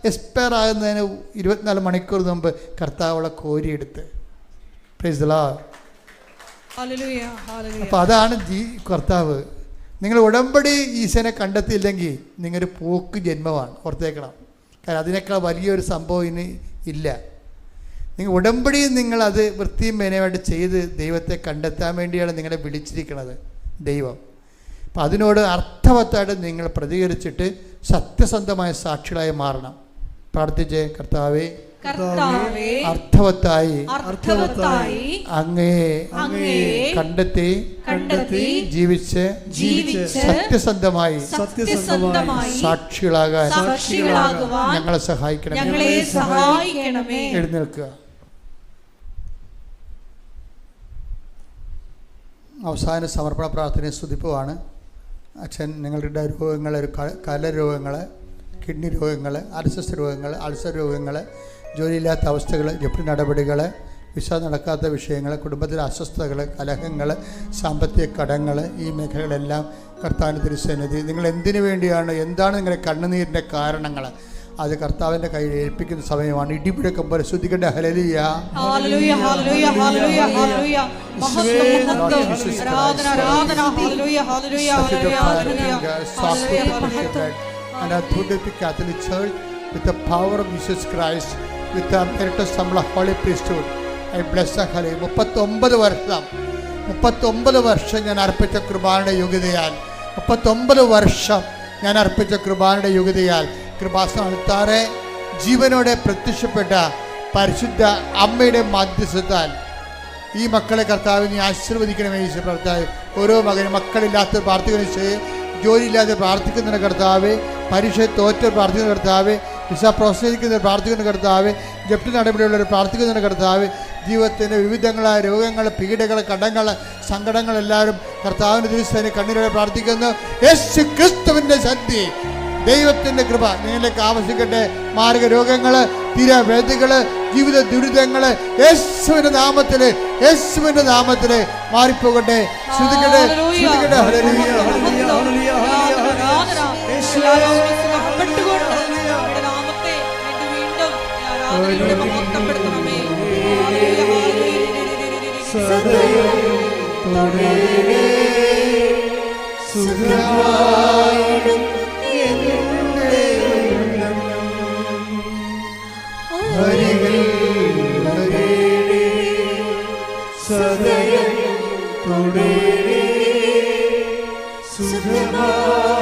എക്സ്പയർ ആകുന്നതിന് 24 മണിക്കൂർ മുമ്പ് കർത്താവ് അവളെ കോരിയെടുത്ത്. Price the Lord. അപ്പോൾ അതാണ് കർത്താവ്. നിങ്ങൾ ഉടമ്പടി ഈശോനെ കണ്ടെത്തിയില്ലെങ്കിൽ നിങ്ങളൊരു പോക്ക് ജന്മമാണ്, ഓർത്തേക്കണം. കാരണം അതിനേക്കാൾ വലിയൊരു സംഭവം ഇനി ഇല്ല. നിങ്ങൾ ഉടമ്പടി നിങ്ങളത് വൃത്തിയും മേനയായിട്ട് ചെയ്ത് ദൈവത്തെ കണ്ടെത്താൻ വേണ്ടിയാണ് നിങ്ങളെ വിളിച്ചിരിക്കുന്നത് ദൈവം. അപ്പം അതിനോട് അർത്ഥവത്തായിട്ട് നിങ്ങൾ പ്രതികരിച്ചിട്ട് സത്യസന്ധമായ സാക്ഷികളായി മാറണം. പ്രാർത്ഥിച്ചേ, കർത്താവേ അർത്ഥവത്തായി അങ്ങയെ കണ്ടെത്തി ജീവിച്ച് സത്യസന്ധമായി സാക്ഷികളാകാൻ ഞങ്ങളെ സഹായിക്കണമേ. എഴുന്നേൽക്കുക. അവസാന സമർപ്പണ പ്രാർത്ഥനയെ സ്തുതിപ്പുവാണ്. അച്ഛൻ നിങ്ങളുടെ രോഗങ്ങൾ, കലരോഗങ്ങൾ, കിഡ്നി രോഗങ്ങൾ, രോഗങ്ങൾ, അൾസർ രോഗങ്ങൾ, ജോലിയില്ലാത്ത അവസ്ഥകൾ, ജപ്തി നടപടികൾ, വിസ നടക്കാത്ത വിഷയങ്ങൾ, കുടുംബത്തിലെ അസ്വസ്ഥതകൾ, കലഹങ്ങൾ, സാമ്പത്തിക കടങ്ങൾ, ഈ മേഖലകളെല്ലാം കർത്താവിൻ്റെ തിരുസന്നിധി. നിങ്ങൾ എന്തിനു വേണ്ടിയാണ്, എന്താണ് നിങ്ങളുടെ കണ്ണുനീരിൻ്റെ കാരണങ്ങൾ, അത് കർത്താവിൻ്റെ കയ്യിൽ ഏൽപ്പിക്കുന്ന സമയമാണ്. ഇടിപിഴക്കം പോലെ ശ്രദ്ധിക്കേണ്ട. Hallelujah, hallelujah, hallelujah, hallelujah, hallelujah. മഹത്വം, മഹത്വം, ആരാധന, ആരാധന. Hallelujah, hallelujah, hallelujah, hallelujah. And I put the Catholic Church with the power of Jesus Christ, with the emeritus Samla Holy Priesthood, I bless the Holy. 39 വർഷം ഞാൻ അർപ്പിച്ച കൃപാനയുടെ യോഗ്യതയാൽ, 39 വർഷം ഞാൻ അർപ്പിച്ച കൃപാനയുടെ യോഗ്യതയാൽ, കൃപാസനത്താറെ ജീവനോടെ പ്രത്യക്ഷപ്പെട്ട പരിശുദ്ധ അമ്മയുടെ മാധ്യസ്ഥത്താൽ ഈ മക്കളെ കർത്താവ് നീ ആശീർവദിക്കണമേ. ഈശോ കർത്താവ് ഓരോ മകനും, മക്കളില്ലാത്ത പ്രാർത്ഥിക്കുന്ന ഈശോയെ, ജോലിയില്ലാതെ പ്രാർത്ഥിക്കുന്ന കർത്താവ്, പരീക്ഷ തോറ്റ് പ്രാർത്ഥിക്കുന്ന കർത്താവ്, വിസ പ്രോത്സാഹിക്കുന്ന പ്രാർത്ഥിക്കുന്ന കർത്താവ്, ജപ്തി നടപടിയുള്ളവർ പ്രാർത്ഥിക്കുന്ന കർത്താവ്, ജീവിതത്തിൻ്റെ വിവിധങ്ങളായ രോഗങ്ങൾ, പീഡകൾ, കടങ്ങൾ, സങ്കടങ്ങൾ എല്ലാവരും കർത്താവിൻ്റെ ദിവസത്തിന് കണ്ണീരോടെ പ്രാർത്ഥിക്കുന്നു. യേശു ക്രിസ്തുവിൻ്റെ ശക്തി, ദൈവത്തിൻ്റെ കൃപ നിങ്ങളിലേക്ക് ആവശ്യിക്കട്ടെ. മാരക രോഗങ്ങൾ, തീരാവേദികൾ, ജീവിത ദുരിതങ്ങൾ യേശുവിൻ്റെ നാമത്തിൽ മാറിപ്പോകട്ടെ. ശ്രുതിക്കട്ടെ, ശ്രുതിക്കട്ടെ. ഹല്ലേലൂയ, ഹല്ലേലൂയ, ഹല്ലേലൂയ, സദയം തുടരേ സുഖമായി